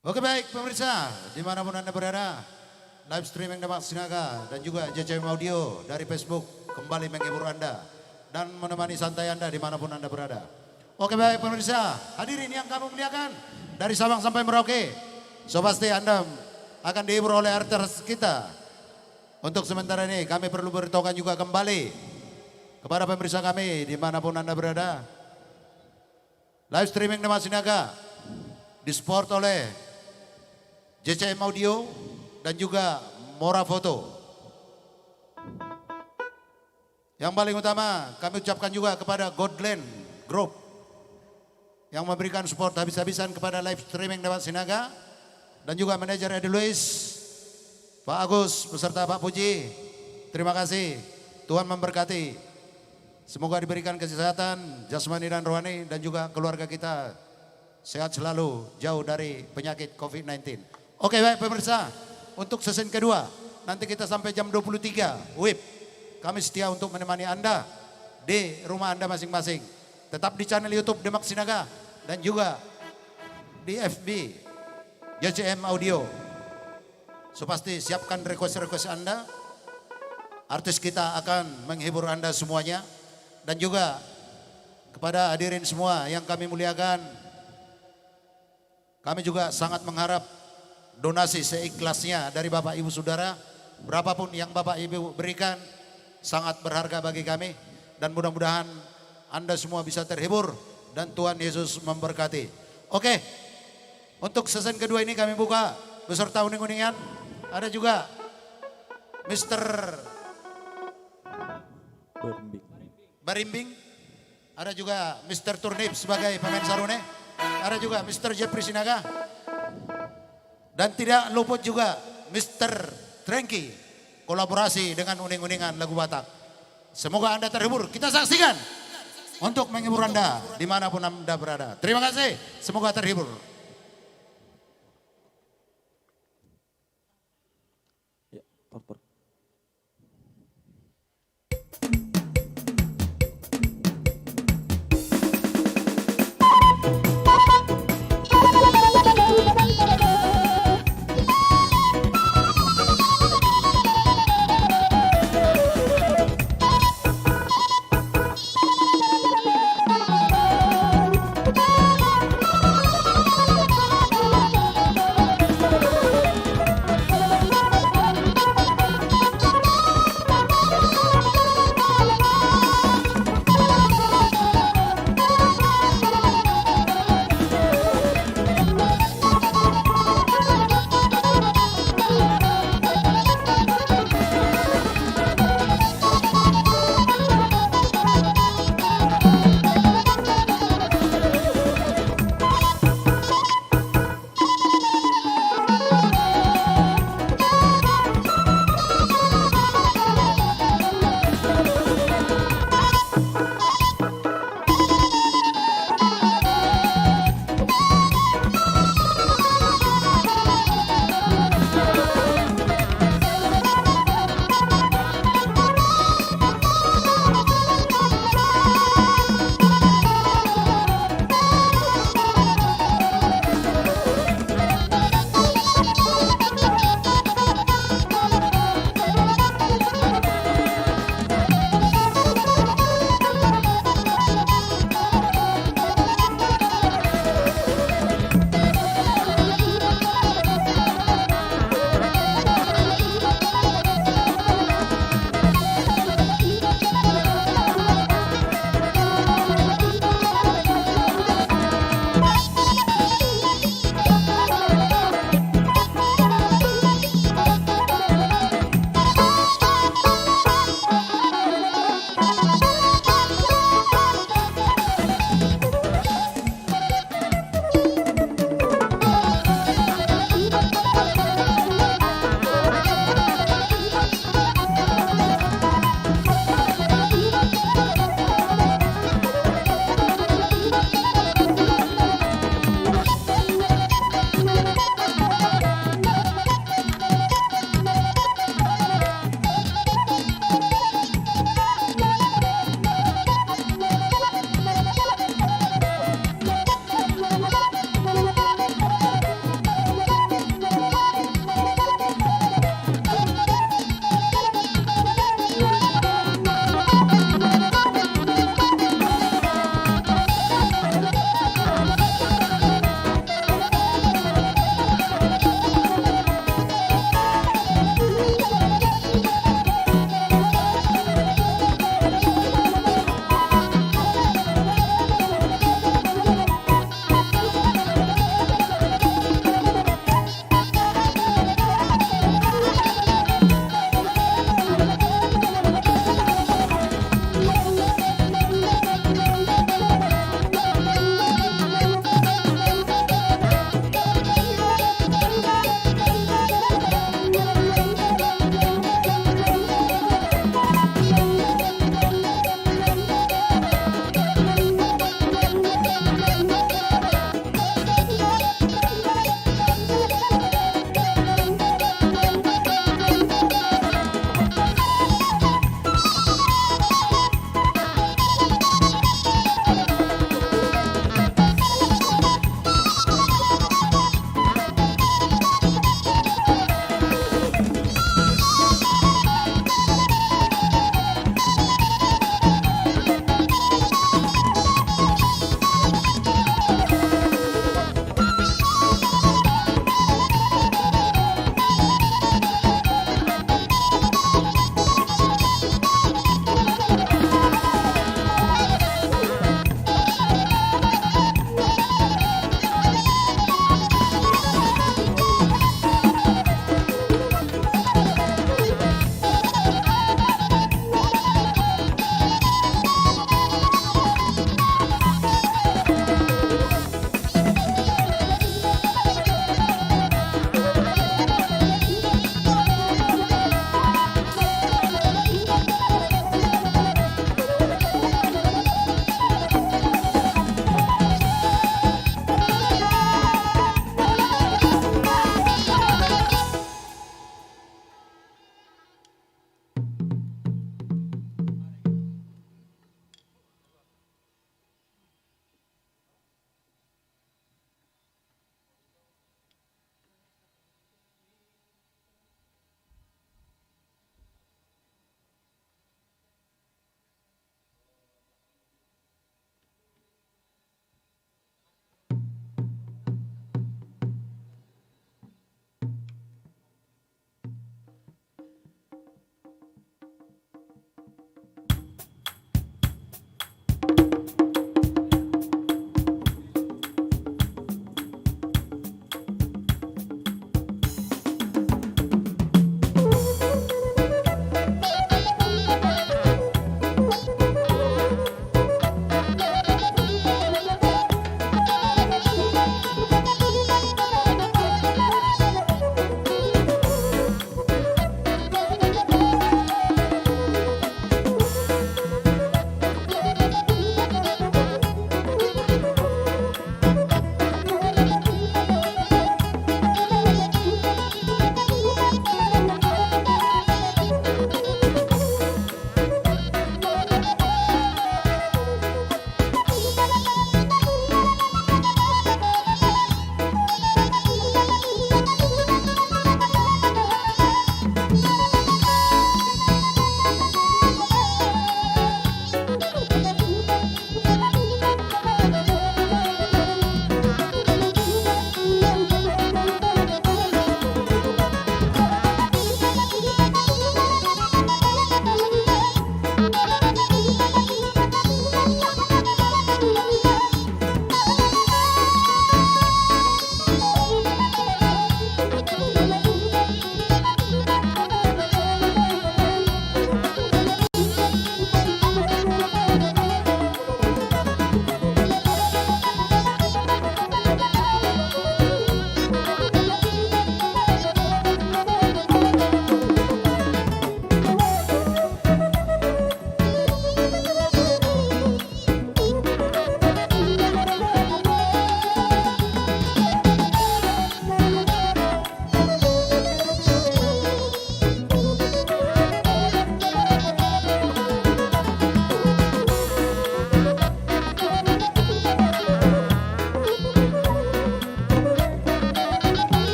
Oke baik pemirsa, dimanapun Anda berada, live streaming Demak Sinaga dan juga JCM Audio dari Facebook kembali menghibur Anda dan menemani santai Anda dimanapun Anda berada. Oke baik pemirsa, hadirin yang kami muliakan dari Sabang sampai Merauke, so pasti Anda akan dihibur oleh artis kita. Untuk sementara ini kami perlu beritahukan juga kembali kepada pemirsa kami dimanapun Anda berada. Live streaming Demak Sinaga disupport oleh JCM Audio dan juga Mora Foto. Yang paling utama kami ucapkan juga kepada Godland Group yang memberikan support habis-habisan kepada live streaming Demak Sinaga dan juga manajer Edi Luis, Pak Agus beserta Pak Puji. Terima kasih, Tuhan memberkati. Semoga diberikan kesehatan jasmani dan rohani dan juga keluarga kita sehat selalu, jauh dari penyakit COVID-19. Oke baik pemirsa, untuk season kedua nanti kita sampai jam 23 WIB. Kami setia untuk menemani Anda di rumah Anda masing-masing. Tetap di channel YouTube Demak Sinaga dan juga di FB JCM Audio. So pasti siapkan request-request Anda. Artis kita akan menghibur Anda semuanya. Dan juga kepada hadirin semua yang kami muliakan, kami juga sangat mengharap donasi seikhlasnya dari Bapak Ibu Saudara. Berapapun yang Bapak Ibu berikan sangat berharga bagi kami. Dan mudah-mudahan Anda semua bisa terhibur dan Tuhan Yesus memberkati. Oke, untuk season kedua ini kami buka beserta uning-uningan. Ada juga Mr. Barimbing. Ada juga Mr. Turnip sebagai pemain sarune. Ada juga Mr. Jeffrey Sinaga. Dan tidak luput juga Mr. Trenky, kolaborasi dengan uning-uningan lagu Batak. Semoga Anda terhibur, kita saksikan untuk menghibur Anda dimanapun Anda berada. Terima kasih, semoga terhibur. Ya, por.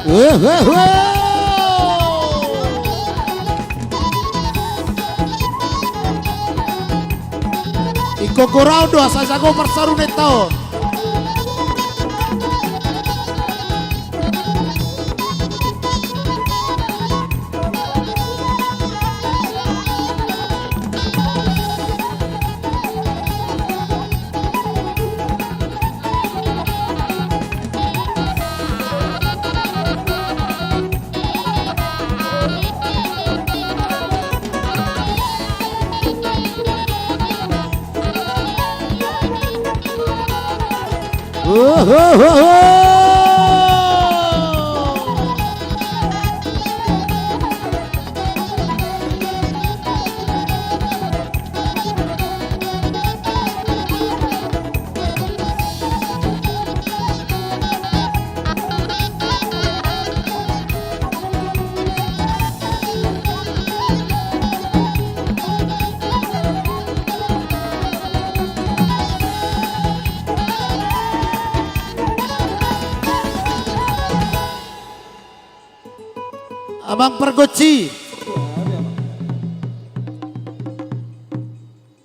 Wah, wah, wah. Iko Goraudo asasago persarune tao. Oh, oh, oh, oh. Abang Pergoci.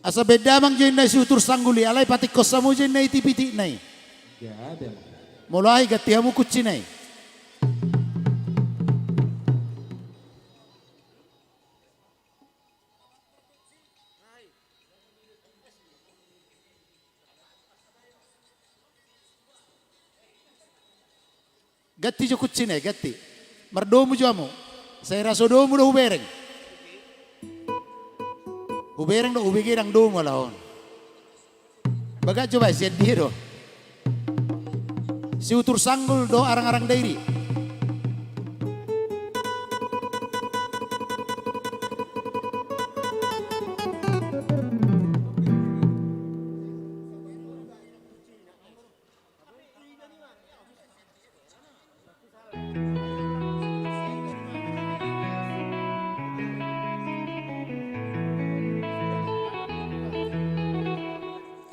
Asa beda mang jin nai sutur sangguli alai pati kosamu jin nai tipiti nai. Mulai gatiamu kuci nai. Gatti jo kuci nai gatti. Merdomu jamu. Saya rasa domu dah hubereng. Hubereng dah ubegirang domu lah on. Baga coba siat dia doh. Si utur sanggul do arang-arang dairi.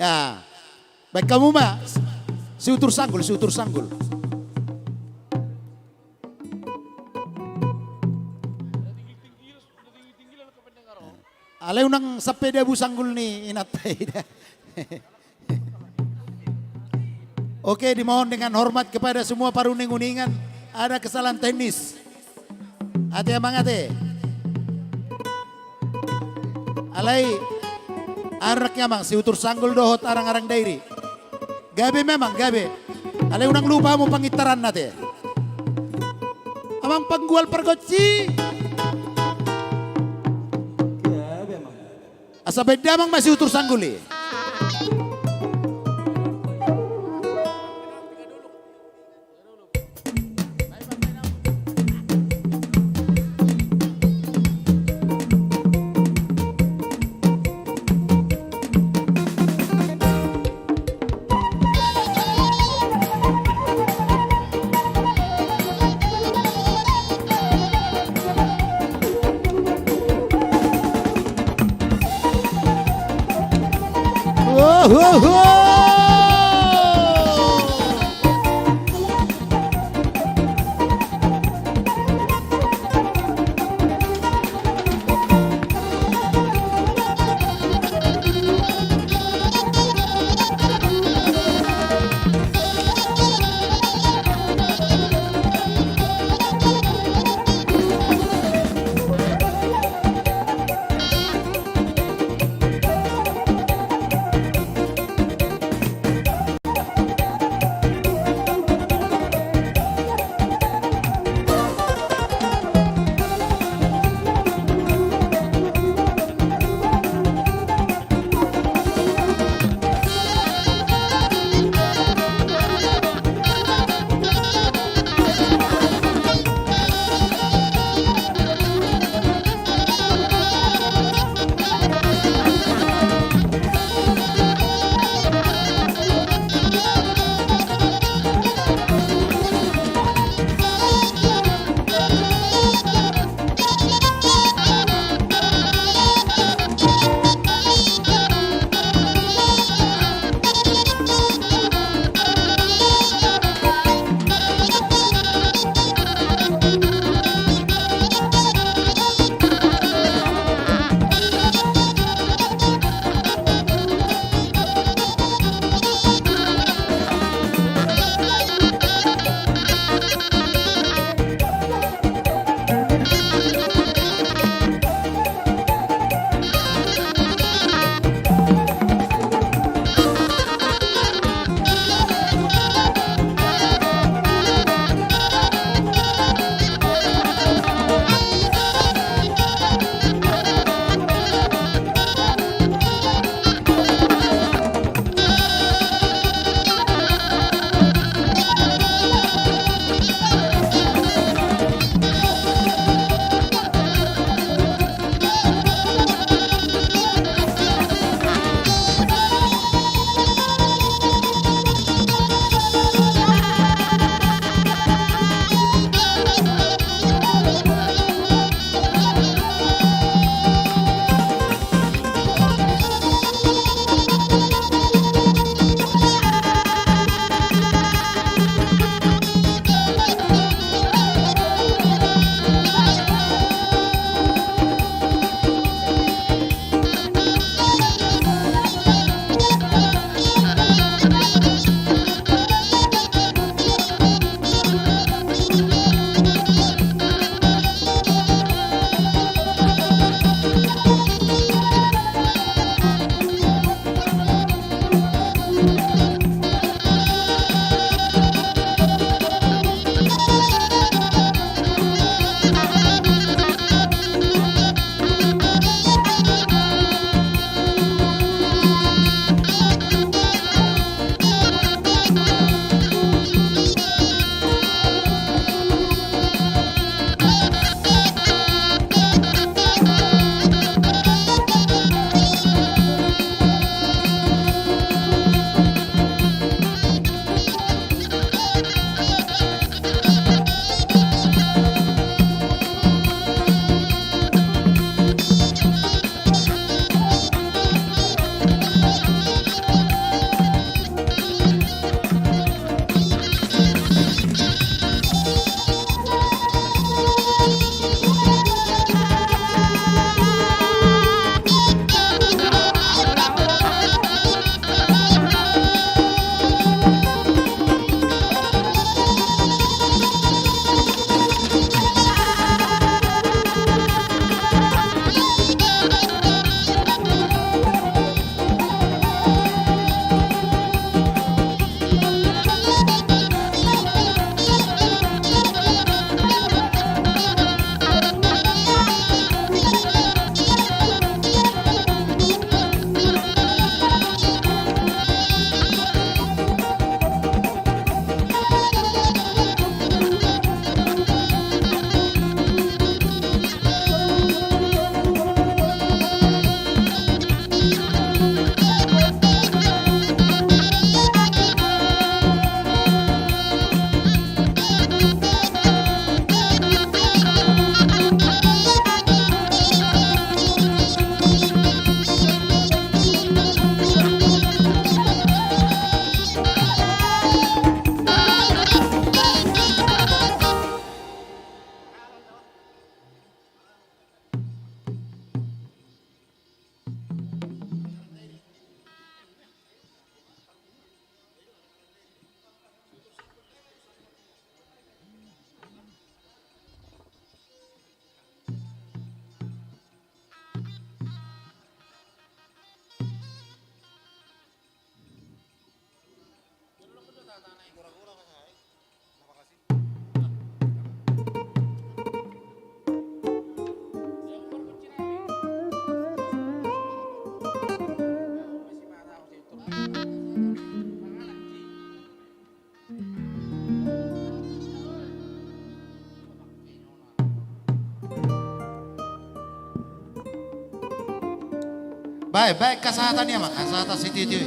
Ya, baik kamu mah si utur sanggul, si utur sanggul. Alay unang sepeda bu sanggul nih inat. Oke, dimohon dengan hormat kepada semua paruning-uningan, ada kesalahan teknis. Ate amang ate. Alay araknya mang si utur sanggul dohot arang-arang dairi. Gabe memang gabe. Alay unang lupa mo pangitaran nate. Amang panggual Pergoci. Gabe mang. Asa beda mang masih utur sanggul eh. Oh, oh, oh. Baik, baik kesehatannya mak, kesehatan si Titi.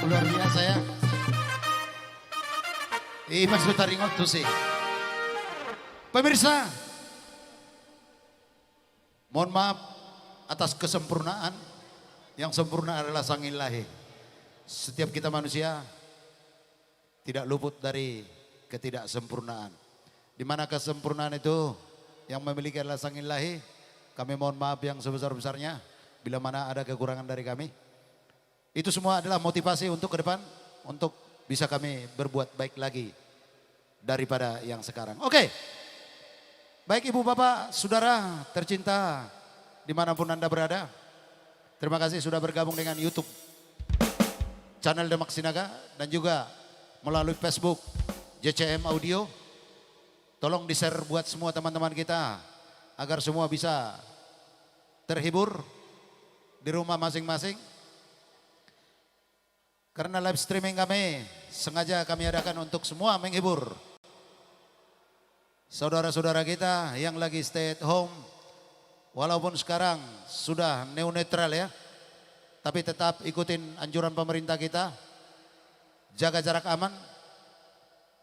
Luar biasa ya. Mas Lutaringot tuh sih. Pemirsa, mohon maaf atas kesempurnaan. Yang sempurna adalah Sang Ilahi. Setiap kita manusia tidak luput dari ketidaksempurnaan. Di mana kesempurnaan itu yang memiliki adalah Sang Ilahi. Kami mohon maaf yang sebesar-besarnya bila mana ada kekurangan dari kami. Itu semua adalah motivasi untuk ke depan, untuk bisa kami berbuat baik lagi daripada yang sekarang. Oke, baik ibu bapak, saudara tercinta dimanapun Anda berada. Terima kasih sudah bergabung dengan YouTube channel Demak Sinaga dan juga melalui Facebook JCM Audio. Tolong di-share buat semua teman-teman kita agar semua bisa terhibur di rumah masing-masing. Karena live streaming kami sengaja kami adakan untuk semua menghibur saudara-saudara kita yang lagi stay at home. Walaupun sekarang sudah netral ya, tapi tetap ikutin anjuran pemerintah kita. Jaga jarak aman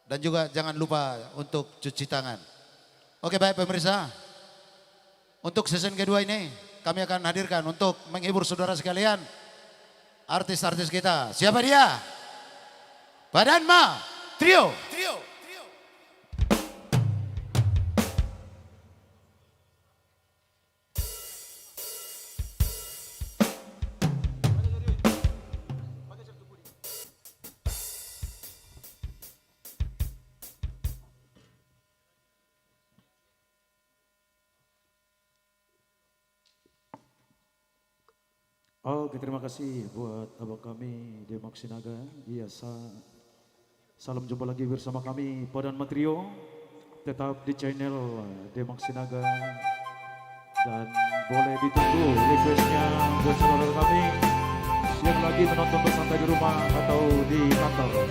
dan juga jangan lupa untuk cuci tangan. Oke baik pemirsa, untuk season kedua ini kami akan hadirkan untuk menghibur saudara sekalian artis-artis kita. Siapa dia? Padanma Trio. Oke, terima kasih buat abang kami Demak Sinaga. Iya, salam jumpa lagi bersama kami Padanma Trio. Tetap di channel Demak Sinaga. Dan boleh ditunggu requestnya buat saudara kami yang lagi menonton bersantai di rumah atau di kantor.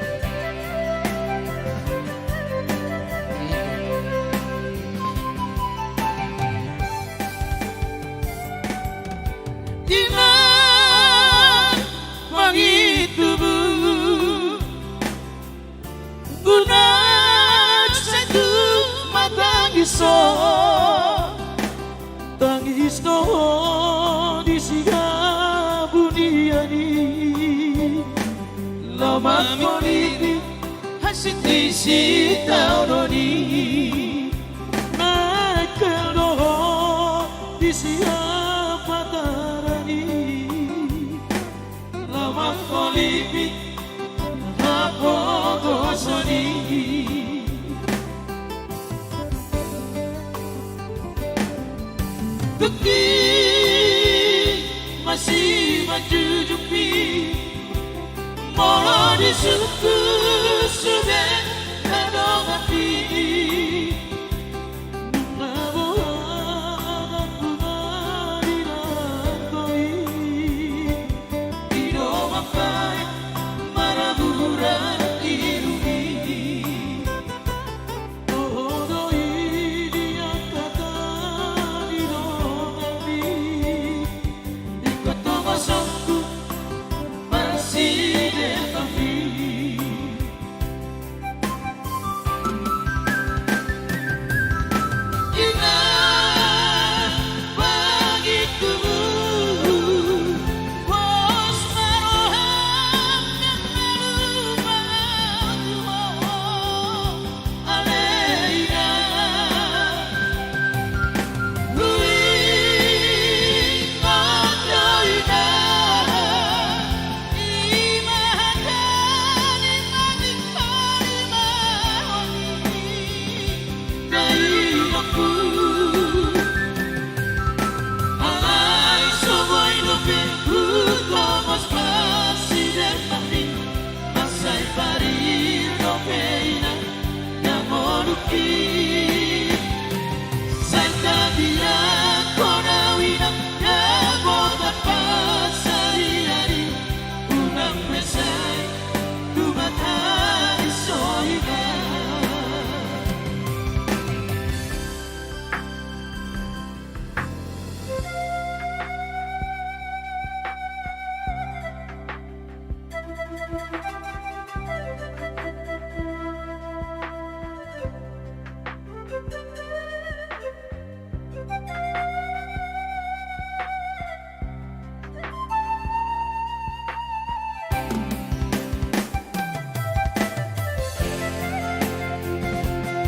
Tangis no di siga buniani lama moni hasit di sita noni nakalo di siga patarani lama kolipi aku gosoni. Tuki masih mencucupi mau disuku sudah ada hati mengabuhan bunga dirantoi tidak makai maraburan irumi.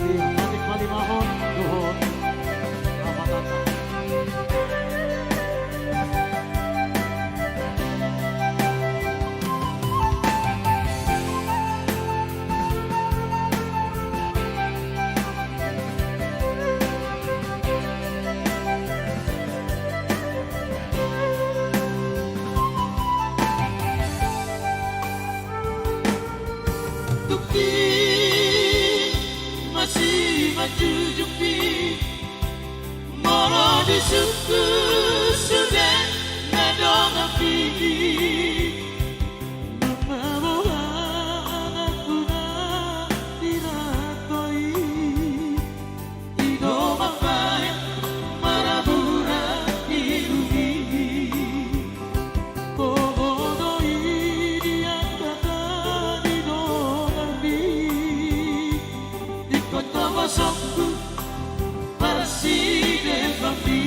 Iya, balik mahon, duhon, amatata. Tukti masih menjujuki Moro di suku sudah ngedong api Membawa anakku na dinatoi Ido makai marabura irugi Kogodoi diangkatan Ido nabi Di kota basokku Presiden Bambi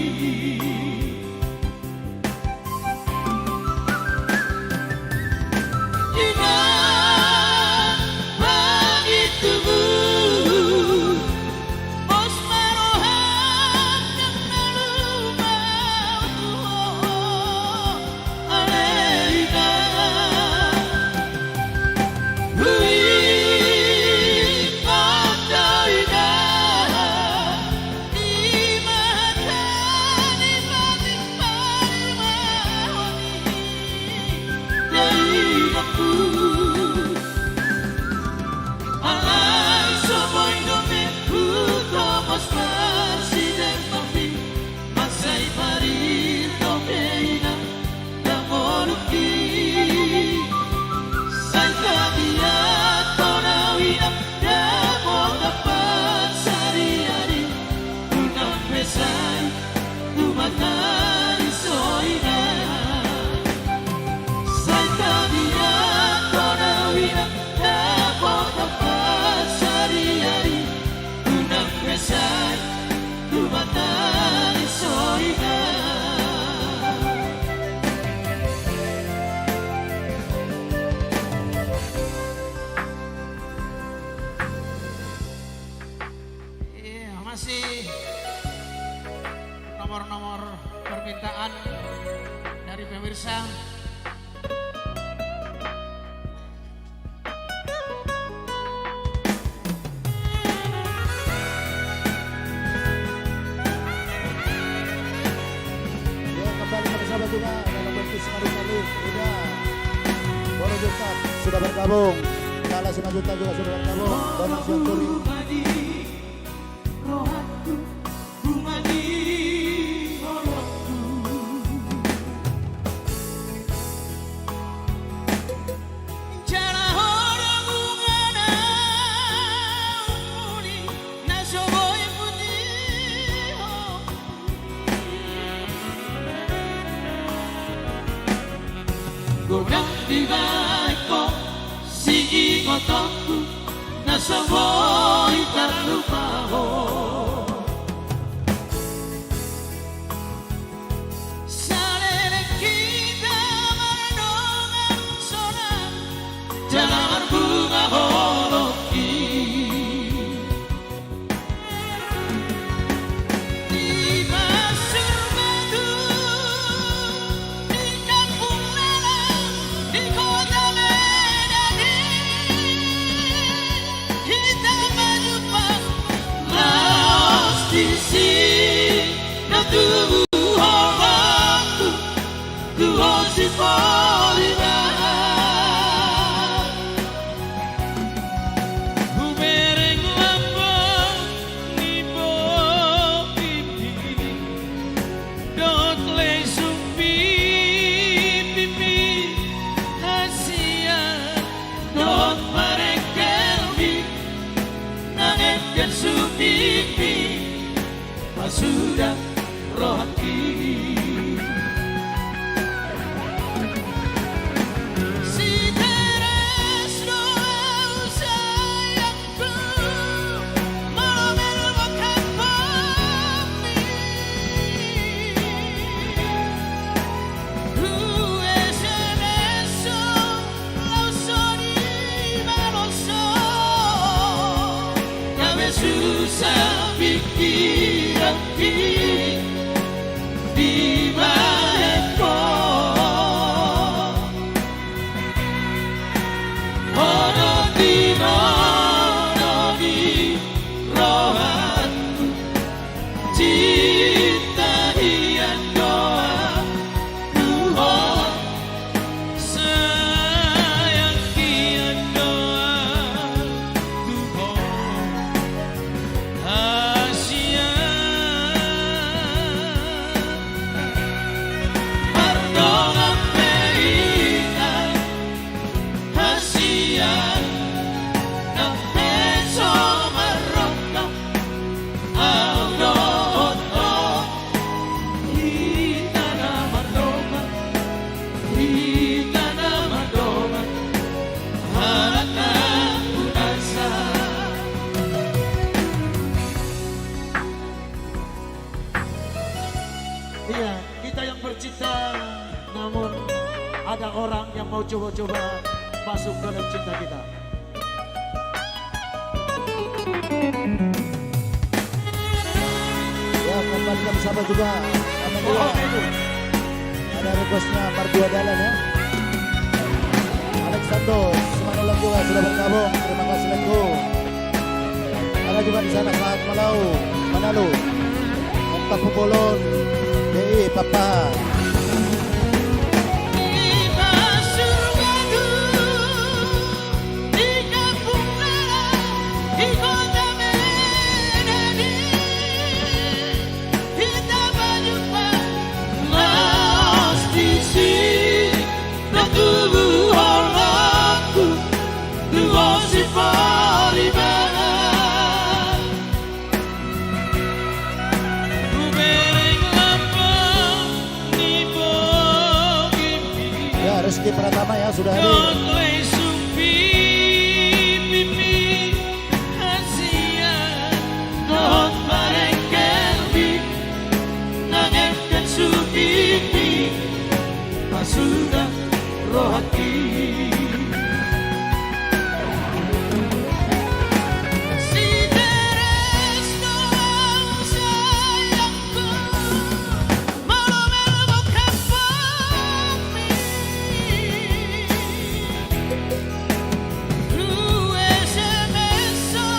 Iman bagi tubuh Bos marohan yang melumah Aleina Hui pandaina Alay semua Indonesia Thomas Presiden Bambi Masai Parir Domeina Damoruki Sangka dia Tonawina Damo dapat sari-hari Unang pesai Tumatari soina Sangka dia Tonawina Damo dapat sari-hari Unang pesai Tumatari soina Iya, masih nomor-nomor permintaan dari pemirsa. Ya, kembali bersama juga dalam bentuk sekali-kali. Udah, Boro Juta sudah bergabung. Kala 5 juta juga sudah bergabung. Donasi yang turi. Rumadi, rohatku, rumadi, rohatku. Cara orang bungana, muli, nasoboy putih, Godang di baiko, sigi kotoku, nasoboy tak lupa ho. Salele kita merenungan sonang, jalan bunga holoki. Di pasir madu, di kampung Lalang, di kota Medan, kita berjumpa Laos di sini, dan tubuh orangku, ku osip oliver. sudah rohani. Si teres doa sayangku memelukkan bumi. Due se messo lo soni maloso. Kami susah pikiran di maheko. Ono di rohanku, cinta hian doa Tuhan, sayang hian doa Tuhan. Asia Mardonga peita Asia na peso marrocca audo kita na Mardonga harana kunasa. Iya, kita yang bercinta, namun ada orang yang mau coba-coba masuk dalam cinta kita. Ya, kembali kami sapa juga Amelia. Ada requestnya Mardua Dalan ya. Alex Santos, Sumanolang juga sudah bergabung. Terima kasih Lengku. Ada juga di sana saat Manalo. Entah Pupolon, DI Papa. Tiba surgaku di kampung Lela, di kota Medan. Kita berjumpa di sini, dan tubuh orangku dua sifat di mana. Ku bereng lapang di bogimi. Ya, Rizky Pratama ya sudah hadir. Donglei supi pipi Asia non marengkelbi nangenken supipi Masuda rohati. Si teres doa sayangku memelukkan bumi. Due se messo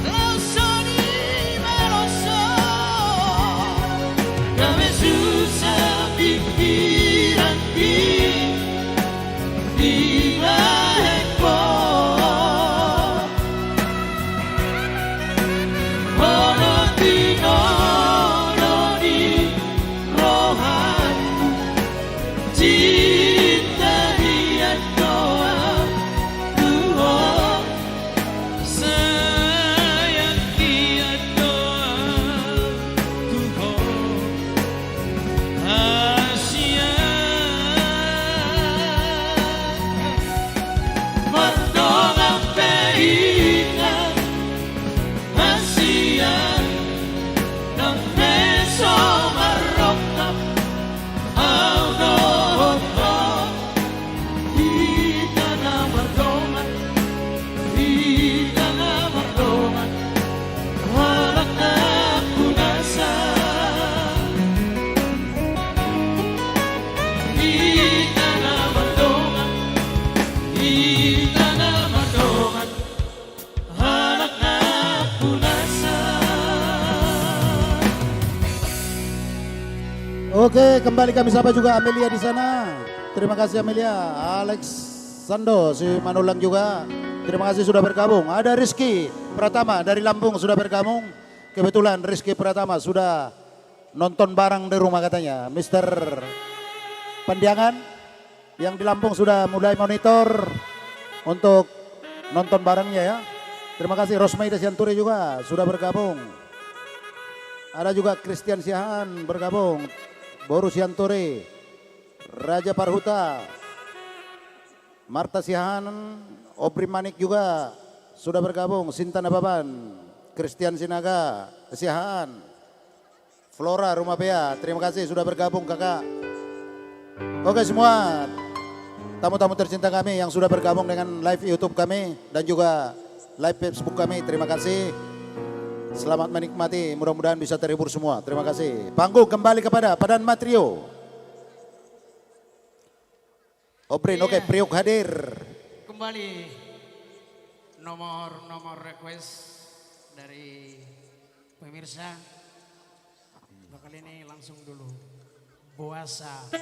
lo soni maloso. Kami susah pikiran di maheko. Ono di rohanku, cinta hian doa Tuhan, sayang hian doa Tuhan. Asia Mardonga peita Asia na peso marrocca audo kita na Mardonga harap na kunasa. Kita na Mardonga harap na kunasa. Oke, kembali kami sapa juga Amelia di sana. Terima kasih Amelia. Alex Sando, si Manulang juga. Terima kasih sudah bergabung. Ada Rizky Pratama dari Lampung sudah bergabung. Kebetulan Rizky Pratama sudah nonton bareng di rumah katanya. Mister Pandiangan yang di Lampung sudah mulai monitor untuk nonton barengnya ya. Terima kasih Rosmaida Sianturi juga sudah bergabung. Ada juga Christian Siahaan bergabung. Boru Siantore, Raja Parhuta, Marta Siahaan, Obri Manik juga sudah bergabung. Sinta Nababan, Christian Sinaga, Siahaan, Flora Rumah Bea, terima kasih sudah bergabung kakak. Oke semua tamu-tamu tercinta kami yang sudah bergabung dengan live YouTube kami dan juga live Facebook kami, terima kasih. Selamat menikmati, mudah-mudahan bisa terhibur semua. Terima kasih. Panggung kembali kepada Padan Matrio. Obrin, oke, Priok hadir. Kembali nomor request dari pemirsa. Kali ini langsung dulu. Puasa.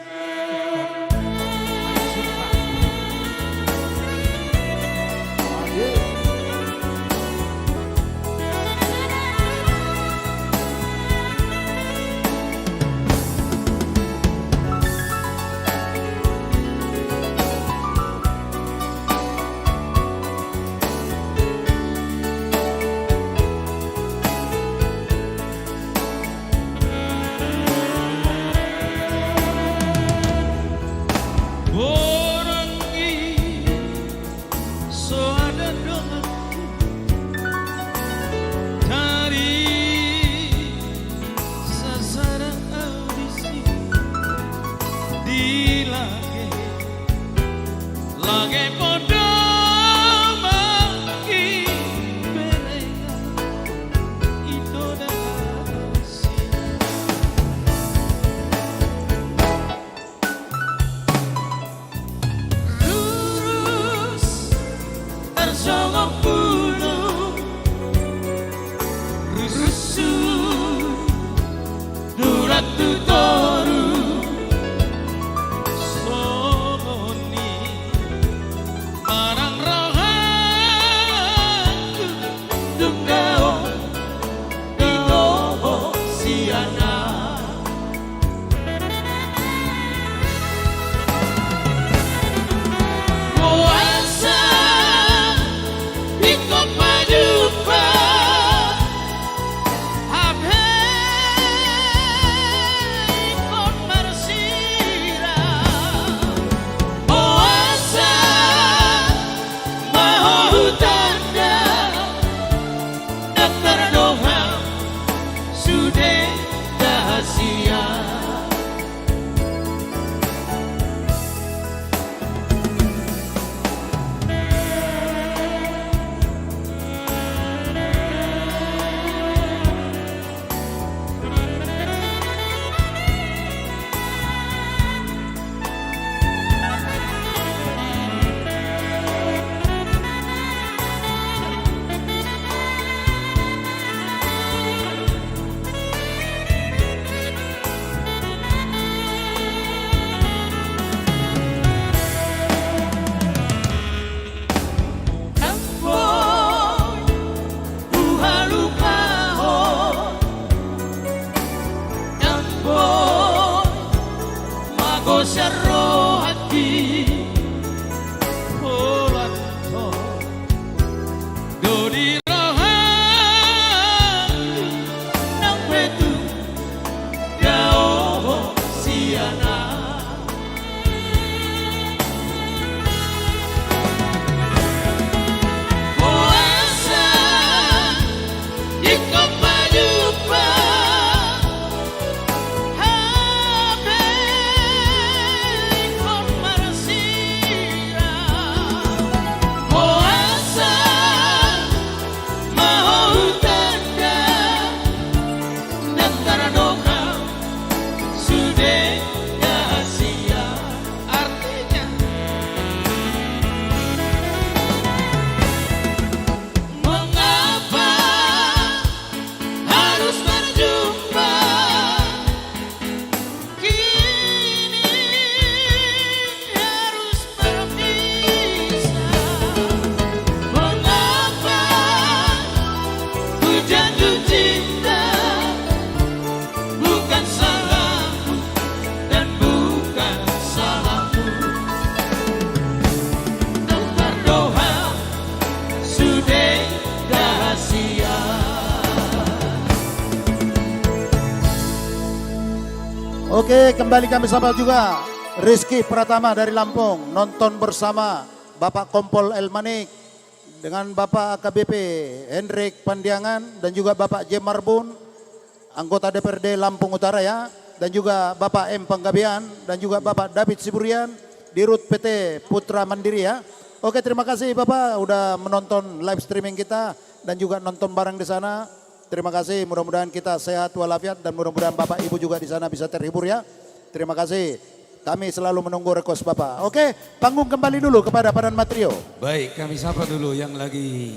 Oke, kembali kami sapa juga Rizky Pratama dari Lampung, nonton bersama Bapak Kompol Elmanik dengan Bapak AKBP Hendrik Pandiangan dan juga Bapak J. Marbun, anggota DPRD Lampung Utara ya, dan juga Bapak M. Panggabean dan juga Bapak David Siburian, Dirut PT Putra Mandiri ya. Oke, terima kasih Bapak udah menonton live streaming kita dan juga nonton bareng di sana. Terima kasih, mudah-mudahan kita sehat walafiat dan mudah-mudahan Bapak Ibu juga di sana bisa terhibur ya. Terima kasih. Kami selalu menunggu request Bapak. Oke, panggung kembali dulu kepada Padan Matrio. Baik, kami sapa dulu yang lagi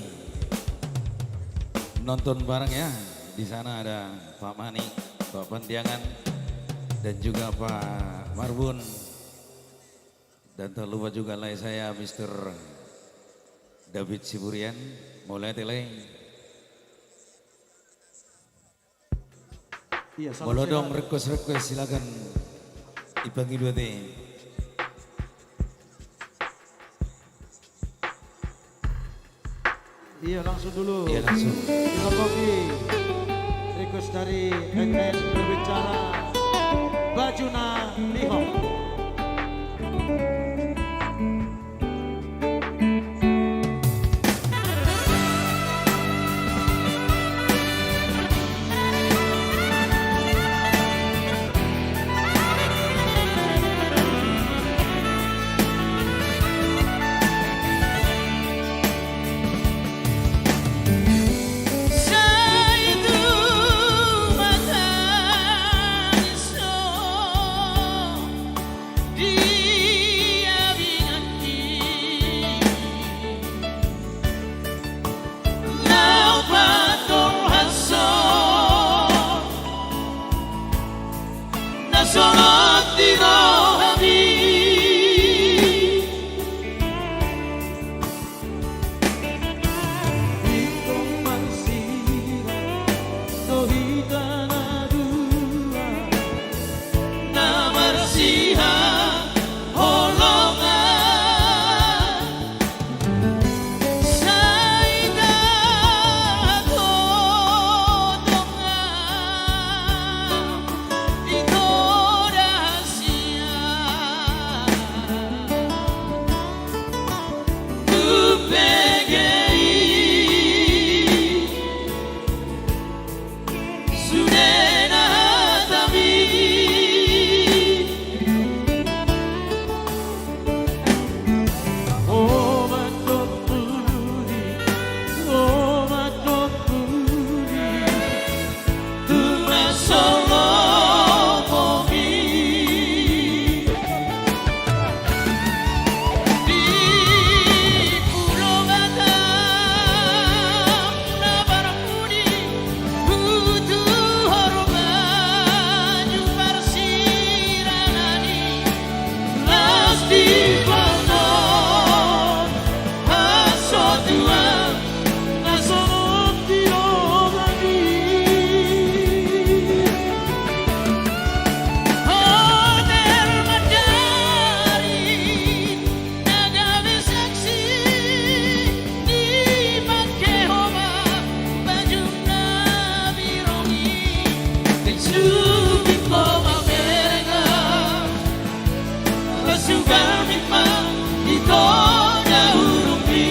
nonton bareng ya. Di sana ada Pak Manik, Pak Pandiangan, dan juga Pak Marbun. Dan tak lupa juga lah saya Mr. David Siburian, mulai tele. Iya, salam Boleh sehat. dong request silakan dipanggil dua teh. Iya, langsung dulu. Iya langsung. Kita kopi. Request dari NN berbicara. Bajuna Nihong. Saitu mataniso dia binati lau pator haso nasolot di rohami namarsiha holongan saida todongan ito rahasia kupegei Sudena Tami Oh, matoturi. Oh, matoturi. Tumasolo Momi Di Pulau Batam Nabarapuni Butu Horban Yuparsiranani Las di Balon Hasotuan Nasolot di Romani. Hotel Mandari Nagabe saksi Di Makehoma Bajuna Birongi Kesubi Koma Mereka Basugar Mima Ito Dahurumi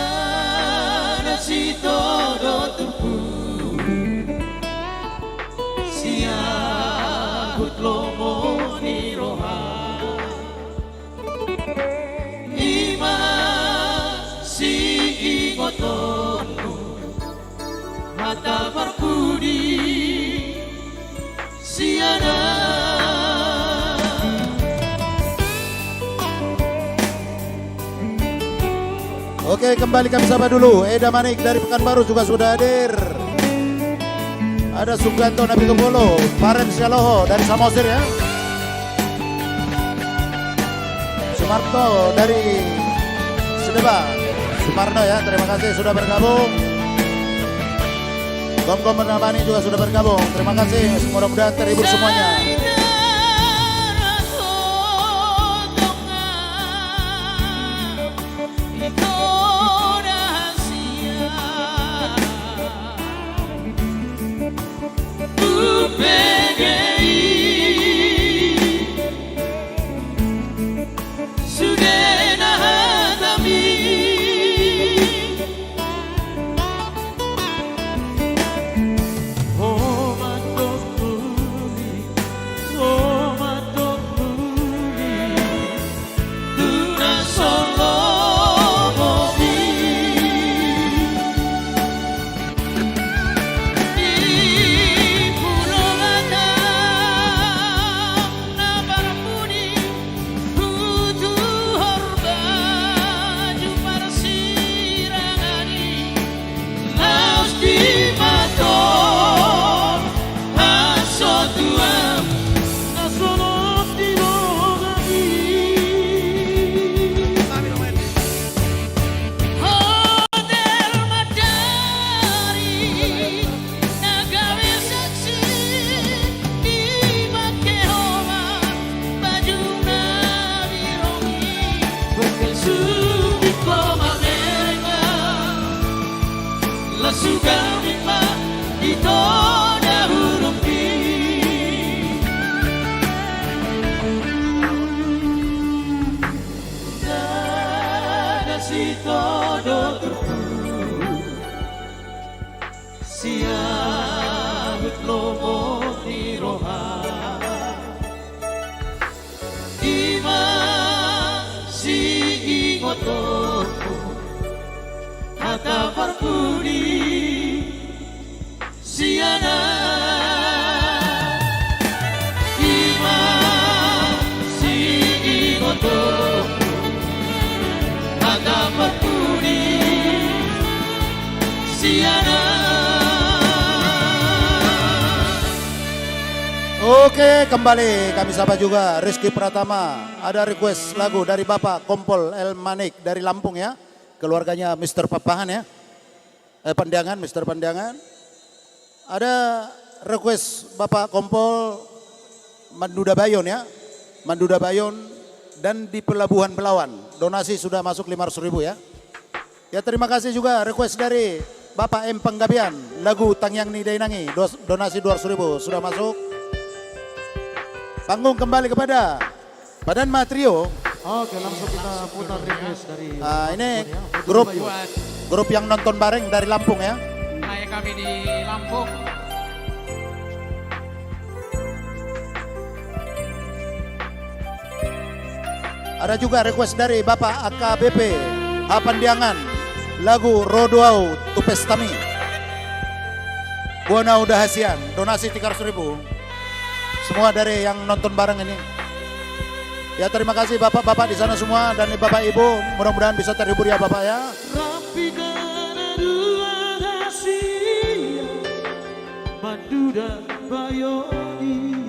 Karena si todo tupu Siagut lomo ni roha Ima si ingotonu Mata parpudi Siana Oke, kembali kami sapa dulu. Eda Manik dari Pekanbaru juga sudah hadir. Ada Suganto Nabi Kepolo, Paren Sialoho dari Samosir ya. Sumarto dari Sedeba. Sumarno ya, terima kasih sudah bergabung. Gom-gom Bernamani juga sudah bergabung. Terima kasih, mudah-mudahan terhibur semuanya. Itu rahasia mata perpudi siana ima si igoto mata perpudi siana. Oke, kembali kami sapa juga Rizky Pratama. Ada request lagu dari Bapak Kompol El Manik dari Lampung ya. Keluarganya Mr. Papahan ya. Pandangan, Mr. Pandangan. Ada request Bapak Kompol Manduda Bayon ya. Manduda Bayon dan di Pelabuhan Belawan. Donasi sudah masuk 500.000 ya. Ya terima kasih juga request dari Bapak M. Penggabian. Lagu Tangyang Ni Dainangi. Donasi 200.000 sudah masuk. Panggung kembali kepada Badan Matrio. Oke, langsung kita putar request dari Ini Bayu. grup yang nonton bareng dari Lampung ya. Kayak kami di Lampung. Ada juga request dari Bapak AKBP Pandiangan. Lagu Rodoau Tupestami. Buana Udah Hasian. Donasi 300.000. Semua dari yang nonton bareng ini. Ya terima kasih bapak-bapak di sana semua dan bapak ibu. Mudah-mudahan bisa terhibur ya bapak ya. Rapi kana dua hasia Manduda Bayoni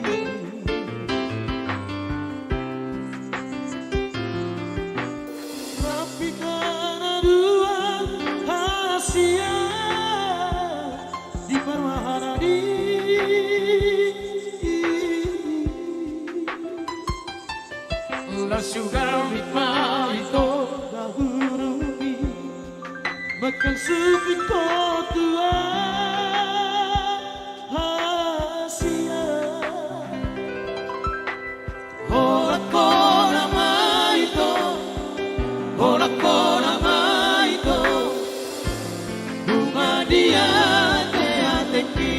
Rapi kana dua hasia di Parmahanadi La sugar with my ito Dahurumi Makan supi ko tua hasia Hola ko nama ito Hola ko nama ito Bunga dia te ateki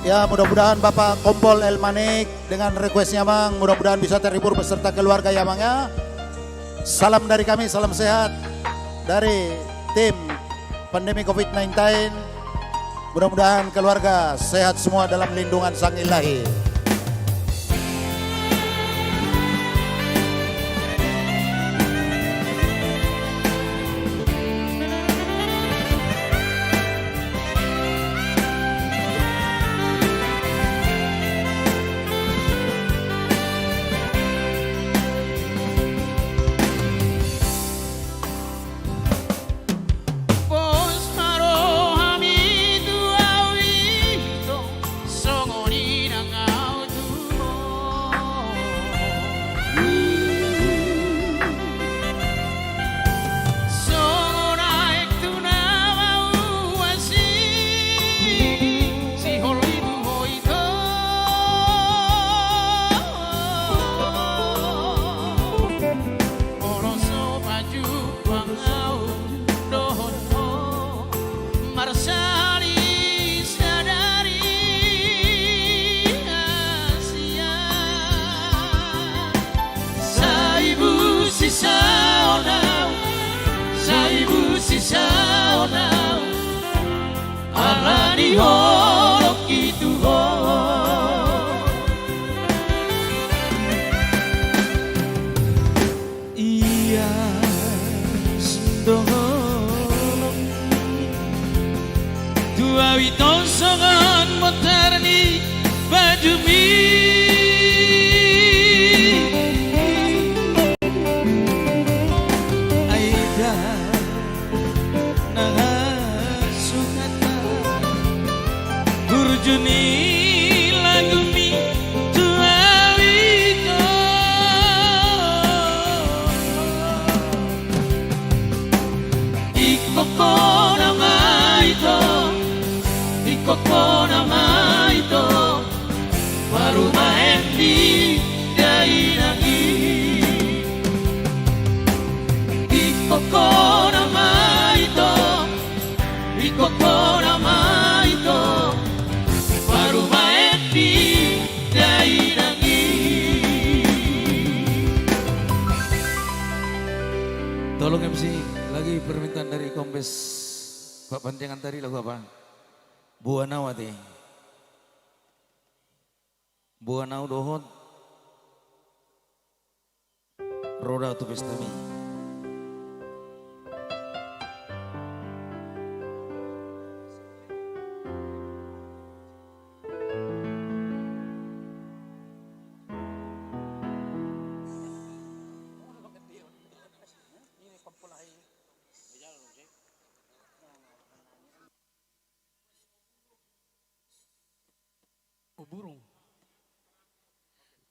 Ya mudah-mudahan Bapak Kompol El Manik dengan requestnya Mang mudah-mudahan bisa terhibur beserta keluarga ya Mang ya. Salam dari kami, salam sehat dari tim pandemi COVID-19. Mudah-mudahan keluarga sehat semua dalam lindungan Sang Ilahi. Songo ni nanga holok itu ho. Iya sendolong dua witosongan motarni baju mi Aida nahasukata burjuni lagu mi dua wito Ikoko nama ito, ikoko nama ito, baru main di dainangi. Ikoko nama ito, ikoko nama ito, baru main di dainangi. Tolong MC lagi permintaan dari Kombes Pak Panjangan tadi lagu apa? Buanawati. Buanau dohot. Roda tu pestami. Oh, burung.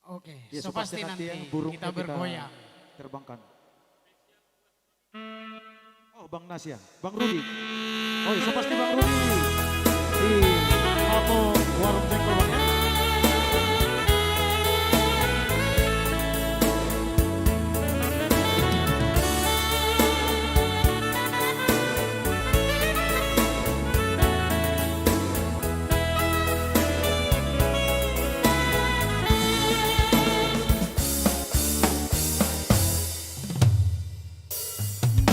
Oke, Ya, so pasti nanti yang burungnya kita bergoyang. terbangkan. Oh, Bang Nas ya, Bang Rudi. Oh, ya, so pasti Bang Rudi. Di Alpo Warung Jengkol Bang ya.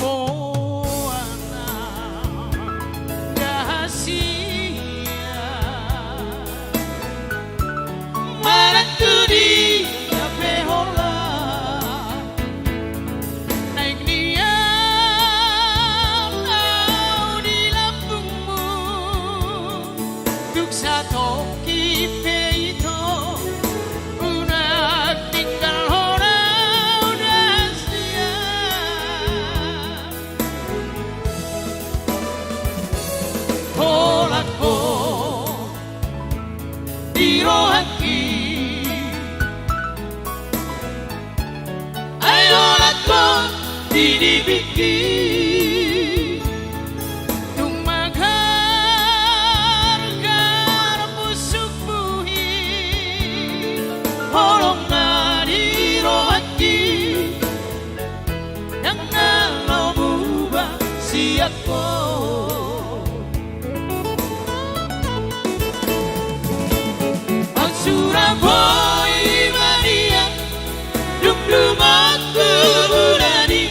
Moana rahasia Marangku di cafe hola naik niat kau di lambungmu duk satu kipe itu unak tinggal orang rahasia Holako di rohaki Ayolako di dibiki Tumagar busuk buhi Holong di rohaki Yang kalau buba siako Surabaya Maria Dum-dum aku berani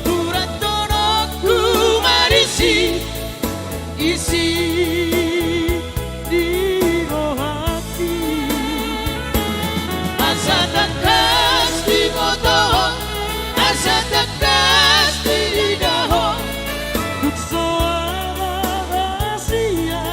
Kuratono aku marisi Isi di rohati Asa takas di foto Asa takas di daho Duk suara rahasia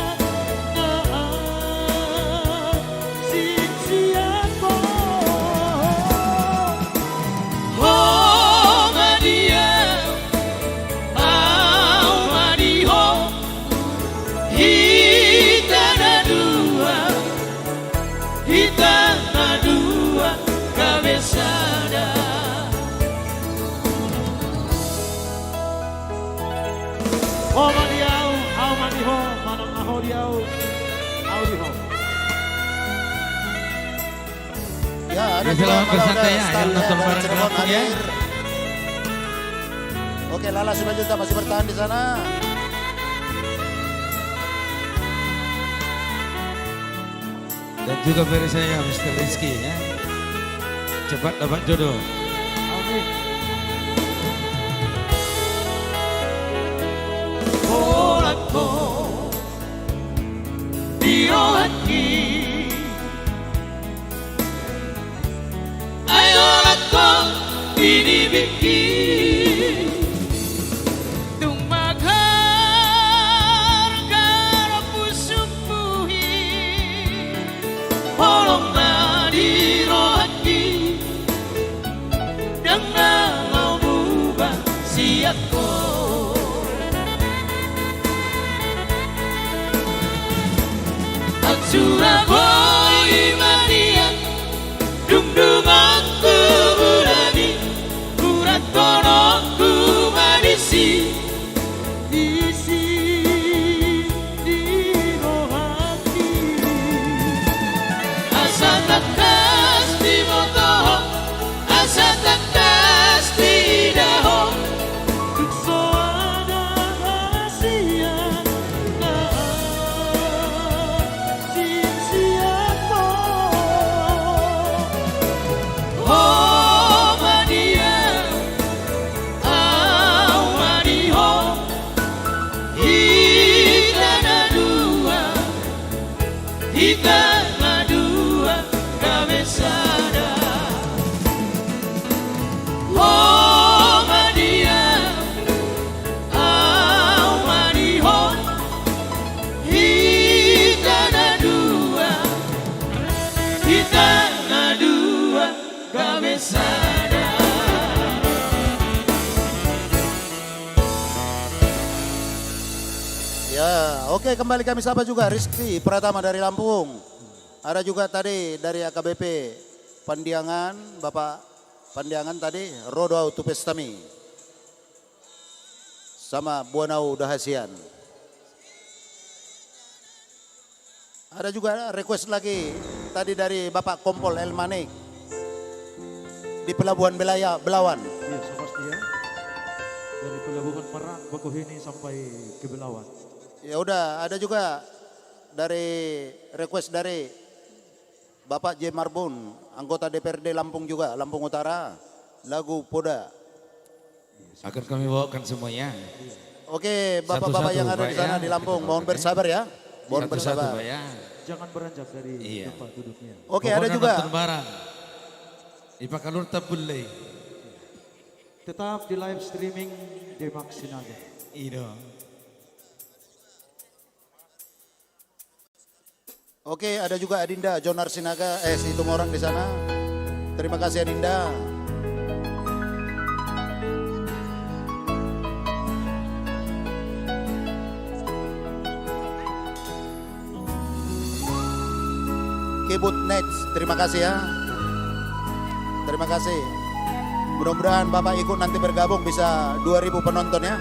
Oh, Madiau, Au Madiho, Manang Aho Diau, Au Diho. Ya, ada Ya, juga selamat malah bersantai udah ya, start yang nonton dari bareng Cirebon Lampung ya. hadir. Oke, Lala Simanjuntak masih bertahan di sana. Dan juga dari saya Mr. Rizky ya. Cepat dapat jodoh. Amin. Holako hati. Ayolah kau ini bikin tung magar pusumpuhi holongna di rohati dengan mau berubah siapko Surabaya Mania dung aku berani kurat konoku manisi isi di rohati asa takas di moto asa takas di daho tukso ada rahasia kita berdua kabesada oh madia mariho kita berdua kabesada. Ya, oke, kembali kami sapa juga Rizky Pratama dari Lampung. Ada juga tadi dari AKBP Pandiangan, Bapak Pandiangan tadi, Rodo Autopestami. Sama Buanau Dahasian. Ada juga request lagi tadi dari Bapak Kompol El Manik di Pelabuhan Belawan. Iya, pasti ya. Dari Pelabuhan Merak, Bakuheni sampai ke Belawan. Ya udah, ada juga dari request dari Bapak J. Marbun, anggota DPRD Lampung juga, Lampung Utara, lagu Poda. Akan kami bawakan semuanya. Oke, bapak-bapak yang ada di sana di Lampung, mohon bersabar ya. Mohon bersabar. Pak, ya. Jangan beranjak dari tempat duduknya. Oke, ada juga. Barang. Ipakalur tapulay. Tetap di live streaming Demak Sinaga. Iya. Oke, ada juga Adinda Jonar Sinaga, itu orang di sana. Terima kasih Adinda. Kibut Nets, terima kasih ya. Terima kasih. Mudah-mudahan Bapak ikut nanti bergabung bisa 2000 penonton ya.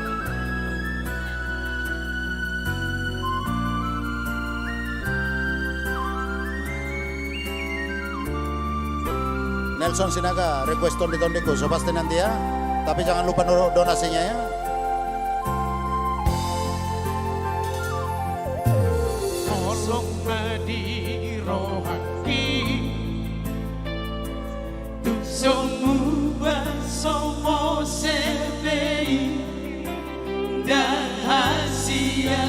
Nelson Sinaga, request tonde-tondeku, so pasti nanti ya. Tapi jangan lupa donasinya ya. Tolong di rohaki tu semua somo sebei dahasia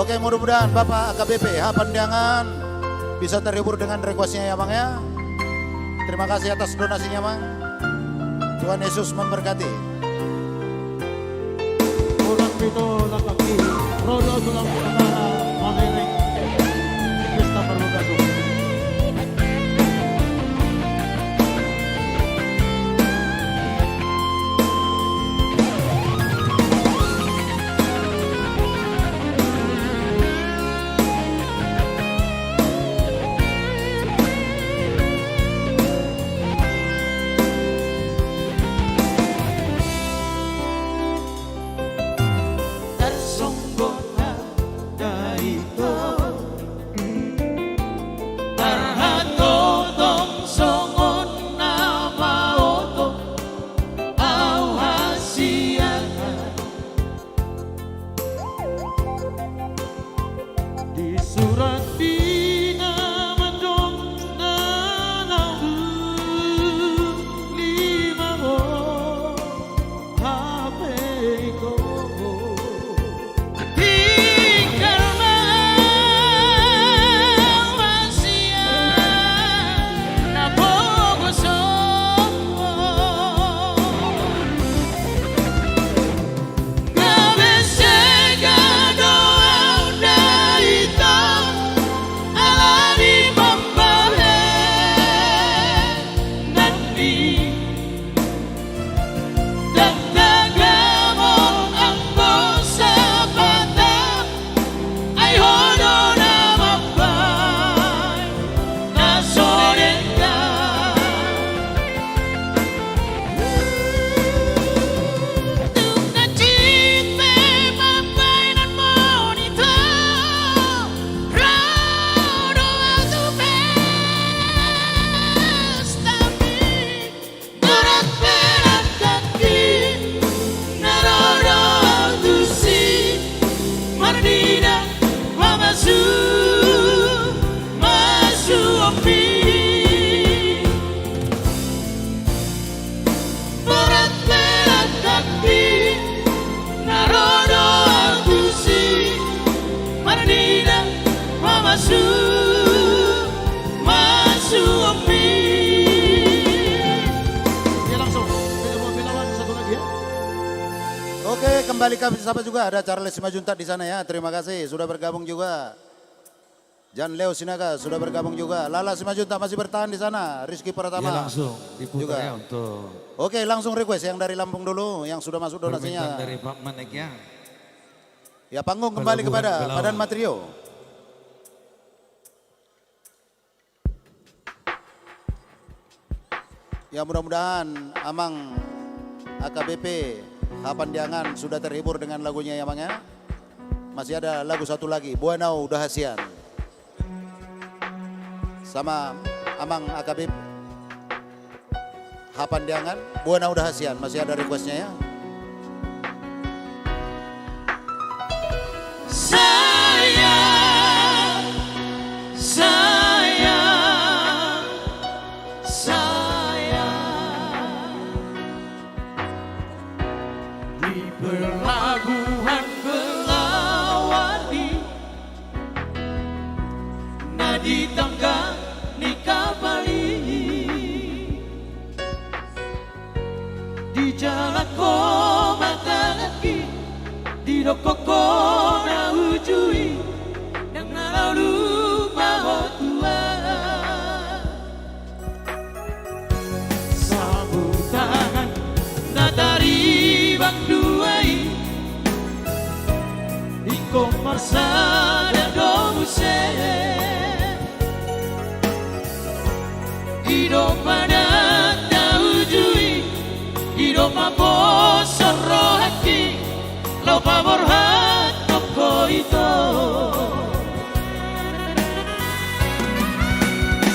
Oke, mudah-mudahan Bapak AKBP H. Pandiangan bisa terhibur dengan requestnya ya Bang ya. Terima kasih atas donasinya Bang. Tuhan Yesus memberkati. Orang pito lakaki, rodo sulam tengah, malereng, pesta perlugasu. Oke, kembali kami sapa juga ada Charles Simajuntak di sana ya. Terima kasih sudah bergabung juga. Jan Leo Sinaga sudah bergabung juga. Lala Simajuntak masih bertahan di sana. Rizky Pratama. Ya langsung diputar juga. ya untuk Oke, langsung request yang dari Lampung dulu yang sudah masuk donasinya. permintaan dari Pak Manek ya. Ya, panggung kembali Pelabuhan kepada Belawan. Padan Matrio. Ya, mudah-mudahan Amang AKBP H. Pandiangan sudah terhibur dengan lagunya ya Bang ya. Masih ada lagu satu lagi, Buanau Dahasian. Sama Amang AKBP H. Pandiangan, Buanau Dahasian. Masih ada requestnya ya. Di pelabuhan Belawani, nadi tangga ni kapali, di jalan ko matalaki, di doko ko na ujui, nang nalalu mahotua. Sambutan natari bang duai, iko marsada domuse, hidup pada taujui, hidup mabosor rohaki, lo pabor hat toko itu.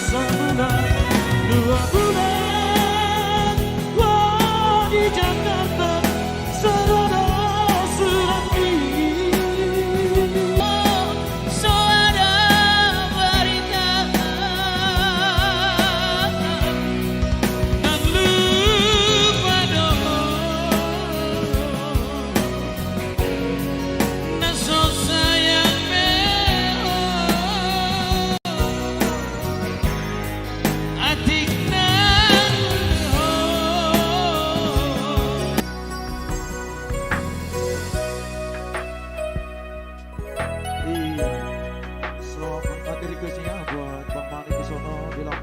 Sebulan, 2 bulan, gua di Jakarta, seroda suraki. Oh, so ada berita, dan lupa dong.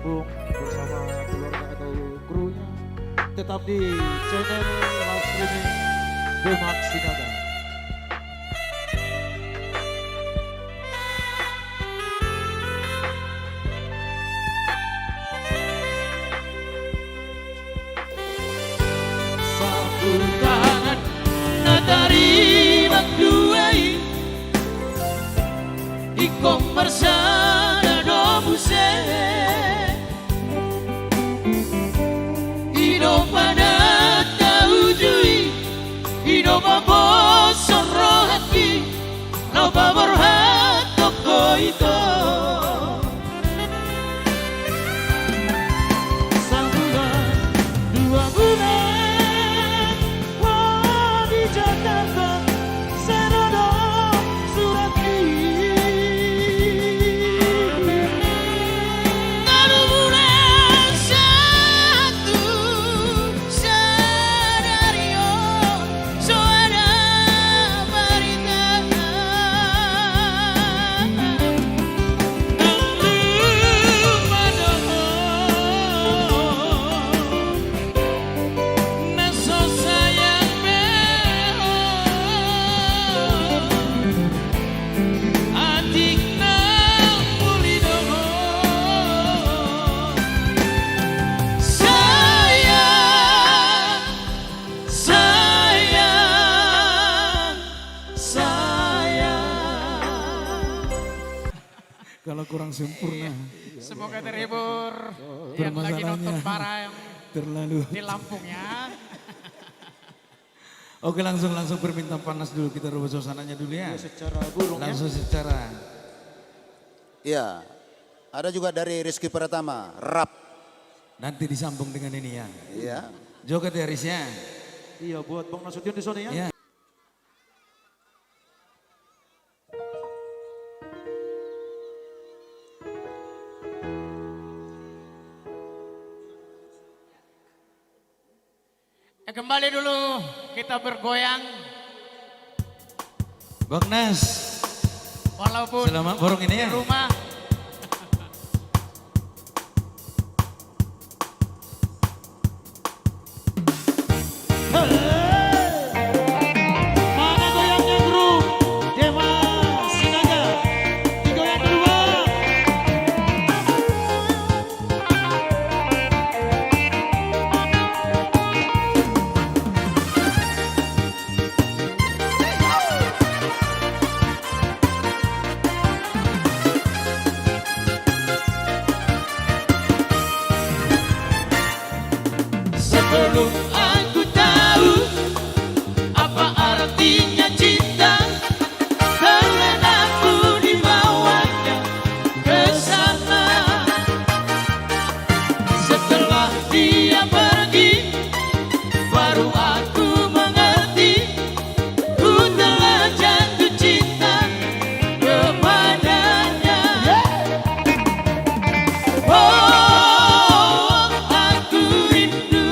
bergabung bersama keluarga atau krunya tetap di channel live streaming Demak Sinaga. Satu tangan natari magduay ikong marsana do buse ino padat taujui ino babosor rohati no baborhat toko ito sebulan dua bulan wah di Jakarta serada surati lalu bulan satu sadario so ada berita naso sayang meho adik na pulido sayang sayang sayang. Kalau kurang sempurna, Semoga terhibur yang lagi nonton para yang terlalu. di Lampung ya. Oke, langsung berminta panas dulu, kita rubah suasananya dulu ya. Secara burung ya. Langsung secara. Iya, ada juga dari Rizky Pratama, rap. Nanti disambung dengan ini ya. Iya. Joget ya Riz ya. Iya buat Bang Nasution di sana ya. Ya. Kembali dulu kita bergoyang Bang Nas, walaupun selamat borong ini ya. di rumah. Mana goyangnya grup Demak Sinaga digoyang berdua. Sebelum aku tahu apa artinya cinta, karena aku dibawanya ke sana. Setelah dia pergi, baru aku mengerti, ku telah jatuh cinta kepadanya. Oh, aku rindu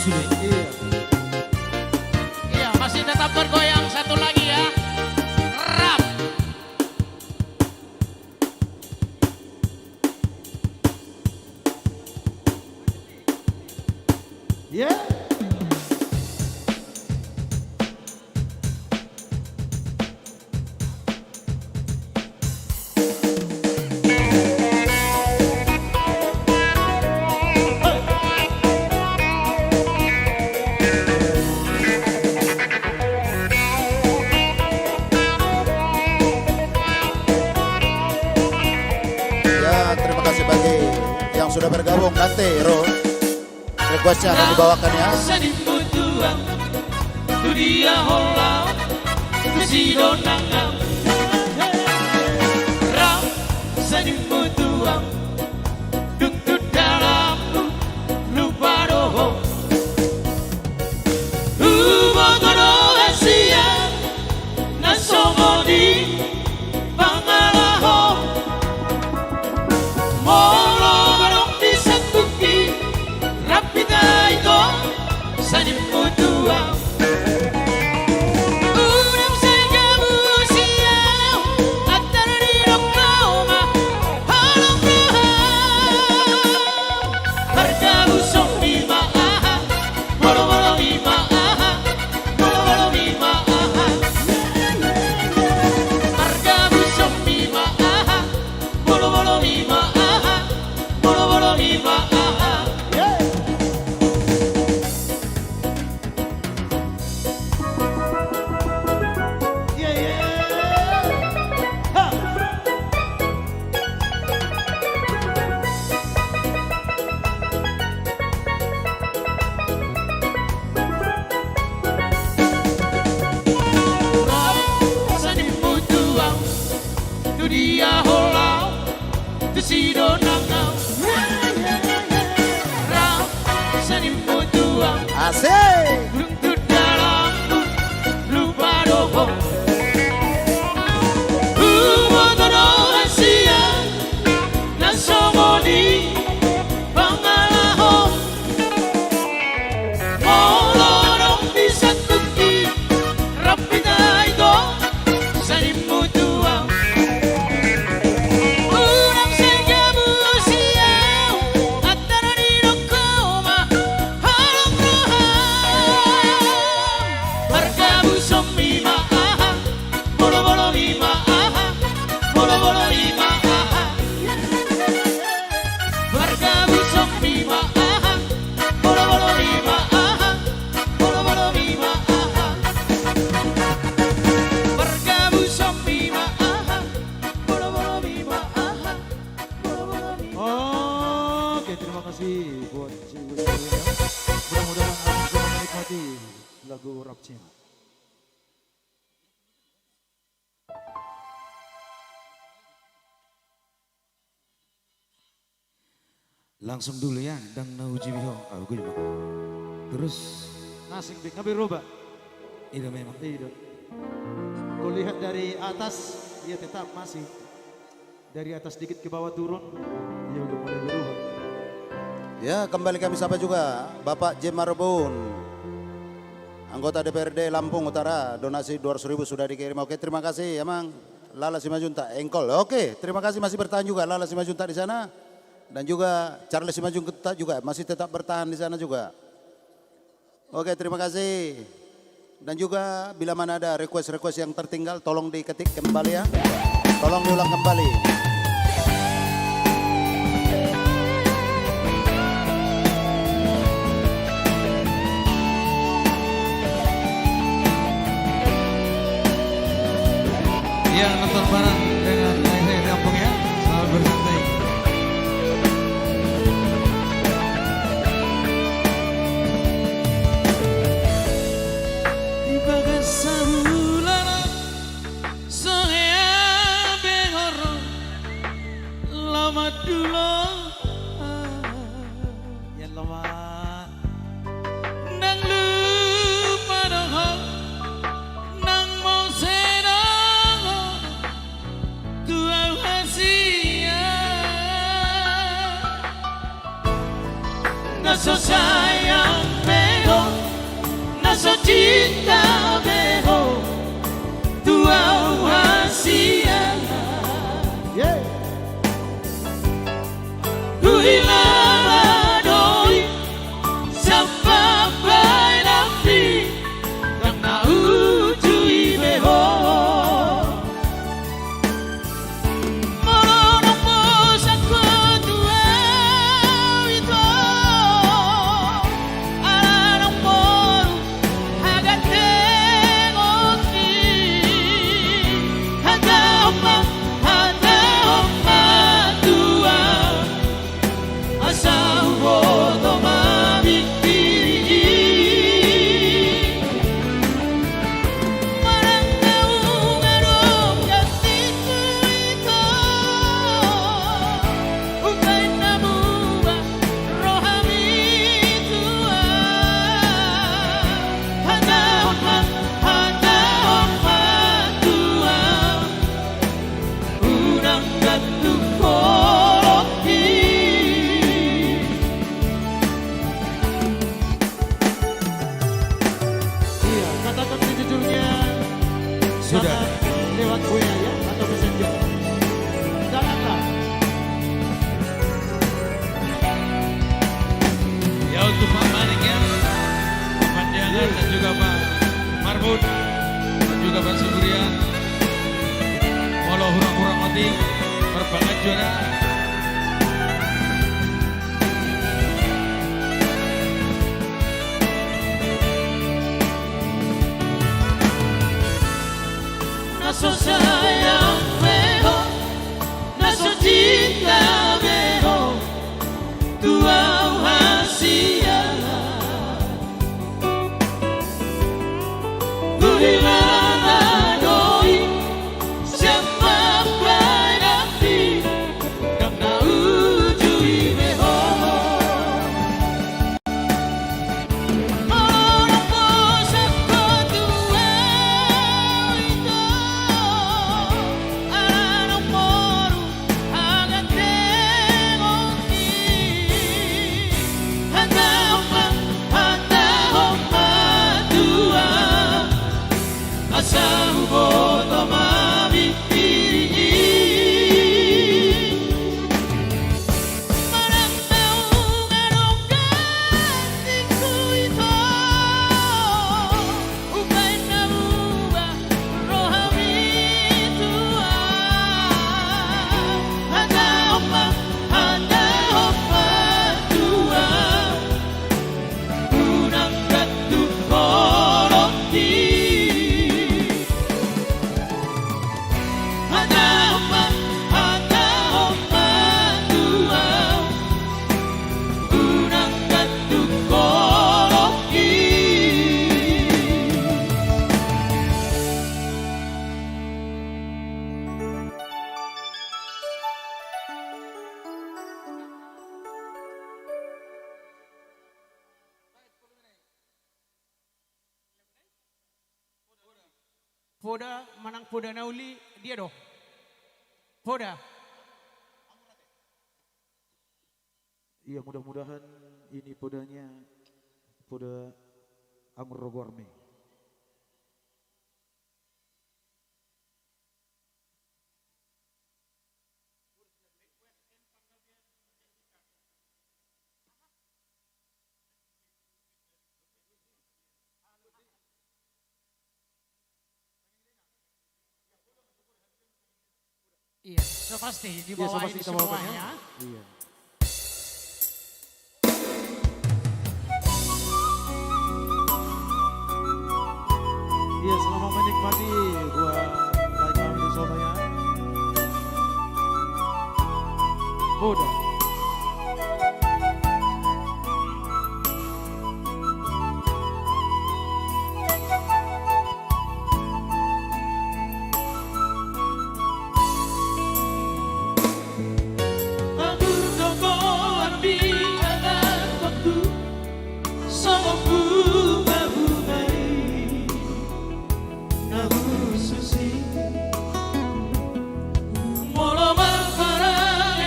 sudah. Iya. Iya, masih tetap bergoyang satu lagi ya. Rap. Yeah. Ya, terima kasih bagi yang sudah bergabung. Nanti requestnya akan dibawakan ya. Sanin mutuang dunia holau Sidonangang Ram sanin mutuang Duk dalam lupa doho Ubotono Asia Nasomodi Pangalaho Molo barong disatuki Rapida ito sanin mutuang Unang saya musiaw At narinok kauma Halang rahang Hargabusong lima aha Bolo-bolo lima aha Bolo-bolo lima aha Hargabusong lima aha Bolo-bolo lima aha Bolo-bolo lima aha Sanin mutuang dunia holau Sidonangang Ram sanin mutuang Asik. Runtut dalam lupa doho Ubotono Asia Nasomodi Pangalaho Molorong disatuki Rapida ito sanin mutuang Unang saya musiaw At narinok kauma Halang rahang Hargabusong lima aha Bolo-bolo lima aha Bolo-bolo lima aha Hargabusong lima aha Bolo-bolo lima aha Bolo-bolo lima aha Hargabusong lima aha Bolo-bolo lima aha Bolo-bolo lima Oke, terima kasih buat Jiwa semuanya. Mudah-mudahan Anda bisa menikmati lagu rapnya. Langsung dulu ya, dang nauji biho. Gue lima. Terus, Nasing bing, ngabe roba. itu memang. Tidak. Kau lihat dari atas, ia tetap masih. Dari atas dikit ke bawah turun, ia udah mulai berubah. Ya, kembali kami sapa juga Bapak J. Marbun, anggota DPRD Lampung Utara, donasi 200.000 sudah dikirim. Oke, terima kasih emang Lala Simajunta, Engkol. Oke, terima kasih masih bertahan juga Lala Simajunta di sana. Dan juga Charles Simajunta juga masih tetap bertahan di sana juga. Oke, terima kasih. Dan juga bila mana ada request-request yang tertinggal tolong diketik kembali ya. Tolong diulang kembali. Ya, nonton bareng dengan saya di kampung ya. Selamat bersantai. Di bagas sabulana Sohea behoro Lama dulu Yang lama. Nang lupa doho Nang mau sedoho Tua hasia Naso sayang Naso cinta beho tuau hasiana ku hilang doi sampai nafi kang na ujui beho mono po sa tuau ito alang mo hagate ngoki hadaw ma tuau asal bodo mabikiri marang naungarong jatiku ito ukay namuba rohami tua hadaw ma tua unang gatukoki. Iya, katakan sejujurnya. Sudah. Lewat WA ya atau messenger. Janganlah. Ya untuk Pak Manik ya, Pak Pandiangan dan juga Pak Marbun dan juga Pak Siburian, Molo hurang-hurang mati, perbangan juara. Naso sayang beho, naso cinta beho, tuau hasiana. Ku hilang doi, siapa nafi, kang na ujui beho. Mono po sa tuau ito, alang mo hagate ngoki hadaw ma tua asal bodo mabikiri marang naungarong jatiku ito ukay namuba rohami tua hadaw ma tua unang gatukoki hadaw ma tua unang gatukoki. Poda manang poda nauli dia doh. Poda. Iya, mudah-mudahan ini podanya poda Anggur Rogorme. Iya, so pasti di Iya, bawah pasti ini kita bawakan semuanya. ya. Iya. Iya, selamat menikmati buat baik kami di sono ya. Poda. Aku toko ambilan waktu sama bunga-bunga namun susi molo marang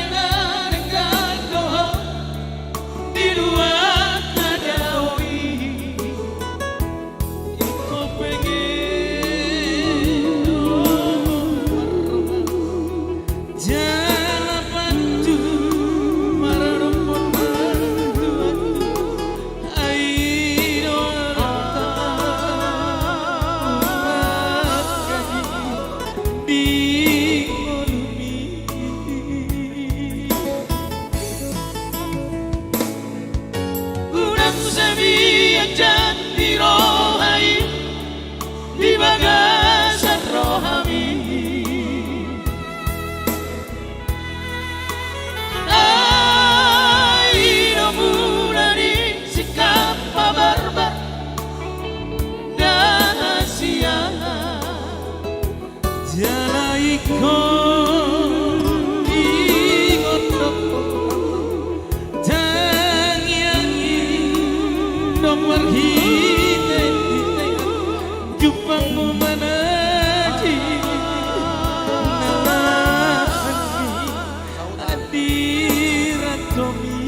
Jala bantu marumpun bantu airo di urang sabia janti rohai di bagasan rohami airo murari sikap barbar nasia jalai ko nomor hite jupang manaji nalani adiratomi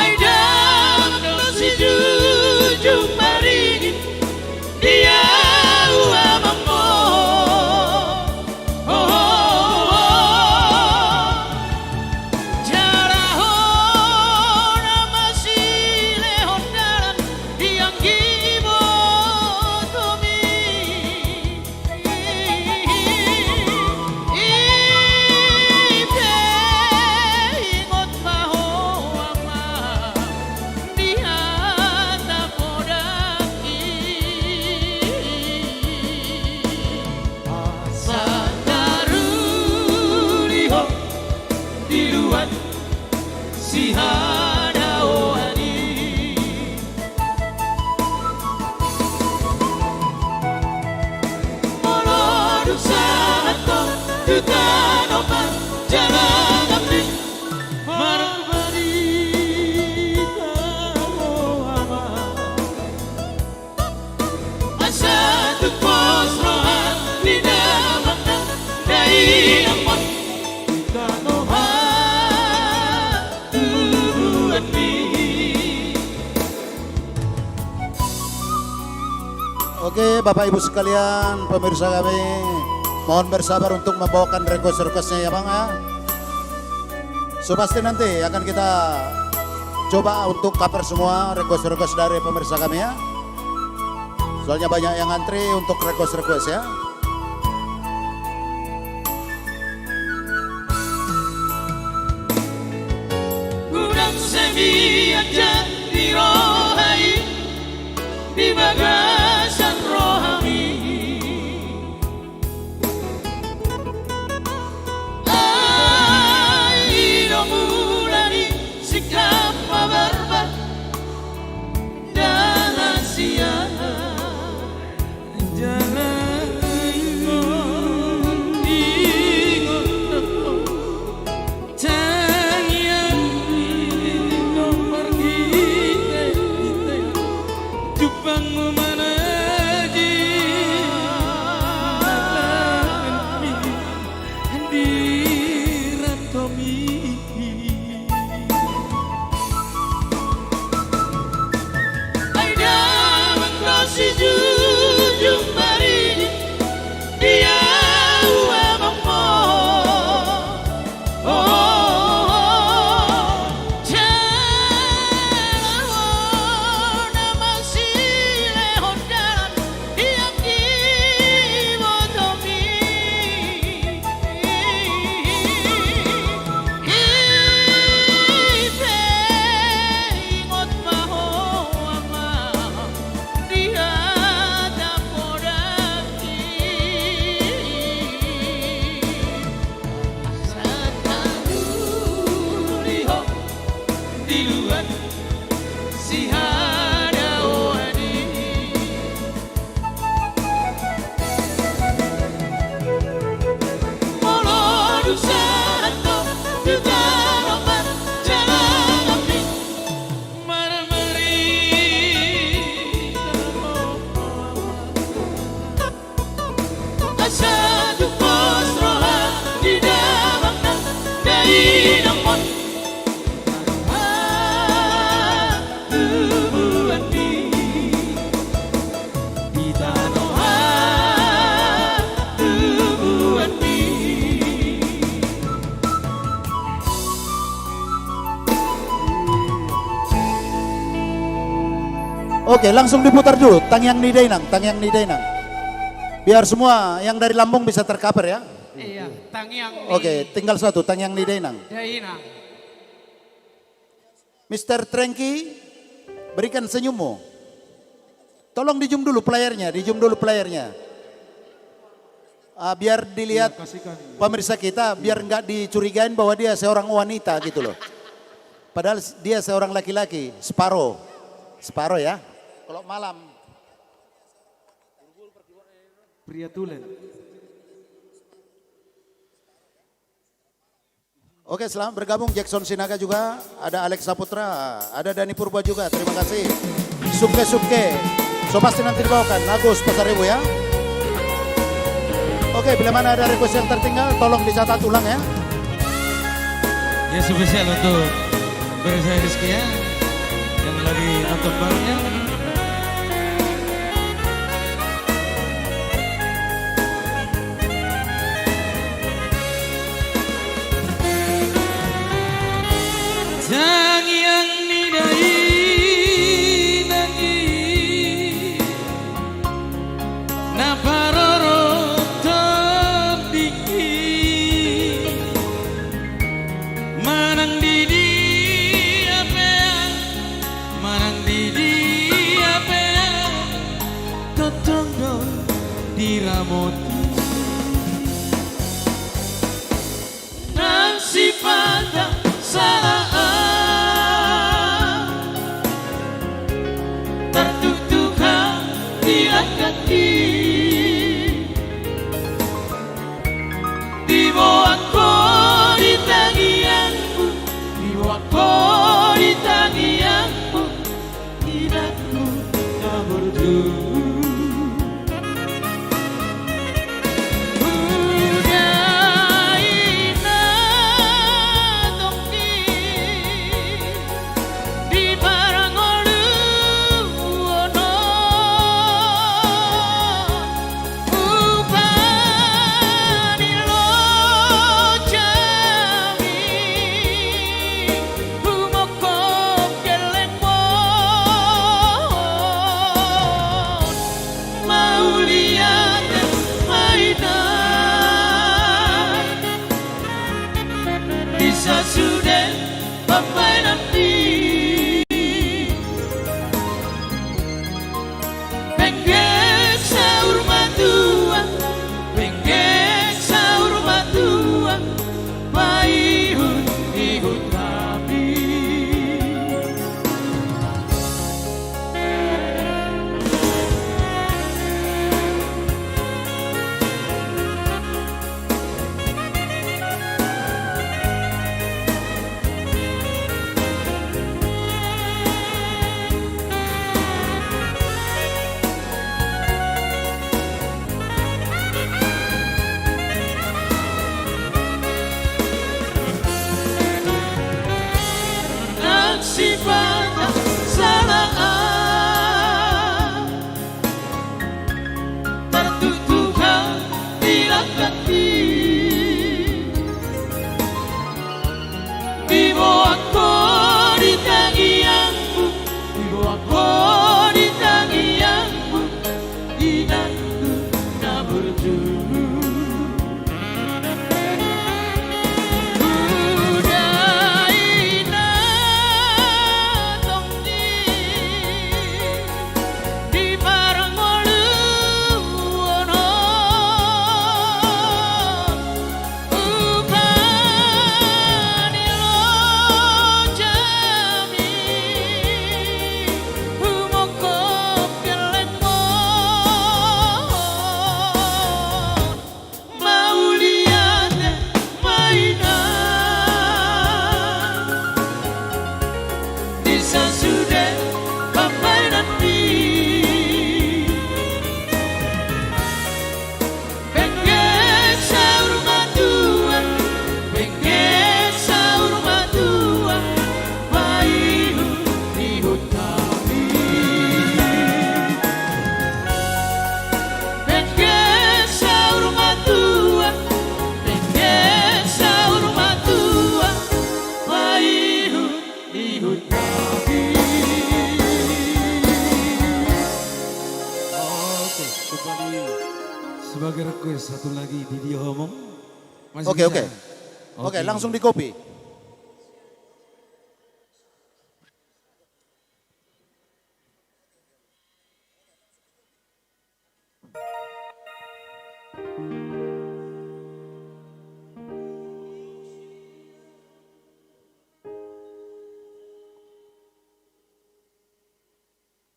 aida si jujung marini dia uamamo si hadaoani moloduk sahato tutanopan jalan abdi marbarita moama asa tu pos rohan lidamana dai ampon tanohan Oke, Bapak Ibu sekalian, pemirsa kami, mohon bersabar untuk membawakan request-requestnya ya Bang ya. So pasti nanti akan kita coba untuk cover semua request-request dari pemirsa kami ya. Soalnya banyak yang antri untuk request-request ya. Urang sebi aja di rohai di bagasan rohami airo mulani sikap barbar dan asia jalan ingon tangian nomor hite jupang manaji nalani diratomi aida mengkasi jujung marini dia uamamo si hadaoani moloduk sahato tutanopan jalan abdi marbarita asa tu pos rohan di damang dai nampon Itanoha Oke, langsung diputar dulu. Tangyang Nidainang, Tangyang Nidainang. Biar semua yang dari Lampung bisa tercover ya. Iya, Tangyang Oke, tinggal satu, Tangyang Nidainang. Nidainang. Mr. Trengki, berikan senyummu. Tolong dijum dulu playernya, dijum dulu playernya. Biar dilihat Kasihkan. pemirsa kita, biar nggak dicurigain bahwa dia seorang wanita gitu loh. Padahal dia seorang laki-laki, separuh. Separuh ya. Kalau malam. Pria tulen. Oke, selamat bergabung Jackson Sinaga juga, ada Alex Saputra, ada Dani Purba juga, terima kasih. Subke, so pasti nanti dibawakan, Agus Pasaribu ya. Oke, bila mana ada request yang tertinggal, tolong dicatat ulang ya. Ya spesial untuk Beresa Rizky ya, yang lagi nonton barengnya. Tangyang Nidainang naparoro topiki manang didi apea manang didi apea totondo diramoti nang sifata salah tertutukan di kaki di bawahku di tangianmu di bawahku di tangianmu tidak ku tak berdua. Bisa sudah papai nanti pengen sahur matua pengen sahur matua paihun ihun tapi sifat salah tertutukan di kaki di bawahku di tangianmu di bawahku di tangianmu tidak ku tak berdua. kembali. Sebagai request satu lagi di dia ngomong. Masih Oke, bisa? oke, langsung di copy.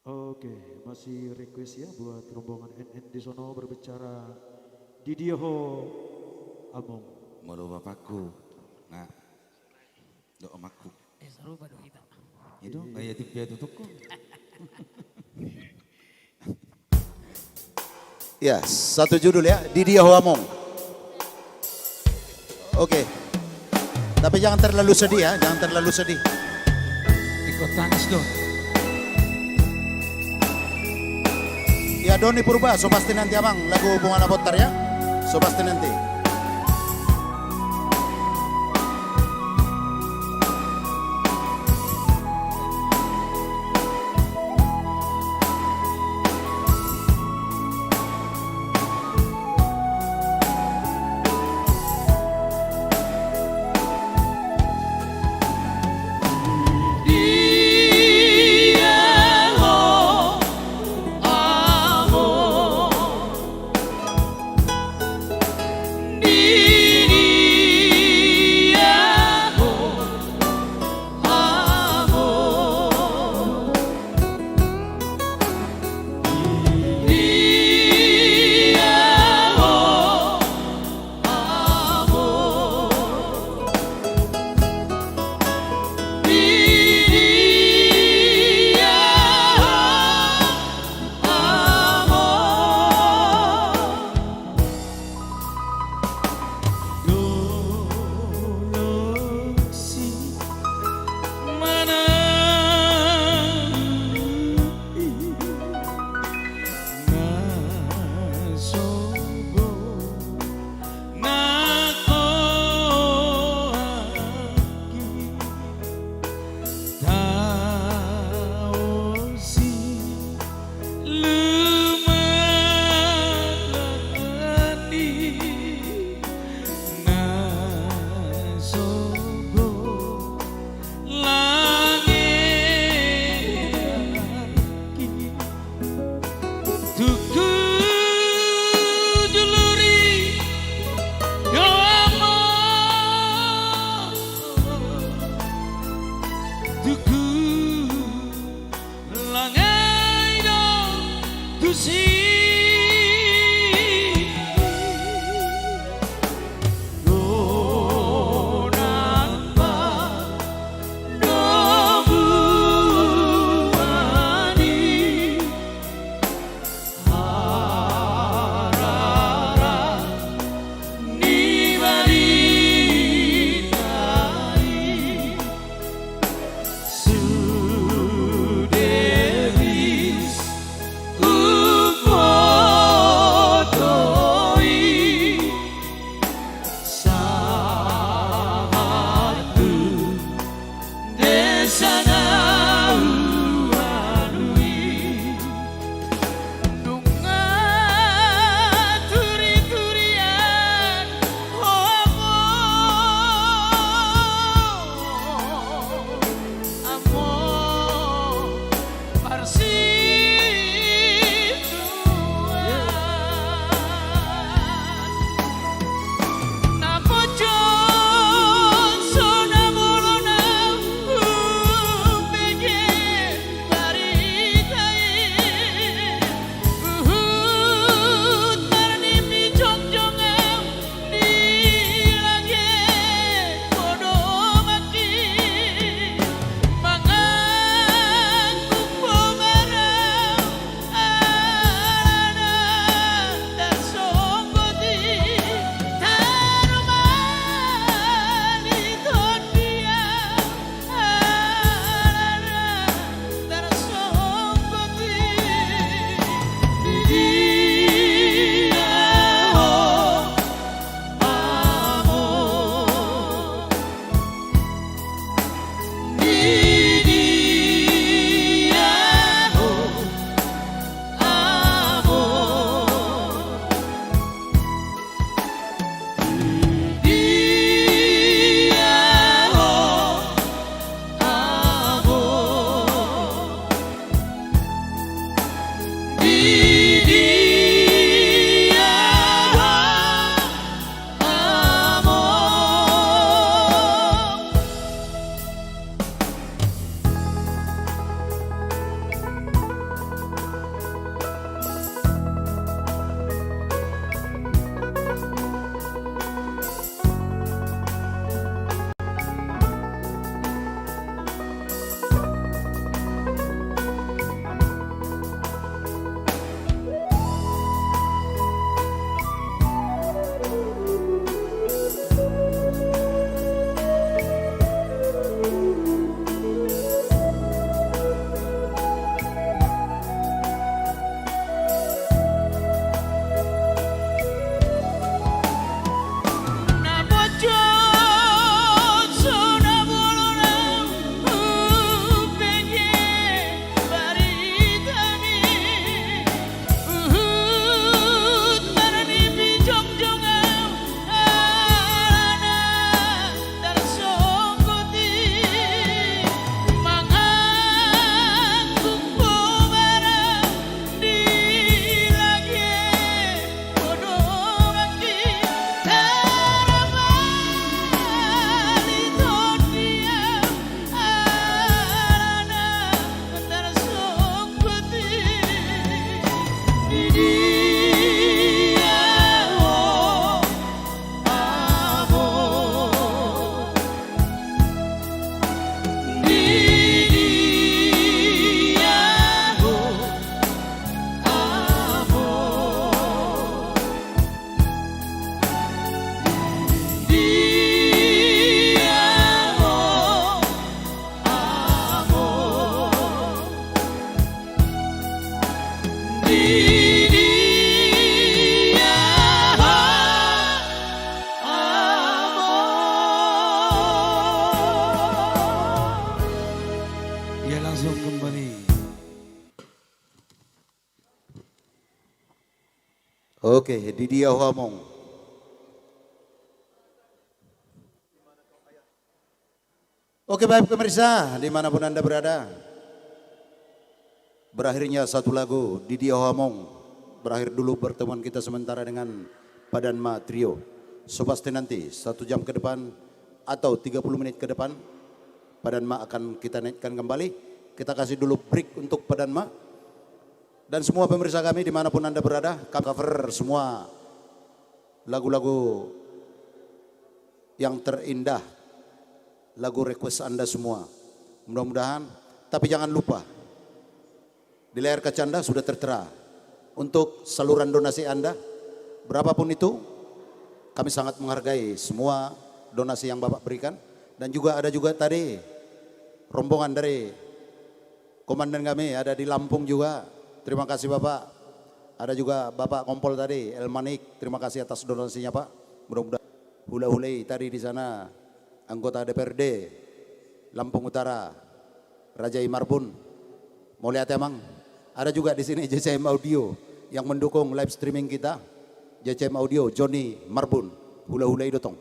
Oke, masih request ya buat rombongan NN di sono berbicara Didioho Among. Mulu bapakku. Nah, doa omaku. Seru pada kita. Itu kayak TV tutup kok. Ya, satu judul ya, Didia Hoamong. Oke. Tapi jangan terlalu sedih ya, jangan terlalu sedih. Ikut tangis dong. Ya Doni Purba, so pasti nanti abang lagu Bunga Labotar ya. So pasti nanti. Oke, Didia Huamong. Oke baik pemirsa, dimanapun Anda berada. Berakhirnya satu lagu Didia Huamong. Berakhir dulu pertemuan kita sementara dengan Padanma Trio. So pasti nanti 1 jam ke depan atau 30 menit ke depan Padanma akan kita naikkan kembali. Kita kasih dulu break untuk Padanma. Dan semua pemirsa kami dimanapun Anda berada, kami cover semua lagu-lagu yang terindah, lagu request Anda semua. Mudah-mudahan, tapi jangan lupa, di layar kaca Anda sudah tertera untuk saluran donasi Anda, berapapun itu, kami sangat menghargai semua donasi yang Bapak berikan. Dan juga ada juga tadi rombongan dari komandan kami, ada di Lampung juga. Terima kasih Bapak. Ada juga Bapak Kompol tadi, El Manik. Terima kasih atas donasinya Pak. Mudah-mudahan hula-hulai tadi di sana, anggota DPRD Lampung Utara, Raja Marbun. Mau lihat emang? Ada juga di sini JCM Audio yang mendukung live streaming kita. JCM Audio, Johnny Marbun, hula-hulai dotong.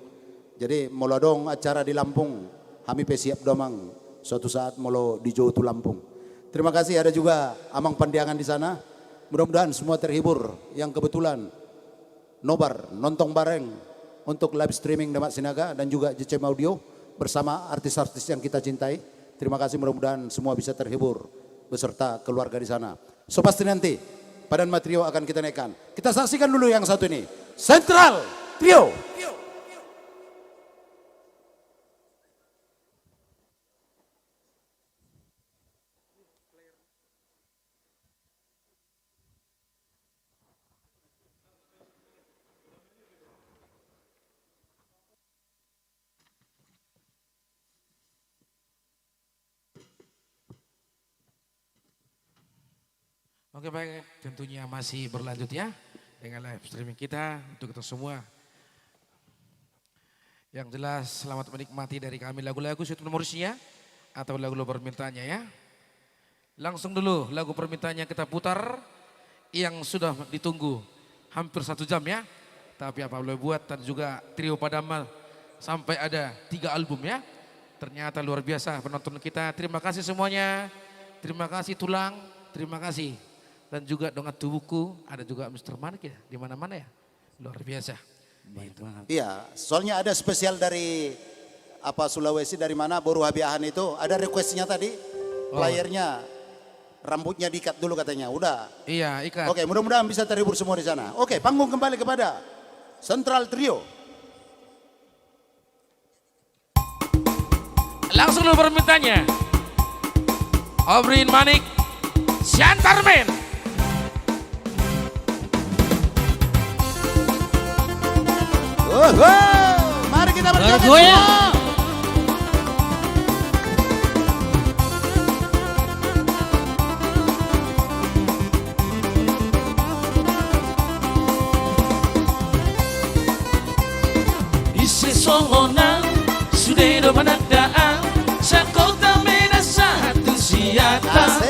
Jadi mula dong acara di Lampung, kami siap domang. Suatu saat molo di Jawa Lampung. Terima kasih, ada juga Amang Pandiangan di sana. Mudah-mudahan semua terhibur yang kebetulan nobar nonton bareng untuk live streaming Demak Sinaga dan juga JCM Audio bersama artis-artis yang kita cintai. Terima kasih, mudah-mudahan semua bisa terhibur beserta keluarga di sana. So pasti nanti Padanma Trio akan kita naikkan. Kita saksikan dulu yang satu ini, Central Trio. Oke baik, tentunya masih berlanjut ya dengan live streaming kita untuk kita semua. Yang jelas selamat menikmati dari kami lagu-lagu Sweet Memories-nya atau lagu-lagu permintaannya ya. Langsung dulu lagu permintaannya kita putar yang sudah ditunggu hampir 1 jam ya. Tapi apa boleh buat, dan juga trio Padanma sampai ada 3 album ya. Ternyata luar biasa penonton kita. Terima kasih semuanya. Terima kasih Tulang, terima kasih. Dan juga Dongat Tubuhku, ada juga Mr. Manik ya, di mana-mana ya. Luar biasa. Iya, soalnya ada spesial dari Sulawesi, dari mana Boru Habiahan itu, ada requestnya tadi. Playernya rambutnya diikat dulu katanya, udah. Iya, ikat. Oke, mudah-mudahan bisa terhibur semua di sana. Oke, panggung kembali kepada Central Trio. Langsung dulu permintaannya. Obrin Manik, Siantarmen. Mari kita berjoget Bergoyang. semua. Isi songonan sudah managdaan sa kota Medan satu siata.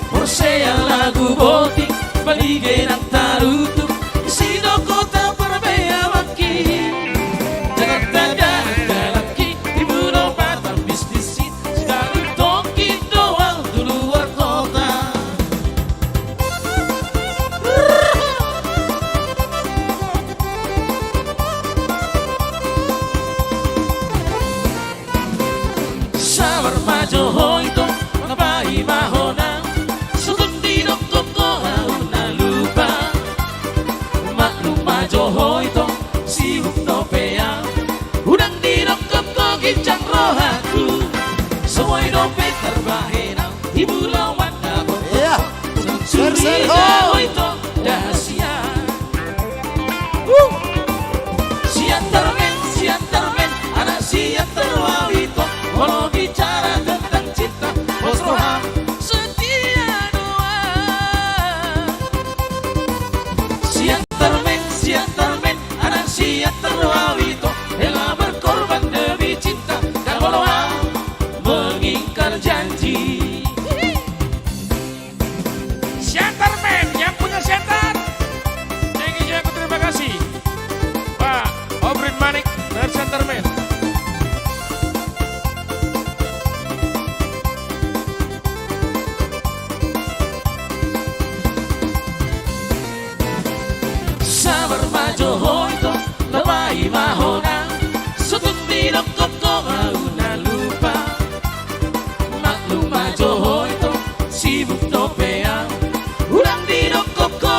Porsche lagu botik baligay ng taruto sino kota berbea waki Jakarta galaki Timuro patang bisnisin sekali toki doang di luar kota. Sabar majo hoito mga bayi mahonang sugundinok koko na lupa makluma joho ito sibuk topea udang dinok koko gincang rohaku semuai dompet terbahenang ibu lawan ako Iya, suri Serho. joho ito dahsyat siantarmen anak siantarwaw ito walau bicara tentang cinta bos roham setia doa. Siantarmen, anak siantarwaw ito rela berkorban demi cinta dan walau mengingkar janji. Siantarmen.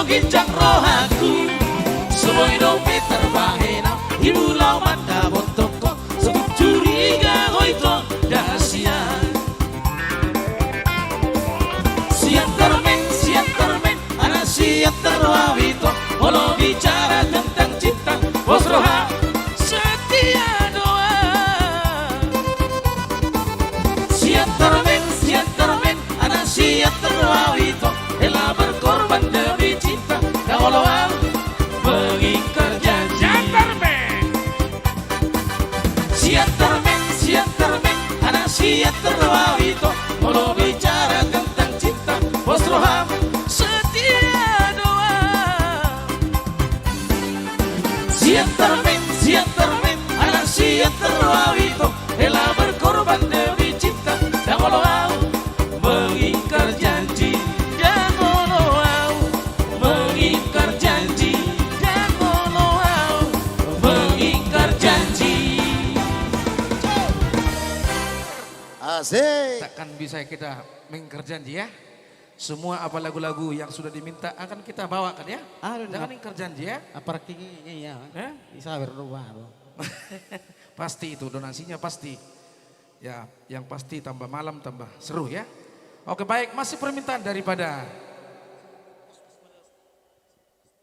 gincang rohaku. Semua dompet terbahena ibu lawan da botoko. Sebut curiga hoito dahsyat. Siap termen, anak siap terwawito. Walau bicara tentang cinta, bos roha setia doa. Siap termen, anak siap terwawito. Ela berkorban demi cinta, dan walau mengingkar janji. Siap termen, anak siap terwawito. Walau bicara tentang cinta, bos roham setia doa. Siap termen, anak siap terwawito. Ela berkorban demi cinta, dan walau mengingkar janji. Dan walau mengingkar janji. Dan walau mengingkar janji. Asik. Takkan bisa kita mengingkar janji ya. Semua apa lagu-lagu yang sudah diminta akan kita bawakan ya. Jangan ingkar janji ya. Apalagi ya, bisa berubah. Pasti itu donasinya pasti. Ya, yang pasti tambah malam tambah seru ya. Oke baik, masih permintaan daripada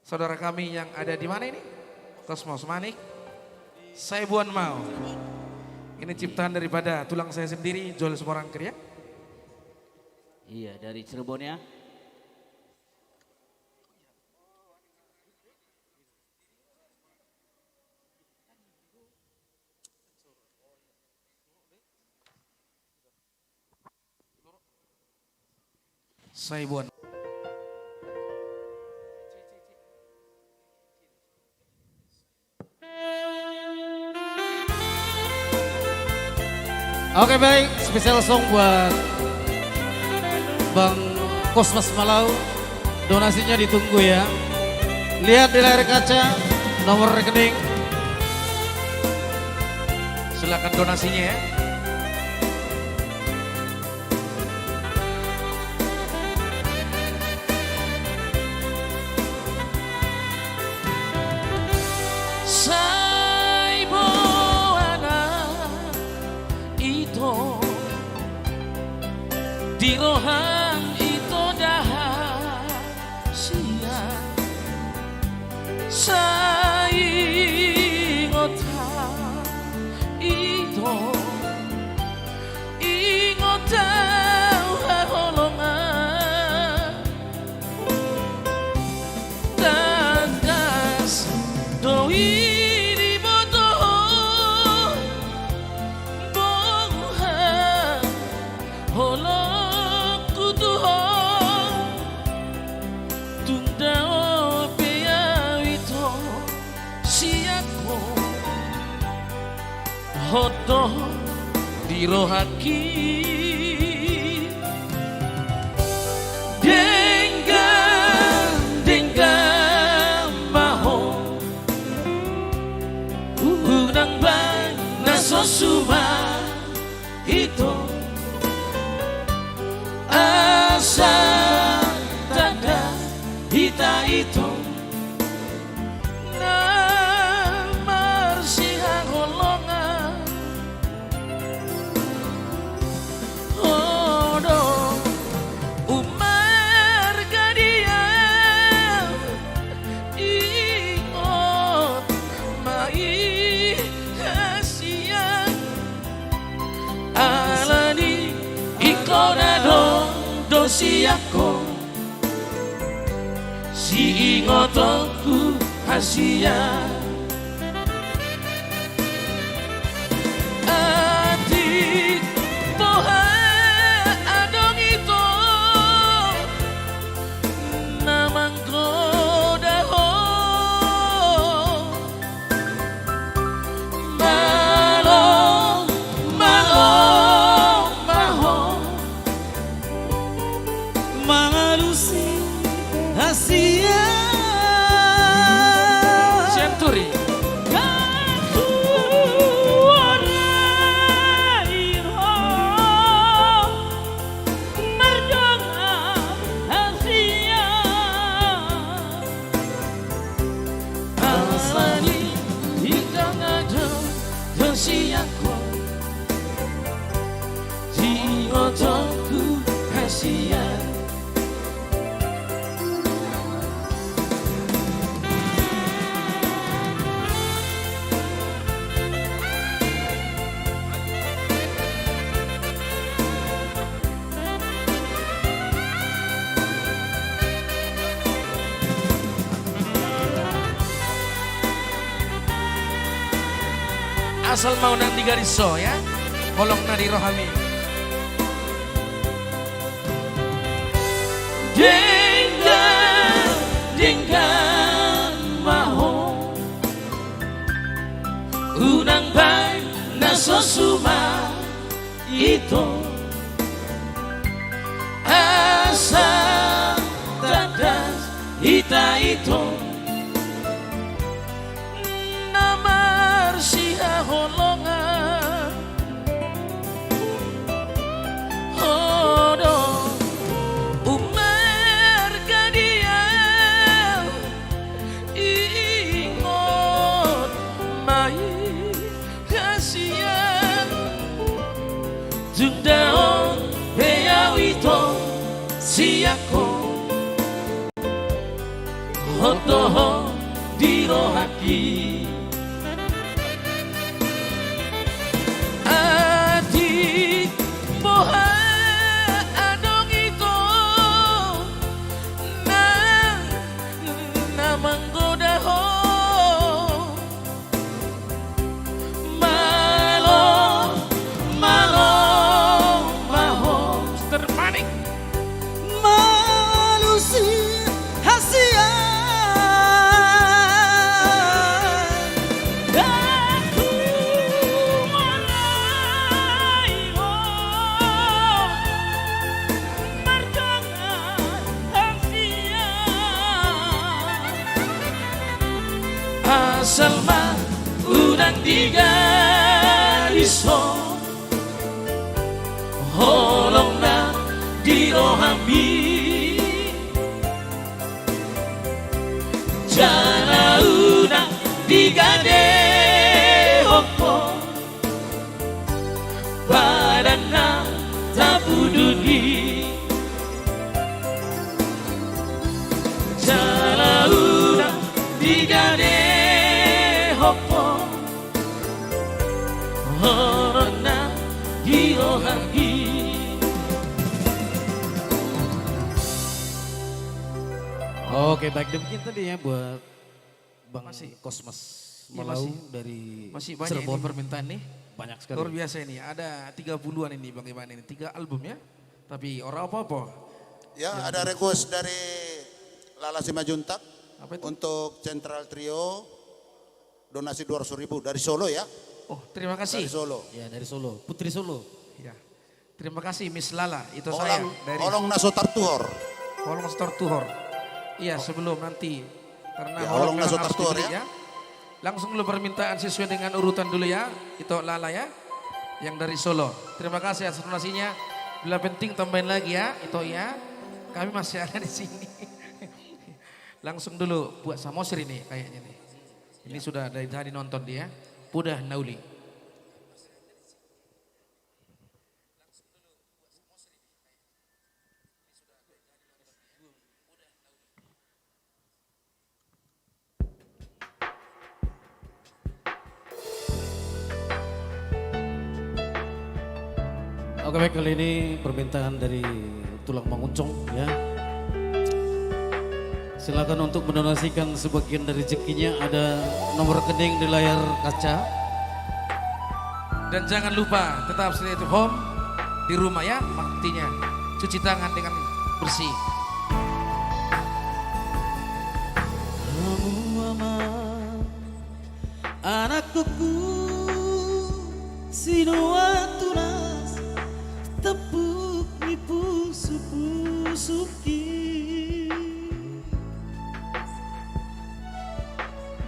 saudara kami yang ada di mana ini? Kosmos Manik. Saya Buan Mau. Ini ciptaan daripada tulang saya sendiri, Joel Sumorangkir ya. Iya, dari Cirebon ya. Saya Buan. Oke baik, spesial song buat Bang Kosmas Malau. Donasinya ditunggu ya. Lihat di layar kaca nomor rekening. Silakan donasinya ya. Dirohan itu dah sia saingota itu ingota holongan tandas doi dibotoh bongha holong hoto dirohaki denggan maho unang bang nasosuma itu asa tanda hita itu siako si ingotoku hasia adik toha adong itu namang kodaho malong malong maho malusi hasia Senturi asal mau nang digariso ya. Kolong nadi rohami. Dengan maho unang bay na sosuma ito asa tadas ita ito namar siya holongan hodo umar kadia ingot mai kasihan jungdaon beyaw ito siyako hotoho dirohaki adik boha adong ito na manggoda ho malo malo maho terpanik malusi hasia aku mulai merjangan hasia asal mah udang digariso holong na dirohami jana udang digade hoko badan na tabuduni jana udang digade hoko horon na dirohagi. Oke, baik demikian tadi ya buat Bang Kosmas Iya, Malau dari Masih banyak Cirebon. ini permintaan nih. Banyak sekali. Luar biasa ini, ada 30-an ini Bang Iman ini, 3 album ya. Tapi orang apa-apa. Ya, ada request dari Lala Simajuntak Apa itu? untuk Central Trio donasi 200.000 dari Solo ya. Oh, terima kasih. Dari Solo. Ya dari Solo, Putri Solo. Ya. Terima kasih Miss Lala, itu saya dari Olong Nasotar Tuhor. Holong Store Tuhor. Iya, sebelum nanti karena Ya, Holong Holong memang Nasotar harus Tuhor dibeli ya. ya. Langsung dulu permintaan sesuai dengan urutan dulu ya. Itu Lala ya. Yang dari Solo. Terima kasih atas donasinya. Bila penting tambahin lagi ya, itu ya. Kami masih ada di sini. Langsung dulu buat Samosir ini kayaknya nih. Ini sudah dari tadi nonton dia. Pudah Nauli. Oke baik, kali ini permintaan dari Tulang Manguncong ya. Silakan untuk mendonasikan sebagian dari rezekinya, ada nomor rekening di layar kaca. Dan jangan lupa tetap stay at home di rumah ya. Artinya cuci tangan dengan bersih. Kamu aman, anak kuku, sinua tunas, tepuk nipu suki.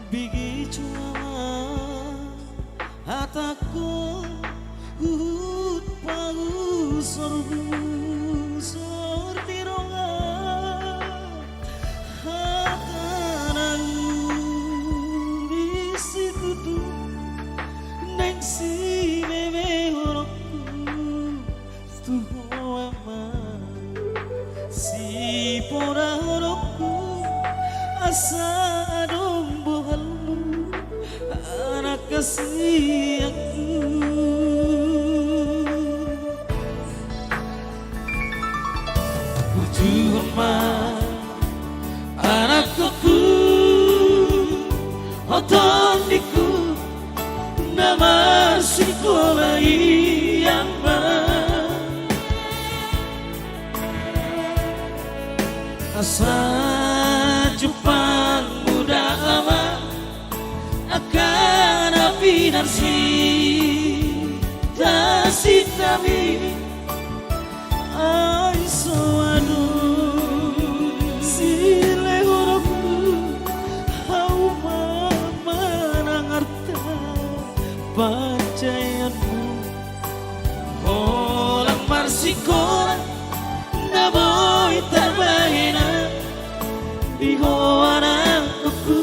Bigi cuma hataku hut pau sorbu sortironga hatanang bisi tutu neng si meme horokku tuhoama si pora horokku asa adong bohalmu anak kasih aku. Berjuang anak kuku oton diku nama Asa Jepang muda aman akan api narsi dasitami ay soano sile hurufku hauma menangarta pacayanmu olang marsikola na boy tabahina di hoana aku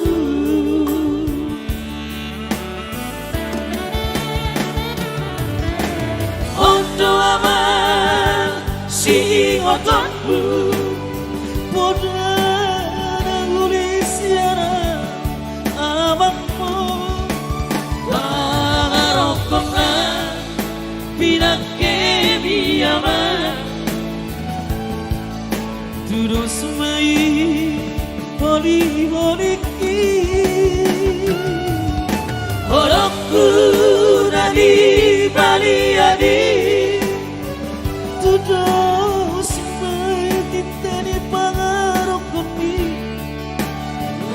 ondo aman si ngotonmu poda nangulisiana abangmu pangarokona pinake biyama terus mai holi-holiki horokku nadi baliadi terus mai titani pangarokoni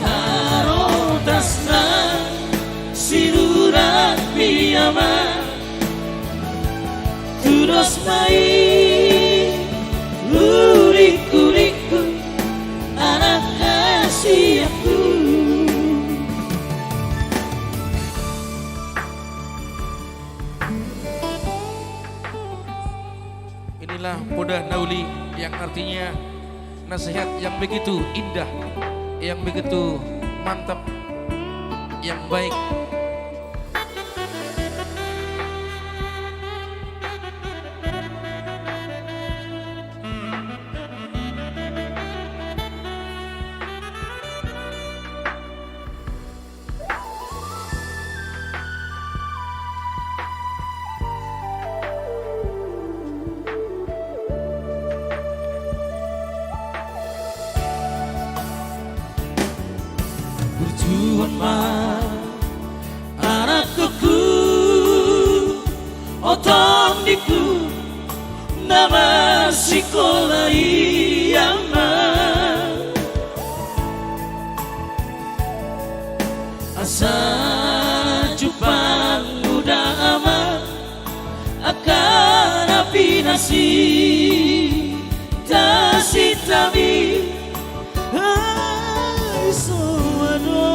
harotasna sirurat piyama terus mai Uriku anak kasihku. Inilah Poda Nauli yang artinya nasihat yang begitu indah, yang begitu mantap, yang baik. Berjuang mah anakku otong diku nama sekolah yang asa Jepang muda aman akan api nasi tasitami ay soano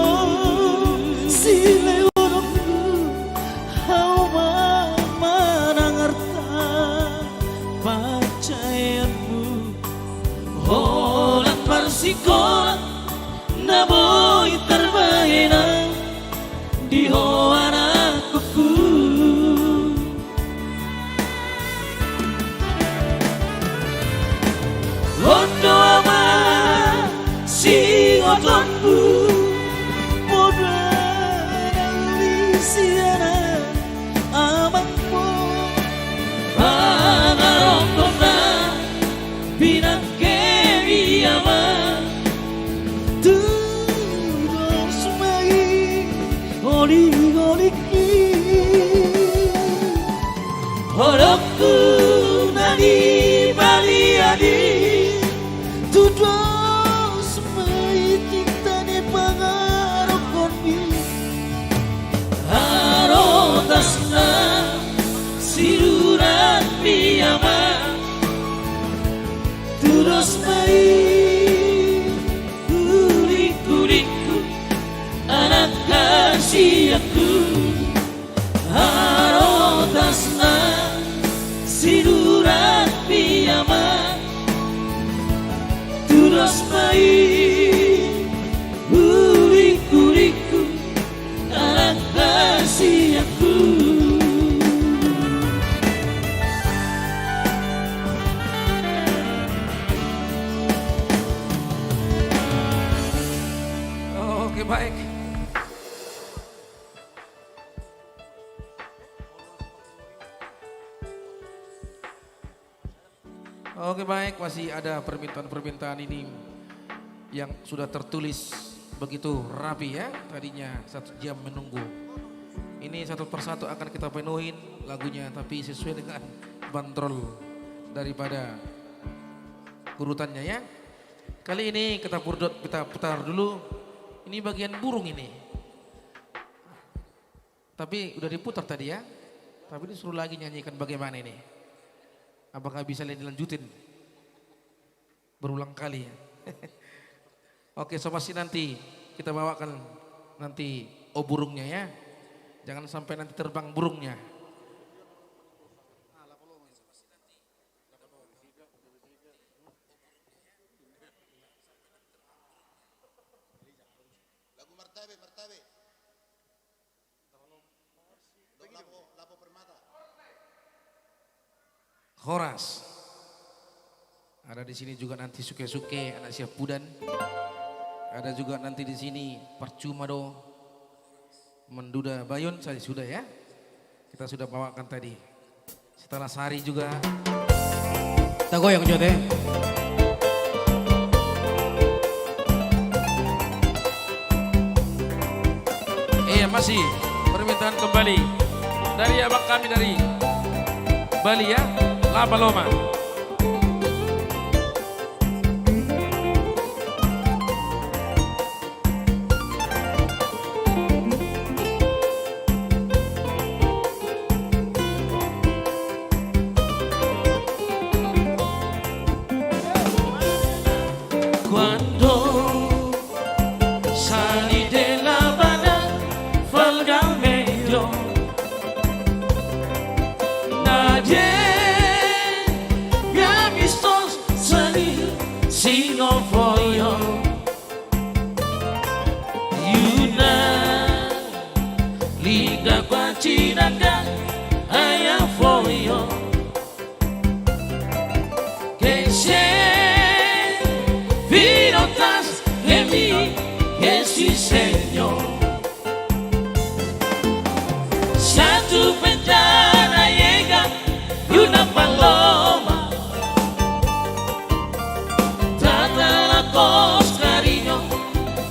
sile urupku hauma manangarta pacayanmu holang parsikola na boy terbahena di hoana kuku ondo aman si otonmu poda nalisiana amangmu pangarokona pinake biyama terus mai holi-holiki horokku nadi baliadi tudos mai tintane pangarokoni harotasna siruran piyama terus mai kurik-kurikku anak kasihku harotasna siruran piyama terus mai kurik-kurikku anak kasihku. Oke, baik. Oke, baik, masih ada permintaan-permintaan ini yang sudah tertulis begitu rapi ya. Tadinya 1 jam menunggu. Ini satu persatu akan kita penuhin lagunya, tapi sesuai dengan bandrol daripada urutannya ya. Kali ini kita putar dulu. Ini bagian burung ini. Tapi udah diputar tadi ya. Tapi disuruh lagi nyanyikan bagaimana ini. Apakah bisa dilanjutin? Berulang kali ya. Oke, somasi nanti kita bawakan nanti burungnya ya. Jangan sampai nanti terbang burungnya. Lagu Martabe, Martabe. Lapo Permata. Horas. Ada di sini juga nanti Suke-Suke, anak Siap Pudan. Ada juga nanti di sini Percuma Do, Menduda Bayun, saya sudah ya. Kita sudah bawakan tadi. Setelah Sari juga. Tak goyang juga teh. Iya masih permintaan kembali dari abang kami dari Bali ya, Laba Loma. Cuando salí de La Habana, válgame Dios, nadie me ha visto salir si no fui yo. Y una liga guachinaca, allá fui yo. Que se vino tras de mí, que sí Señor. Si a tu ventana llega y una paloma, trátala con cariño,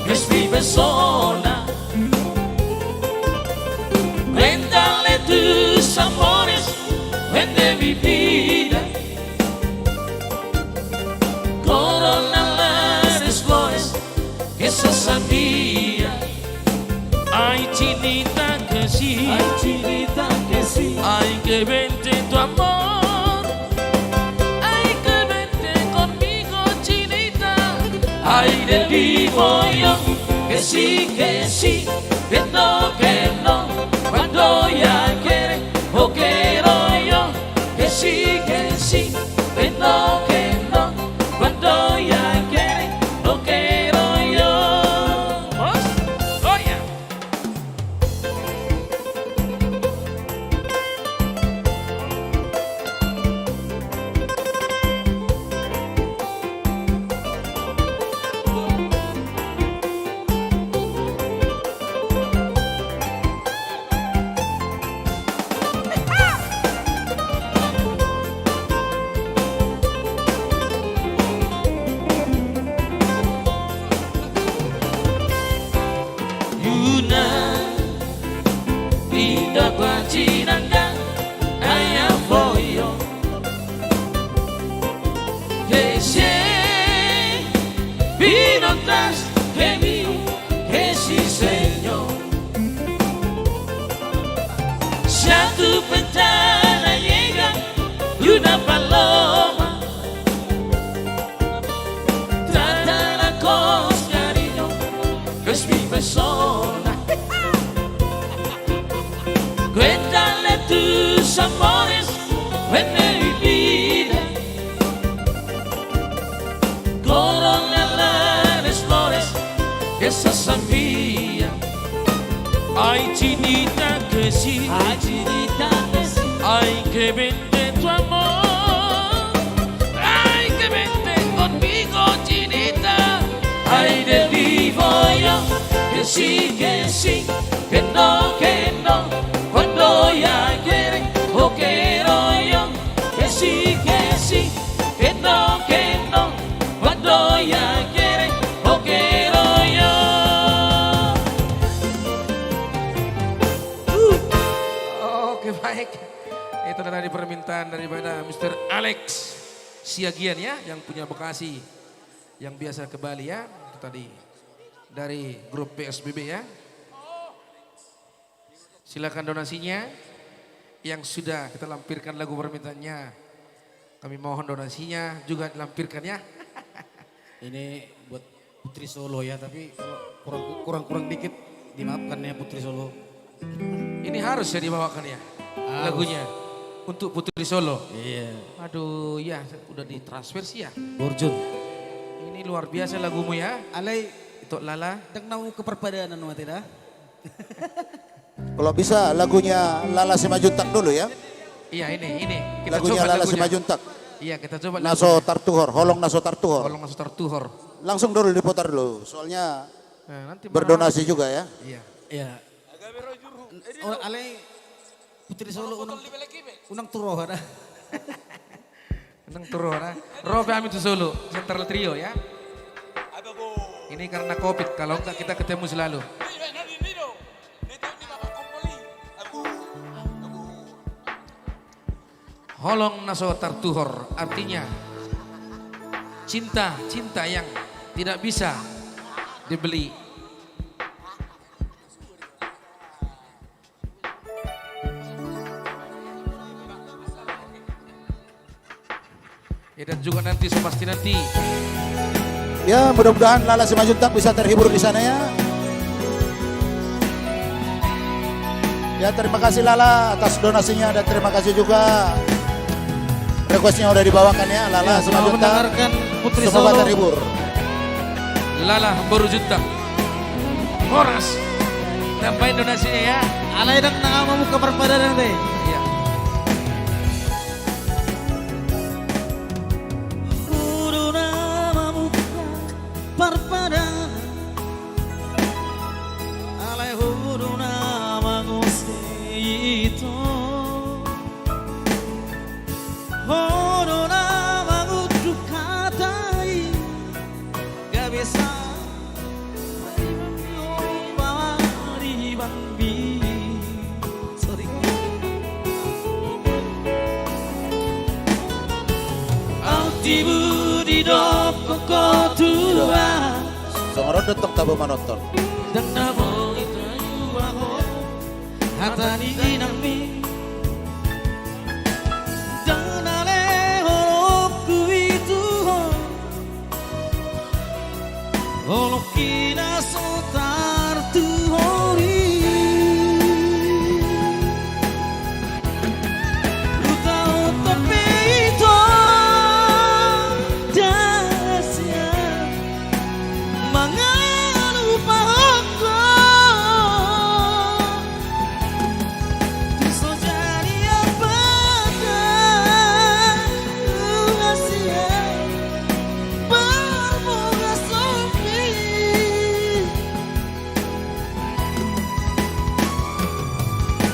es mi persona. Cuéntale tus amores, vende mi vida. Corona las flores que se sabía. Ay, chinita que sí, ay, chinita que sí, ay, que vente tu amor, ay, que vente conmigo, chinita, ay, de vivo yo, que sí, que no, cuando ya quiere, o quiero yo, que sí, que no, cuando ya quiere, no quiero yo. Oh ya. Una vida guachinanga, allá voy yo. Que se vino tras de mí, que sí Señor. Si a tu ventana llega y una paloma, trátala con cariño, que es mi persona. Cuéntale tus amores, vende mi vida. Corona las flores que se sabía. Ay, chinita que sí, ay, chinita que sí, ay, que vende tu amor, ay, que vende conmigo, chinita, ay, de vivo yo, que sí, que no, cuando ya quiere, o quiero yo, que sí, que no, cuando ya quiere, o quiero yo. Oke baik. Itu tadi permintaan daripada Mr. Alex Siagian ya, yang punya Bekasi. yang biasa ke Bali ya. Itu tadi dari grup PSBB ya. Silakan donasinya yang sudah kita lampirkan lagu permintaannya. Kami mohon donasinya juga dilampirkan ya. Ini buat Putri Solo ya, tapi kalau kurang dikit dimaafkan ya Putri Solo. Ini harus ya dibawakan ya lagunya untuk Putri Solo. Iya. Aduh ya udah ditransfer sih ya. Borjun. Ini luar biasa lagumu ya. Alay, Untuk Lala. tak mau keperpadaan mati dah. Kalau bisa lagunya Lala Simajuntak dulu ya. Iya ini. Kita Lagunya coba Lala lagunya. Simajuntak. Iya kita coba Naso lagunya. Tartuhor, Holong Naso Tartuhor. Tolong masuk tertuhor. Langsung dulu diputar dulu, soalnya Nah, nanti berdonasi juga ya. Iya. Iya. Orang alay Putri Solo unang turoh ada. Nang turun ah. Robe kami tuh Solo, Central Trio ya. Ini karena Covid, kalau enggak kita ketemu selalu. Holong naso tartuhor artinya cinta yang tidak bisa dibeli. Ya dan juga nanti pasti nanti Ya mudah-mudahan Lala Simajuntak bisa terhibur di sana ya. Ya terima kasih Lala atas donasinya dan terima kasih juga requestnya udah dibawakan ya Lala Selamat Simajuntak. mendengarkan Putri Semoga Solo. terhibur. Lala baru juta. Horas. Tambahin donasinya ya. Alay dak nama muka perpadaan teh. Iya. Huru namamu perpadaan. Alay huru namamu itu. Huru namamu dukatai. Gak bisa sorry. Altibu di doko tua Songorodot tok tabo manonton. dan nabo itu aku hata di dinami dan ale horoku itu holokina sotar tu hori ruta tope itu dasya mangalu pahoko tu sojari apa rahasia bermoga sopi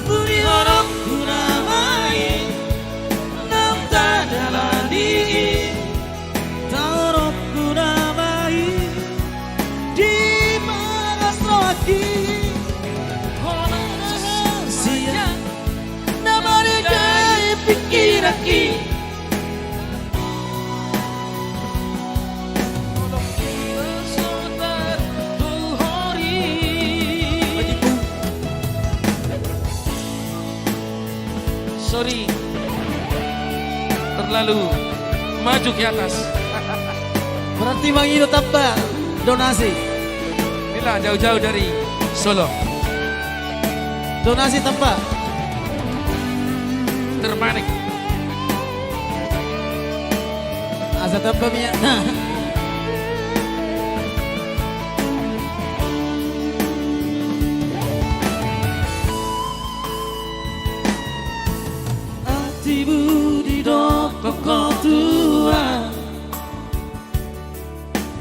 beri harap kunamai nam tadalani tarok kunamai di mana soaki sia namanya gaya pikir aki Sorry. Terlalu maju ke atas. berarti Bang Ido tambah donasi Inilah jauh-jauh dari Solo. donasi tambah Termanik. asa tambah minyak nah Atibu di doko tua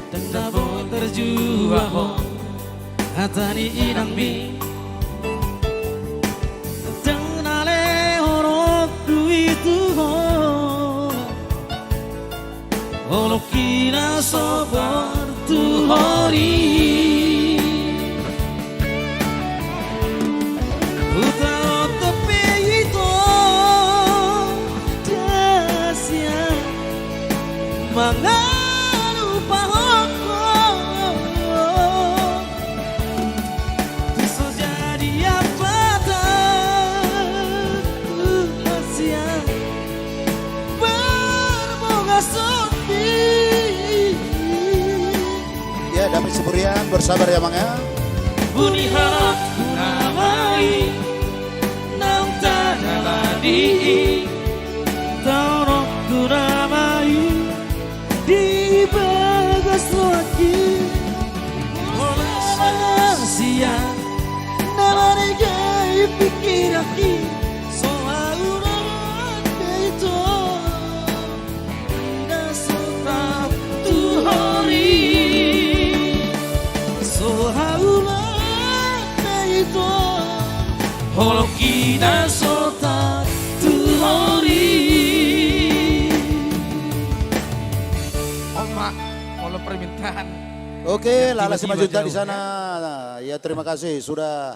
dan dabo terjuah hatani inambi dan ale horoku itu holokina sobar tu hori utara tepi itu dasya mangalu pahok dia patah rahasia bermoga sunyi. Ya, David Siburian, bersabar ya Bang ya. Bunyi hati namai nam tanaladi tauno kunamai di bagas lagi rahasia namanya gay pikir aki soal urang itu tidak serta tuhari soal Holok kita sota tuhori. Oma, kalau permintaan. Oke, Lala 5 tiba-tiba juta di jauh, sana. Nah, ya terima kasih sudah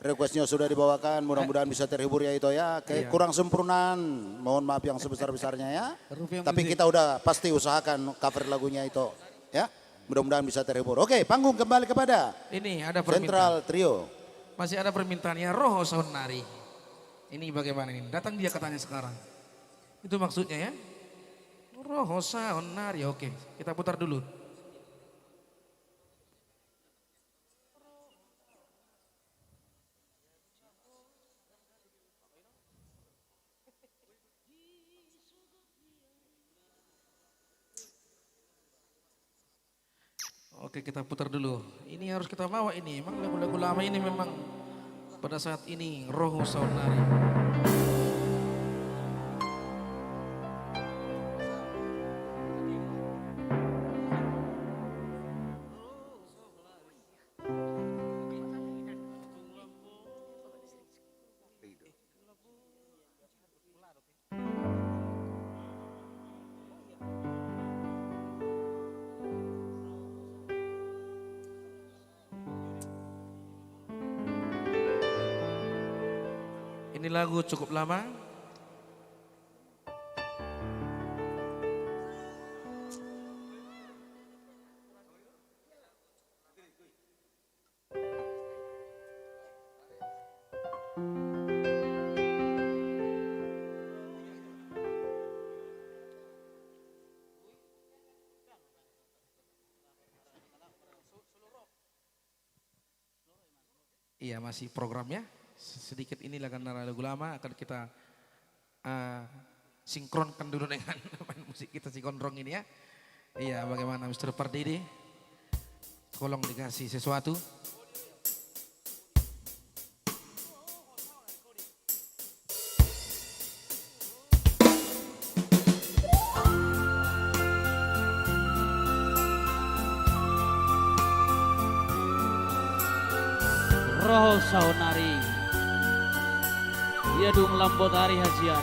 requestnya sudah dibawakan. Mudah-mudahan bisa terhibur ya itu ya. Kayak kurang sempurnaan, mohon maaf yang sebesar-besarnya ya. Tapi kita udah pasti usahakan cover lagunya itu ya. Mudah-mudahan bisa terhibur. Oke, panggung kembali kepada Ini ada permintaan. Central Trio. Masih ada permintaannya Roho Sonari. Ini bagaimana ini? Datang dia katanya sekarang. Itu maksudnya ya? Roho Sonari. Oke, kita putar dulu. Oke, kita putar dulu. Ini harus kita bawa ini. Memang lagu-lagu lama ini memang pada saat ini Roho Sonari. Ini lagu cukup lama. Iya, masih programnya. Sedikit inilah karena lagu lama akan kita sinkronkan dulu dengan musik kita si gondrong ini ya. Iya, bagaimana Mr. Pardede? Tolong dikasih sesuatu. Roho Sonari, ia dung lambot hari hajian.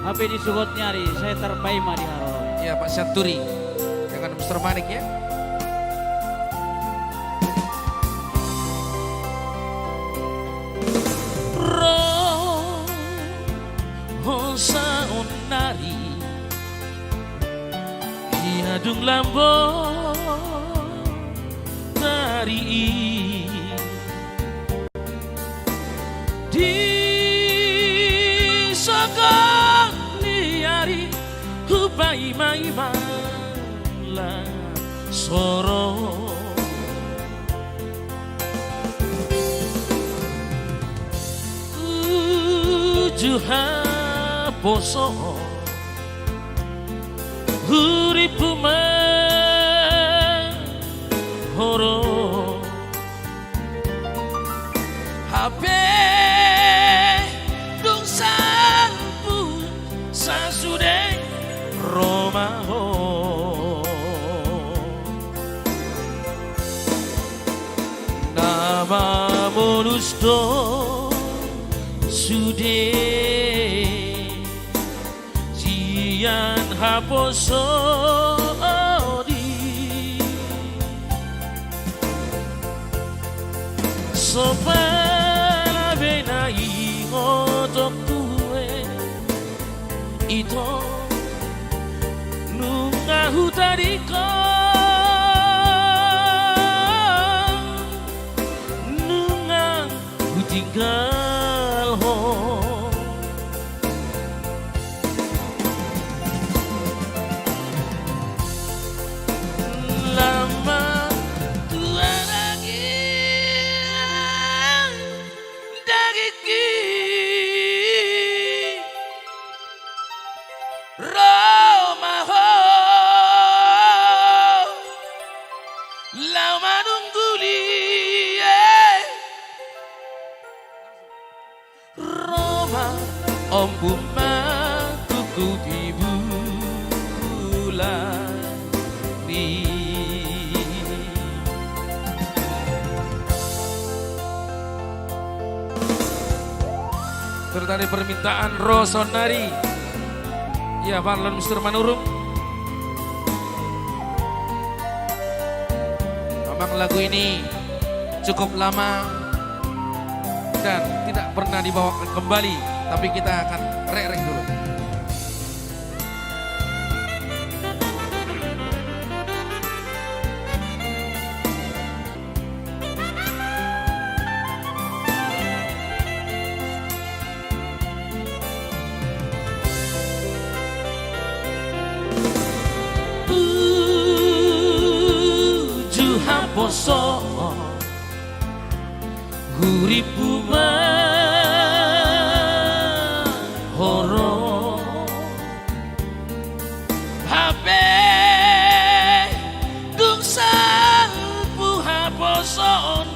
HP disugot nyari, saya terpaima di haro. Iya, Pak Syaturi dengan Mr. Manik ya. Roho Sonari, ia dung lambot hari di sekali hari hubai maimala soro ujuha poso huripu horo HP dung sampu sasude romaho nama monusto sude jian haposo sopra vena ito tue ito nunga hutari ko lama nunggu Roma ompuma tuku di bulan Tertadi permintaan Rosonari. Ya, Marlon Mr. Manurung. Memang lagu ini cukup lama dan tidak pernah dibawakan kembali, tapi kita akan rek-rek dulu. Poso Guripu mahoro Habe Dungsal puha poson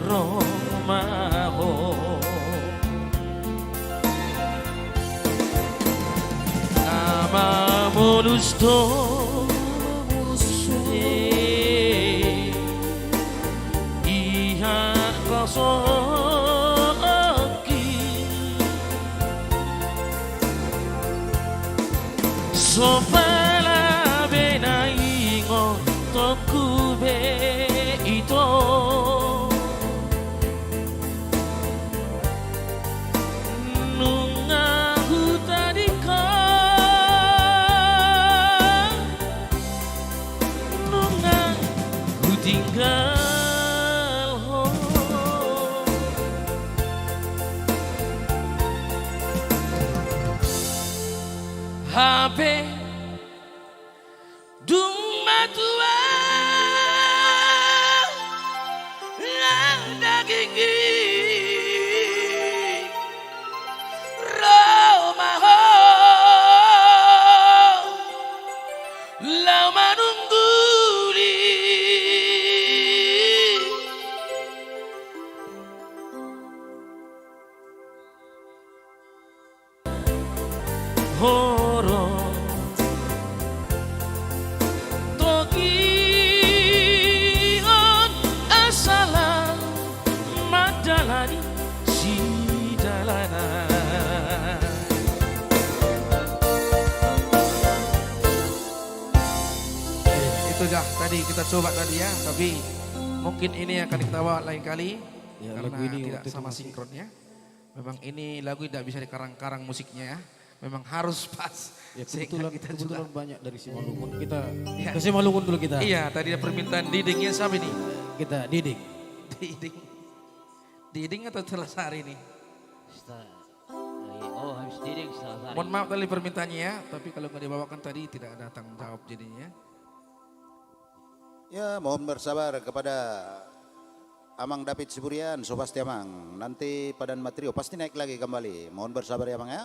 Romaho Nama monusto Sopala benaingo tokube ito Nunga hutadika Nunga hutinggal Habe dung matua daging Romaho lama nunggu horo togion asala madalani si dalana Itu dah tadi kita coba tadi ya, tapi mungkin ini akan kita bawa lain kali Ya, karena lagu ini tidak waktu itu sama masih- sinkronnya. Memang ini lagu tidak bisa dikarang-karang musiknya ya. Memang harus pas. Ya, Sehingga kebetulan, kita kebetulan juga. banyak dari Simalungun. Kita Ya. ke Simalungun dulu kita. Iya, tadi ada permintaan Didingnya siapa ini? Kita didik. Diding. Diding atau Telasari nih? Oh, habis diding setelah hari. Mohon maaf tadi permintaannya ya, tapi kalau nggak dibawakan tadi tidak ada tanggung jawab jadinya. Ya, mohon bersabar kepada Amang David Siburian, so pasti Amang. Nanti Padan Matrio pasti naik lagi kembali. Mohon bersabar ya Amang ya.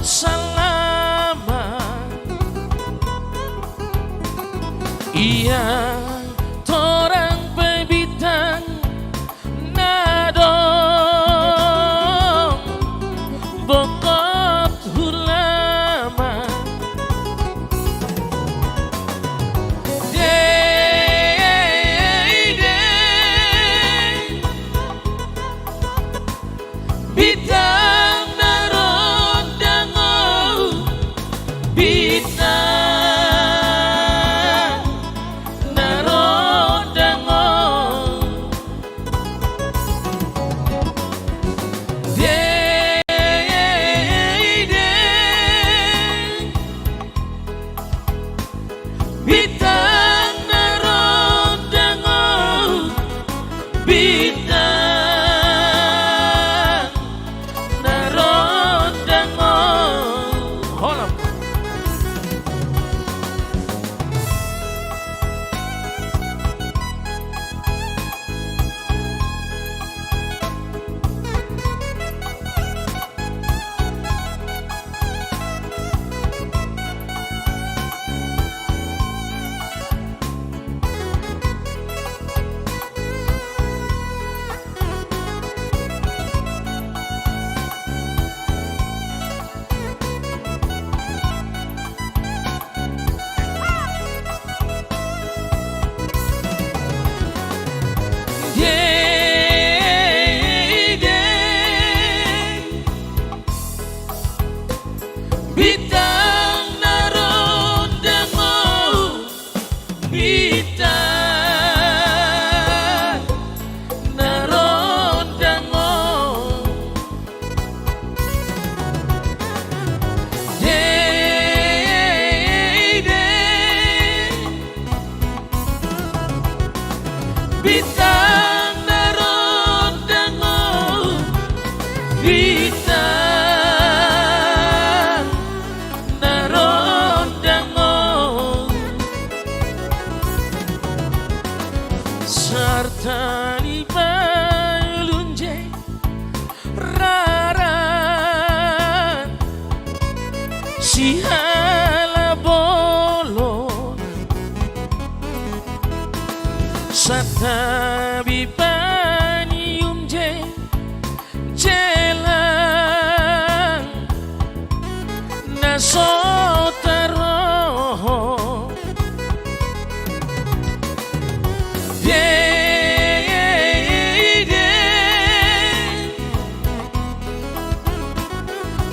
salaman Iya torang bebitang nadong bokot hulama Bitang naron dango Bitang naron dango Bitang naron dango Bitang naron dango Holam Bitang naron dango Bitang naron dango Bitang naron dango Bitang naron dango Sarta ni balunje raran Si hala bolon Satabi panium je jelang Nasotaro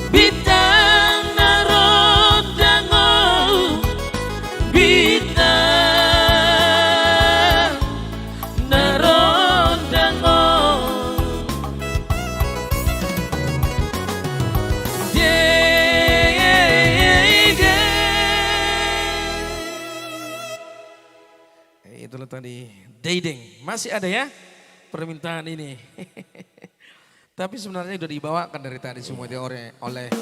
Bitang naron dango Bitang naron dango Itulah tadi Deideng. Masih ada ya permintaan ini. Tapi sebenarnya sudah dibawakan dari tadi semua dia oleh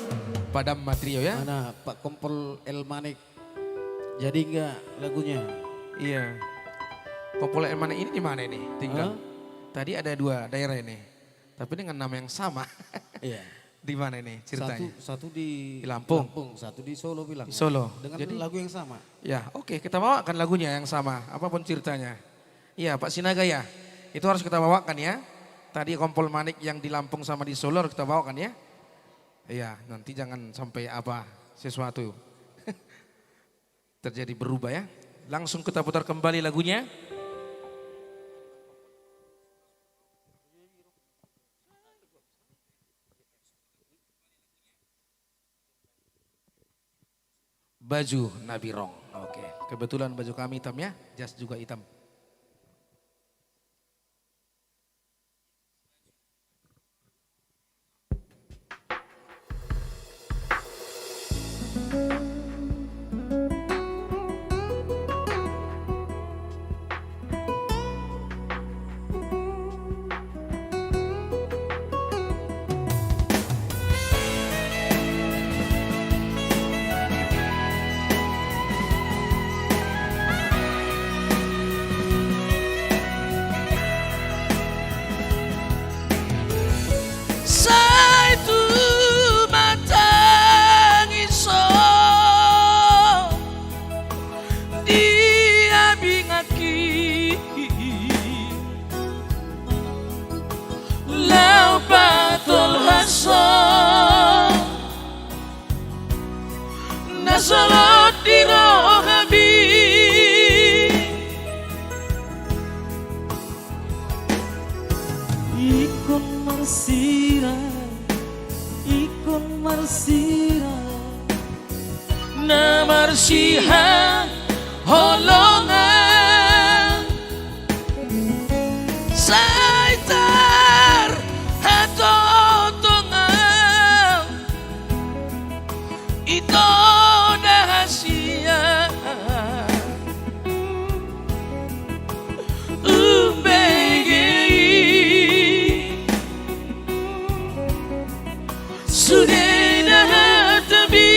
Padam Matrio ya. Mana Pak Kompol El Manik. Jadi enggak lagunya? Iya. Kompol El Manik ini di mana ini tinggal? Tadi ada 2 daerah ini. Tapi dengan nama yang sama. Iya. Di mana ini ceritanya? Satu di Lampung. satu di Solo bilang. Di Solo. Dengan Jadi lagu yang sama. ya oke, kita bawakan lagunya yang sama. Apapun ceritanya. Iya Pak Sinaga ya. Itu harus kita bawakan ya. Tadi Kompol Manik yang di Lampung sama di Solo harus kita bawakan ya. Iya, nanti jangan sampai apa sesuatu terjadi berubah ya. Langsung kita putar kembali lagunya. Baju Nabi Rong. Oke, kebetulan baju kami hitam ya, jas juga hitam. nasolot di rohabi Ikon marsira, ikon marsira, na marsiha holongan saitar hatotongan ito dahasia sudah hatabi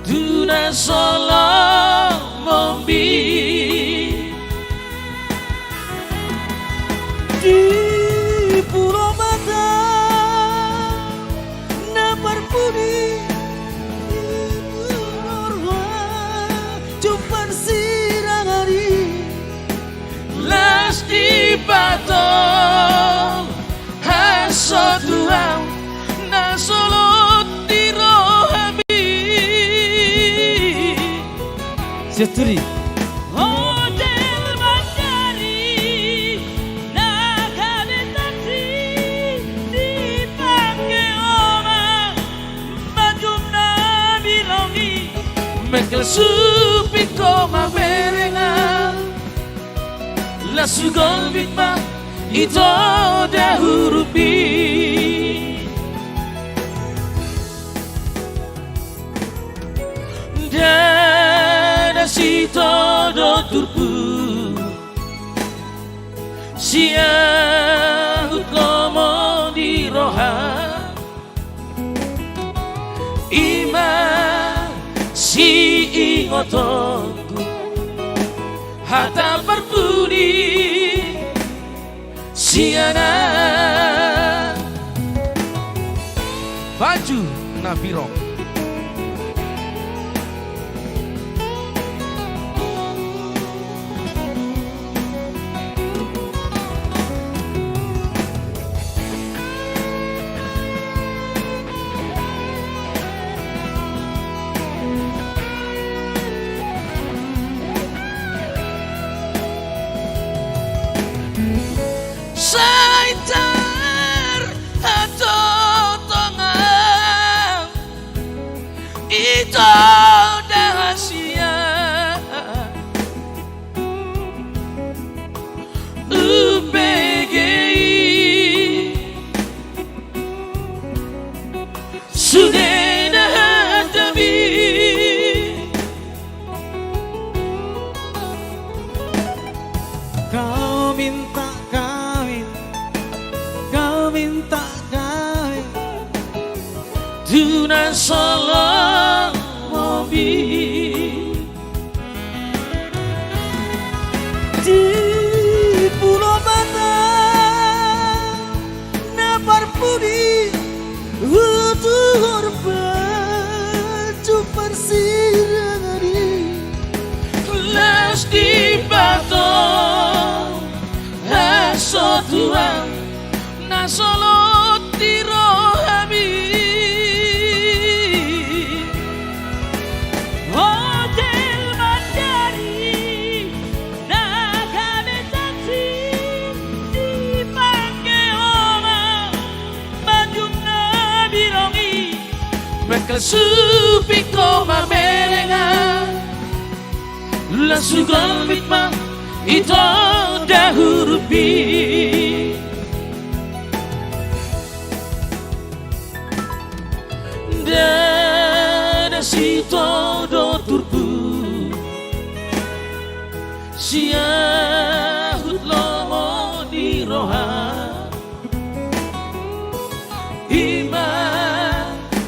Tuna solo mombi di Pulau Mata na parpuni Norwa Cuman sirang hari las di patong haso tuang na solo di rohabi Jaturi Hotel Mandari Nakabetati Dipakai orang Bajum Nabi Longi Mekel supiko mamerenga La sugol bitma ito dahurupi Dada si todo turpu Siahut lomo di roha Ima si ingotonku Hata perpudi Siana Baju Nabiro Saitar hatotongan Ito dahasia UPGI Sudah hatabi Kau minta kawin, kau minta kawin Tuna solo mobi di Pulau Mata na parpuni Utuh baju persirang hari las di patong haso tuang na solo di rohabi Hotel Mandari Nakabetati Dipakai orang Bajum Nabi Longi Mekel supiko mamerenga La sugol bitma ito dahurupi Dada si todo turpu Siahut lomo di roha Ima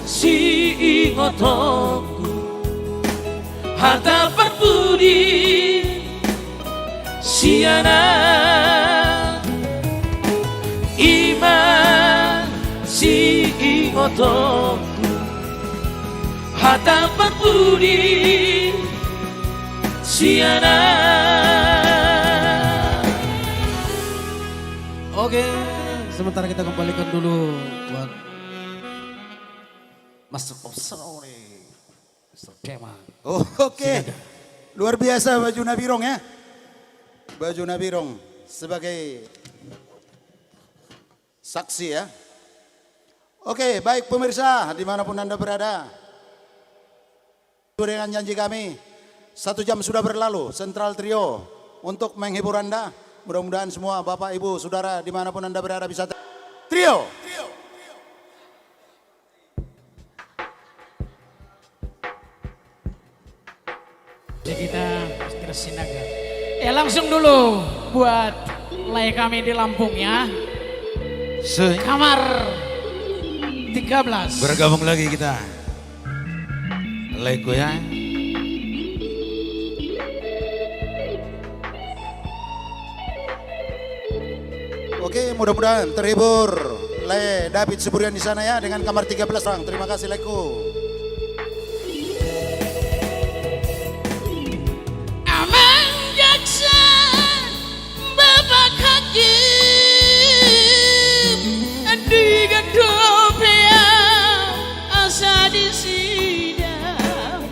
si ingotonku Hata perpudi Siana Ima si ingotonku Hata perpudi Siana Oke, sementara kita kembalikan dulu buat Master of Soul nih, Mr. Kemal. Oh, oke. Luar biasa baju Nabirong ya. Baju Nabirong sebagai saksi ya. Oke, baik pemirsa dimanapun Anda berada. Dengan janji kami, 1 jam sudah berlalu, Sentral Trio untuk menghibur Anda. Mudah-mudahan semua Bapak, Ibu, Saudara dimanapun Anda berada bisa Trio. Kita Mr. Sinaga. Ya langsung dulu buat lay kami di Lampung ya. Kamar 13. Bergabung lagi kita. Lego ya. Oke, mudah-mudahan terhibur Le David Seburian di sana ya dengan kamar 13 orang. Terima kasih Leku. Amang jaksa Bapak Hakim di Gadopea asa di sidang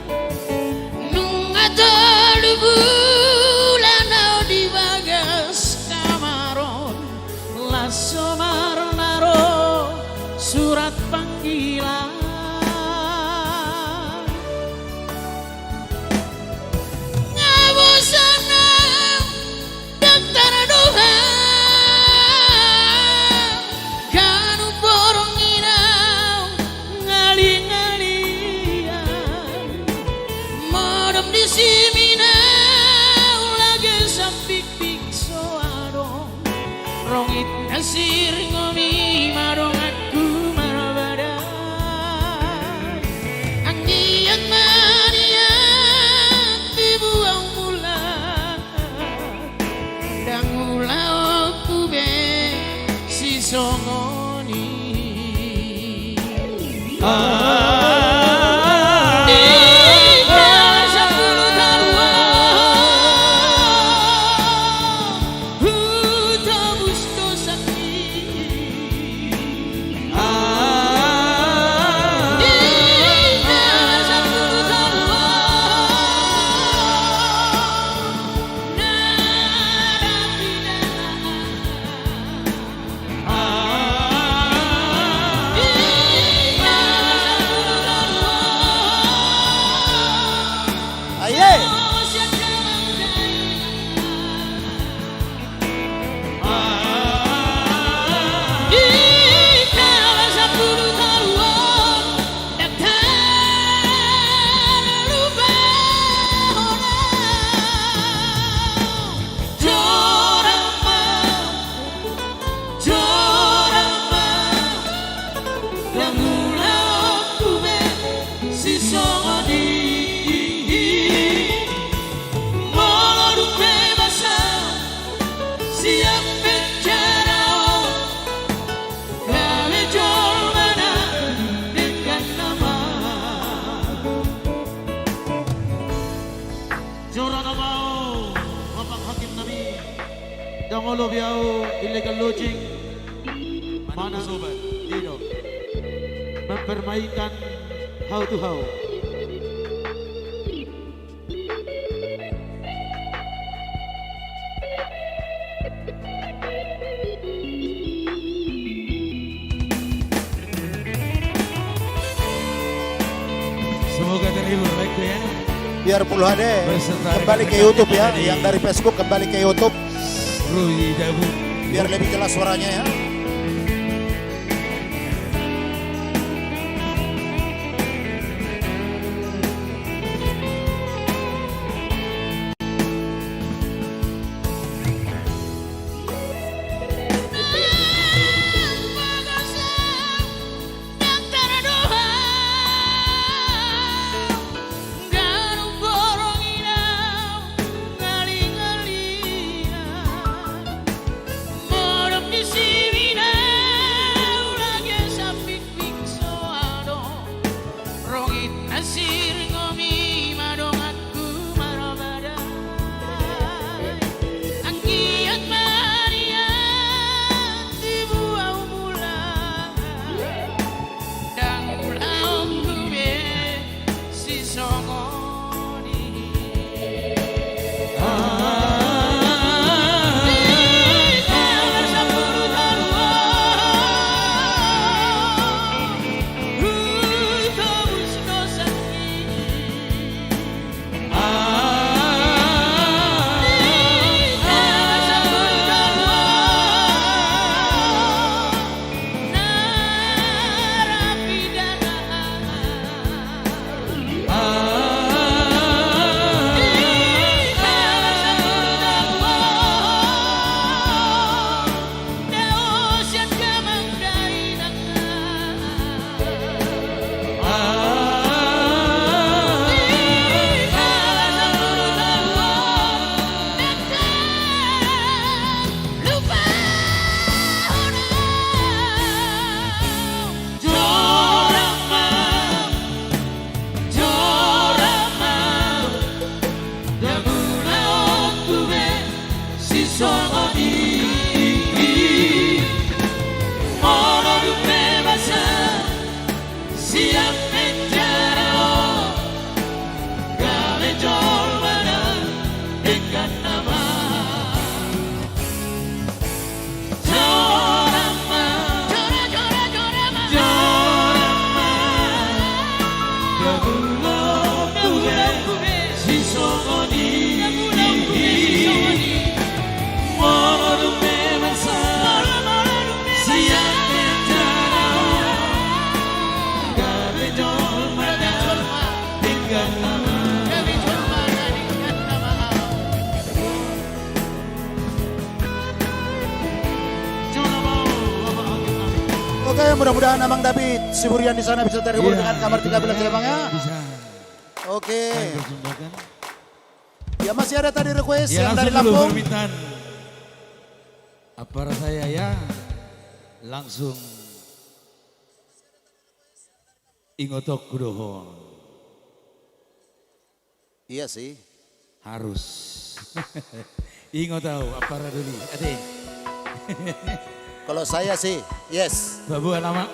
nungatal bulan di bagas kamaron lasomar naro surat panggilan ngabosana daftar doa kanu borong inau ngali-ngalian modem di siminau lagi sampik-pik soadong rongit nasir ngomi marong aku marabada anggian maniat dibuang mulan dan ulau kube si songoni di dalam 10 taluan tebus dosa di dalam 10 taluan Aye. Siap bicara, kami jual mana dengan nama. Jora Nabao, Bapak Hakim Nabi, Dangolo Biao, illegal lodging, mana sobat, Dino, mempermainkan how to how. Semoga terhibur Lego ya. Biar Full HD Berserta kembali ke rekan-rekan YouTube ya, dari- yang dari Facebook kembali ke YouTube Rui Dabu. biar lebih jelas suaranya ya. Di sini Oke, mudah-mudahan Amang David Siburian di sana bisa terhubung dengan kamar 13 ya Bang ya. Bisa. Oke. Persembahkan. Ya masih ada tadi request Ya yang dari langsung dulu Lampung. permintaan. Aparat saya ya langsung Ingotok Kudoho Iya sih. harus. Ingo tahu aparat dulu. Ade. Kalau saya sih, yes. Babu namamu.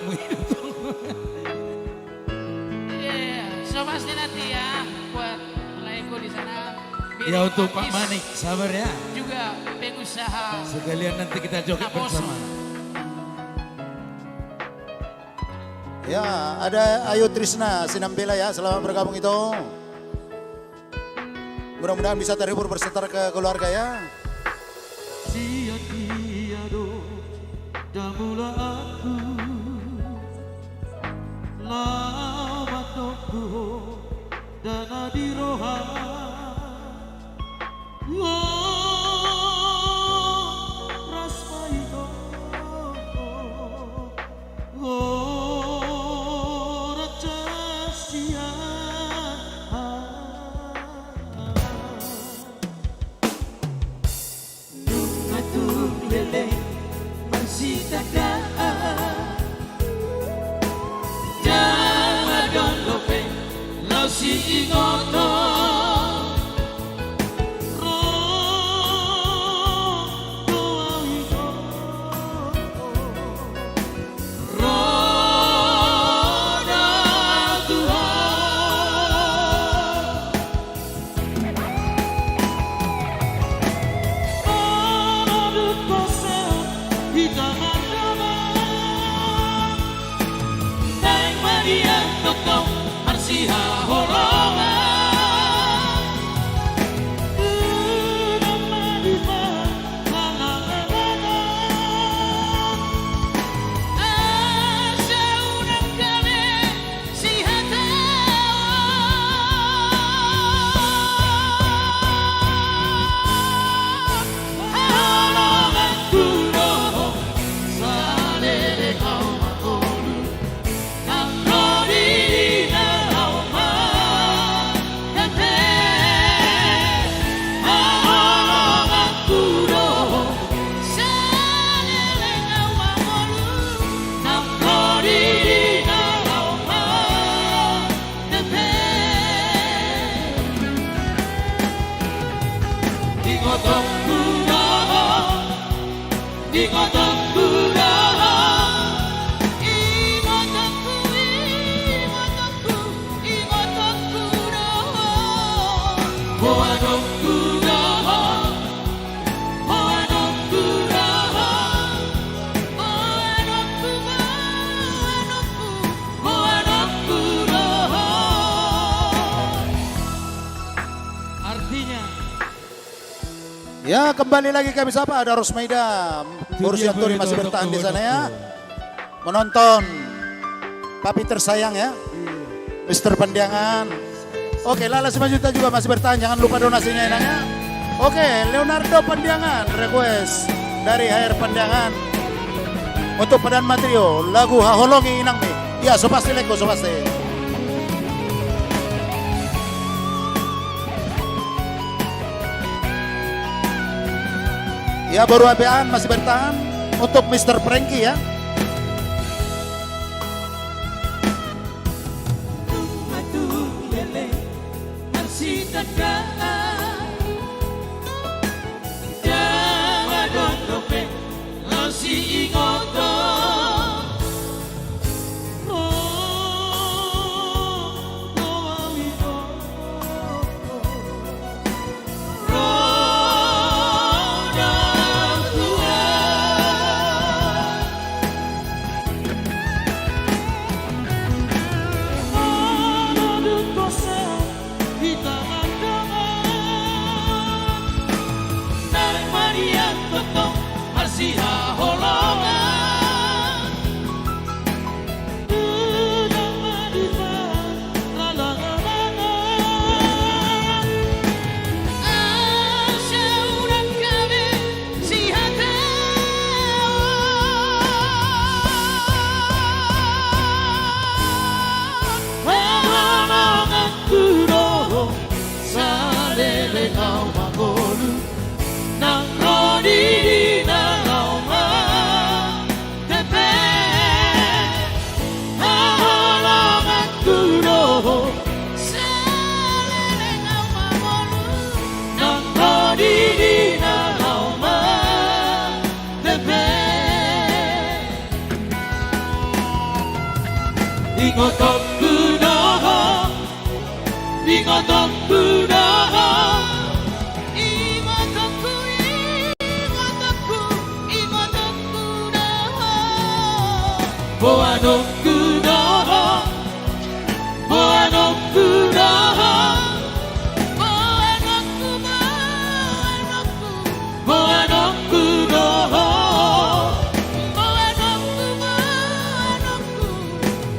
Iya, so pasti nanti ya buat pelayanku di sana. Ya untuk Pak Manik, sabar ya. Juga pengusaha. Sekalian nanti kita joget Kaposo. bersama. Ya, ada Ayu Trisna Sinambela ya, selamat bergabung itu. Mudah-mudahan bisa terhibur bersetar ke keluarga ya. Sia tiado damula aku lamat nokku dana diroha rasmaino racasia Atung lele masih tagaan Jangan don lope lau si ingoto Ya kembali lagi kami sapa, ada Rosmaida, Boris Yanturi masih bertahan di sana ya. Menonton papi tersayang ya, Mr. Pendiangan. Oke, Lala 5 juta juga masih bertahan, jangan lupa donasinya enaknya. Oke, Leonardo Pendiangan, request dari HR Pendiangan. Untuk Padan Matrio, lagu Haholongi Inang Mi. Ya, so pasti leko, so pasti. Ya baru abean masih bertahan untuk Mr. Frankie ya. Atung lele masih tagaan Jangan don lope lau si ingoto Kita ngau magolu nang rodi na ngau ma tepe halangan kudo selele ngau magolu nang rodi na ngau ma tepe ingotok kudo ingotok kudo Boanok kudo, boanok kudo, boanok kudo, boanok kudo,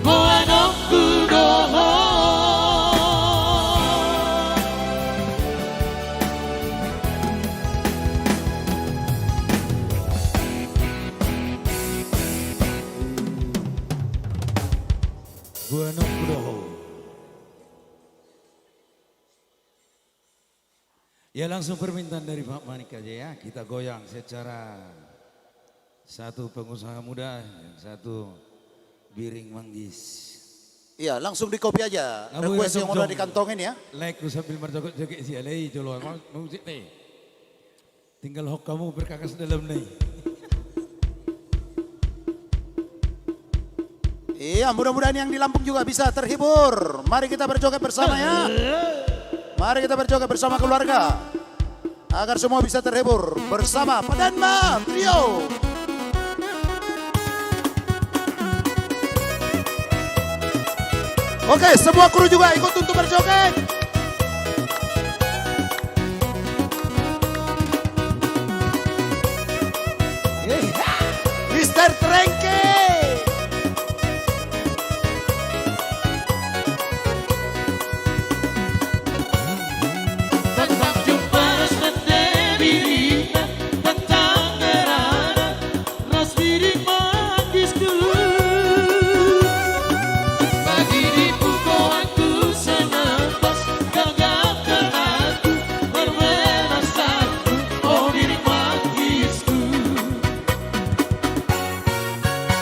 boanok kudo. Buana Kudoho. Ya langsung permintaan dari Pak Manik aja ya. Kita goyang secara satu pengusaha muda, yang satu Biring Manggis. Iya, langsung di copy aja. Lagu Request ya, yang udah Jong. dikantongin ya. Like ku sambil merjokok-jokok si alai jolo musik nih. Tinggal hok kamu berkakas dalam nih. Iya, mudah-mudahan yang di Lampung juga bisa terhibur. Mari kita berjoget bersama ya. Mari kita berjoget bersama keluarga. Agar semua bisa terhibur bersama Padanma Trio. Oke, semua kru juga ikut untuk berjoget. Mr. Trengke. Tetap jumpa Dewi tentang gerana ras biring manggisku bagi dipuko aku senentas gagap ke aku berwena satu oh biring manggisku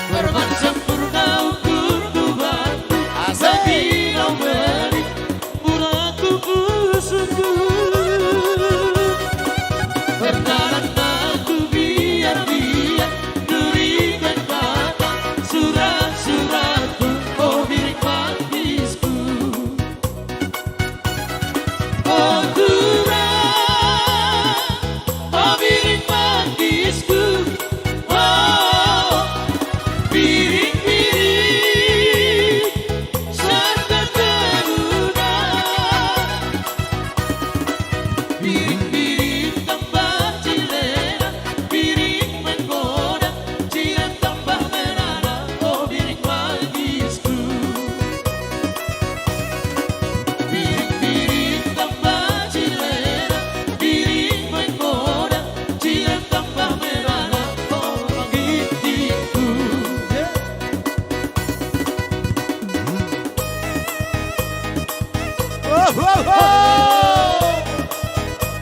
berban sempurna ukur tuhanku bagi kau beri murahku usuku bertahan aku biar dia berikan kata surat-suratku oh biring manggisku oh Tuhan oh biring manggisku oh biring-biring serta teruna biring-biring tambah cilena biring menggoda cian tambah merana oh biring manggisku biring-biring tambah cilena biring menggoda cian tambah merana oh manggisku.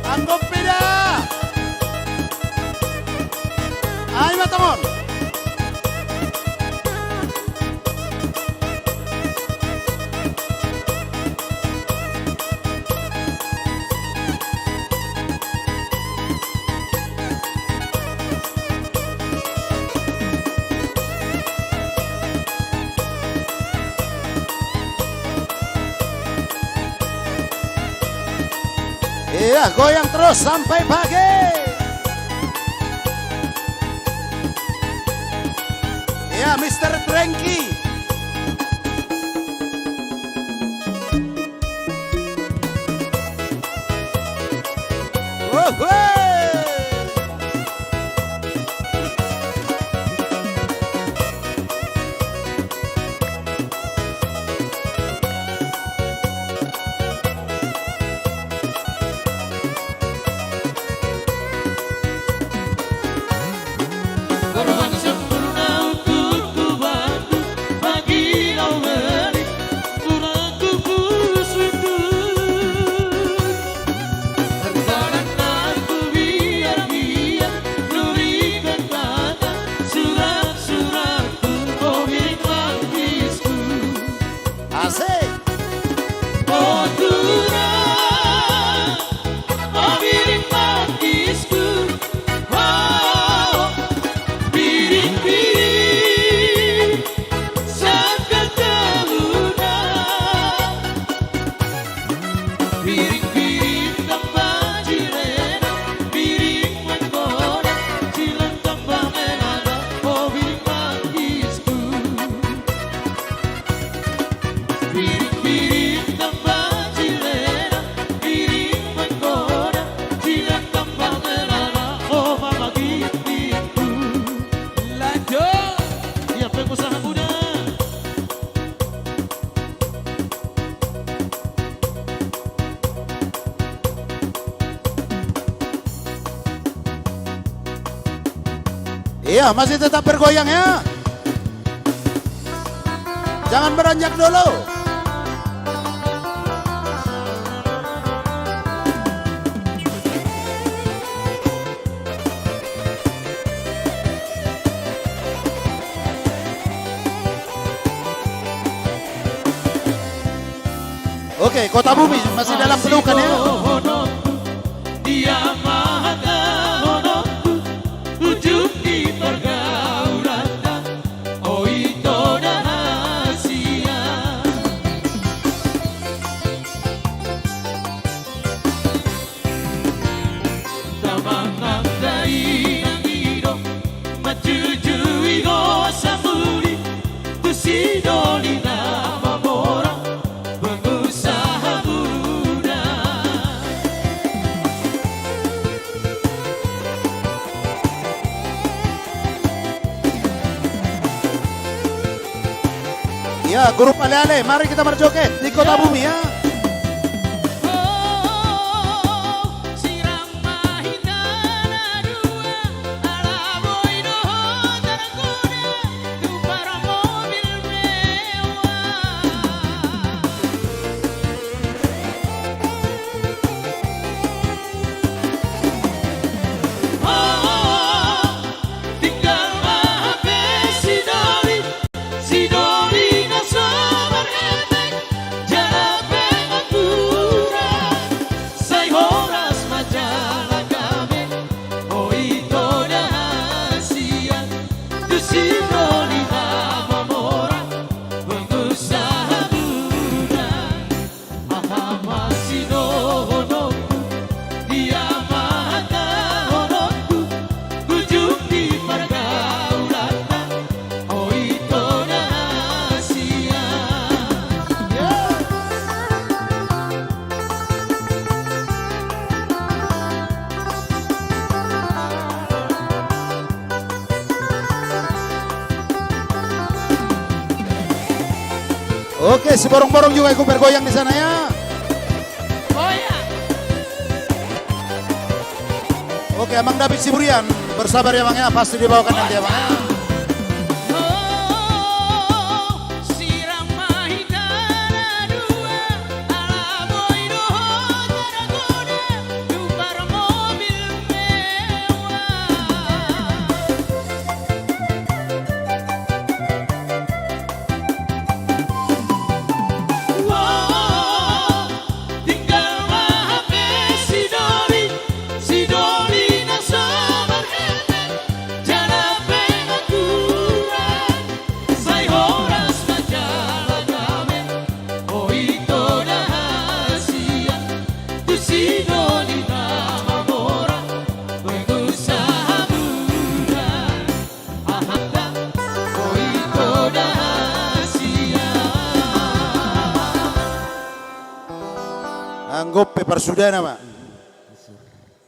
Anggap beda. Ayo teman. Iya, goyang terus sampai pagi. Iya, Mr. Drengki. Korban sempurna untuk tuhanku bagi kau beri murahku usuku Iya, masih tetap bergoyang ya. Jangan beranjak dulu. Oke, Kota Bumi masih dalam pelukan ya. Dia maha kahonoku, ujung di pergaulan, oh itu rahasia. Tamangan dari nangido, macujui go samuri, tusidoli nama mora, pengusaha muda. Ya, grup ale-ale, mari kita berjoget di Kota Bumi ya. Sirang mahitana dua, alaboy doho tergoda, tu para mobil mewah. Tinggal mahape si Doli na sobar etek, jarape akuran, say horas majalah kami, oh itu rahasia. Tu si Doli nama mora, pengusaha muda, ahama si dohonoku, dia maha kahonoku, ujung di pergaulan, oh itu rahasia. Oke, si borong-borong juga ikut bergoyang di sana ya. Goyang. Oke, Amang David Siburian, bersabar ya Bang ya, pasti dibawakan nanti ya Bang ya. Sirang mahitana dua, alaboy doho tergoda, tu para mobil mewah. Tinggal mahape si Doli na sobar etek, jarape akuran, say horas majalah kami, oh itu rahasia. Tu si Doli nama mora, pengusaha muda, ahanda, oh itu rahasia. Anggap peparsudana Pak.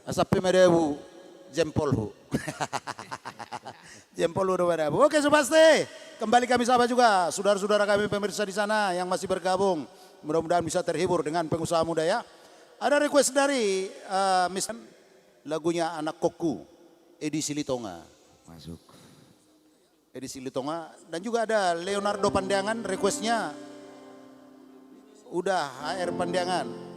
Asap medebu jempol hu. Jempol hu medebu. Oke Supaste, kembali kami sapa juga saudara-saudara kami pemirsa di sana yang masih bergabung. Mudah-mudahan bisa terhibur dengan pengusaha muda ya. Ada request dari lagunya Anak Koku, edisi Litonga. Masuk. Edisi Litonga dan juga ada Leonardo Pandangan requestnya. Udah HR Pandangan.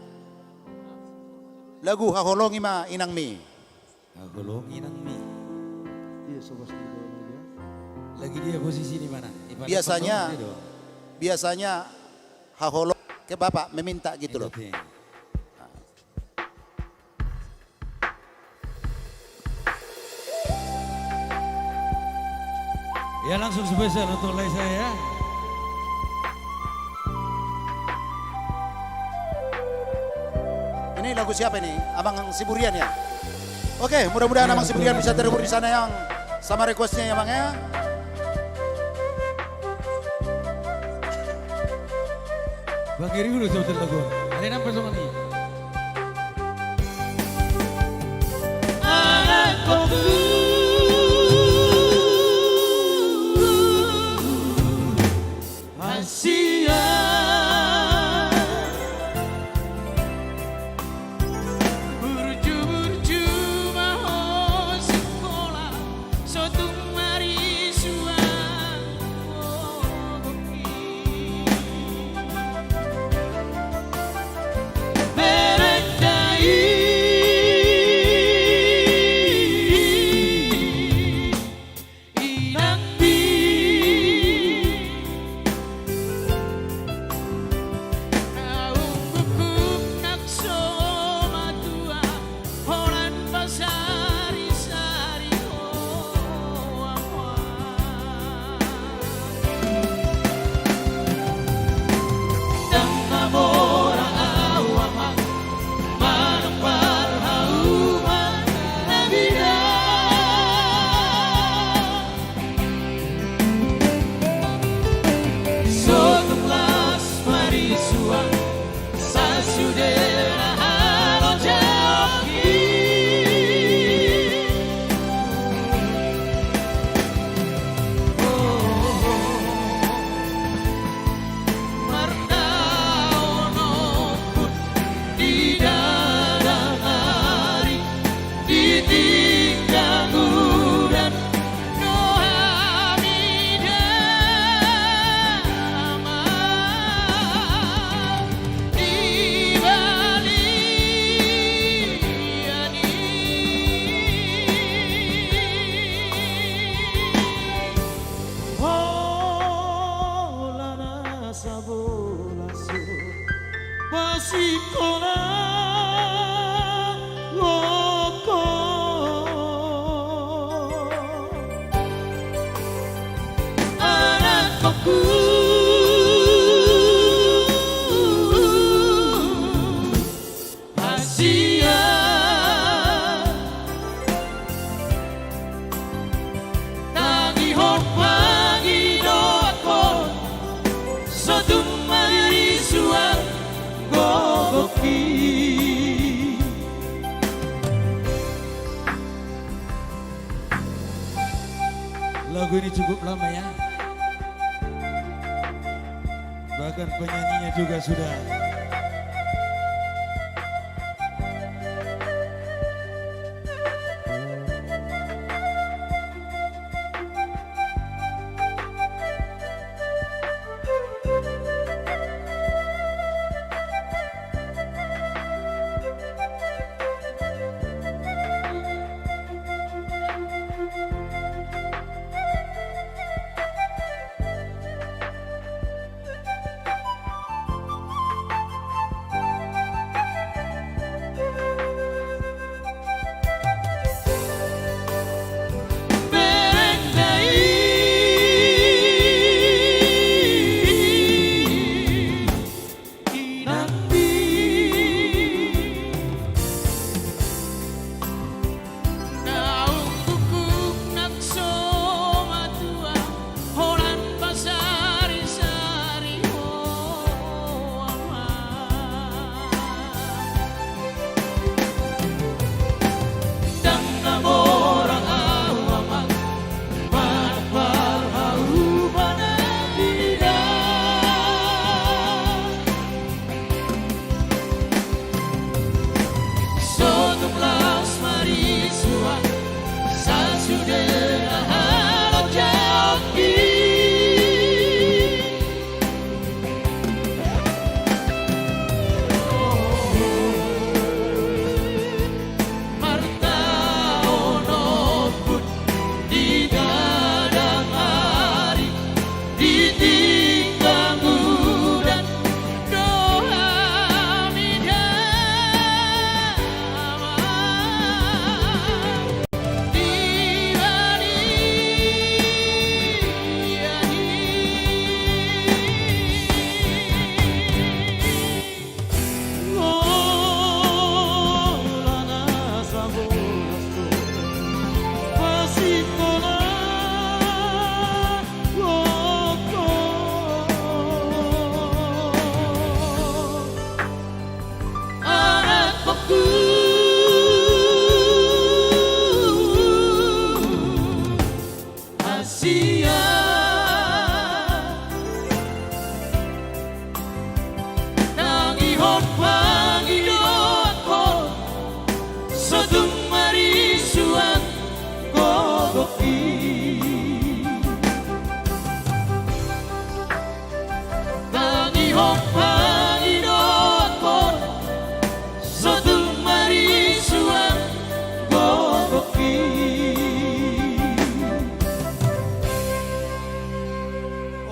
Lagu Haholongi Ma Inang Mi. Aku longi nang mi. Iya, sobat studio ya. Lagi dia posisi di mana? Biasanya Haholong ke Bapak meminta gitu loh. Ya langsung spesial untuk lay saya. Ini lagu siapa ini? Abang Siburian ya? Oke, mudah-mudahan Abang Siburian bisa terhibur di sana yang sama requestnya ya Bang ya. Bang Giri dulu sebutin lagu. Ada nampak sama nih. Anak koku, Asia, Burju-burju maho sekolah, sotung Lagu ini cukup lama ya. Bahkan penyanyinya juga sudah.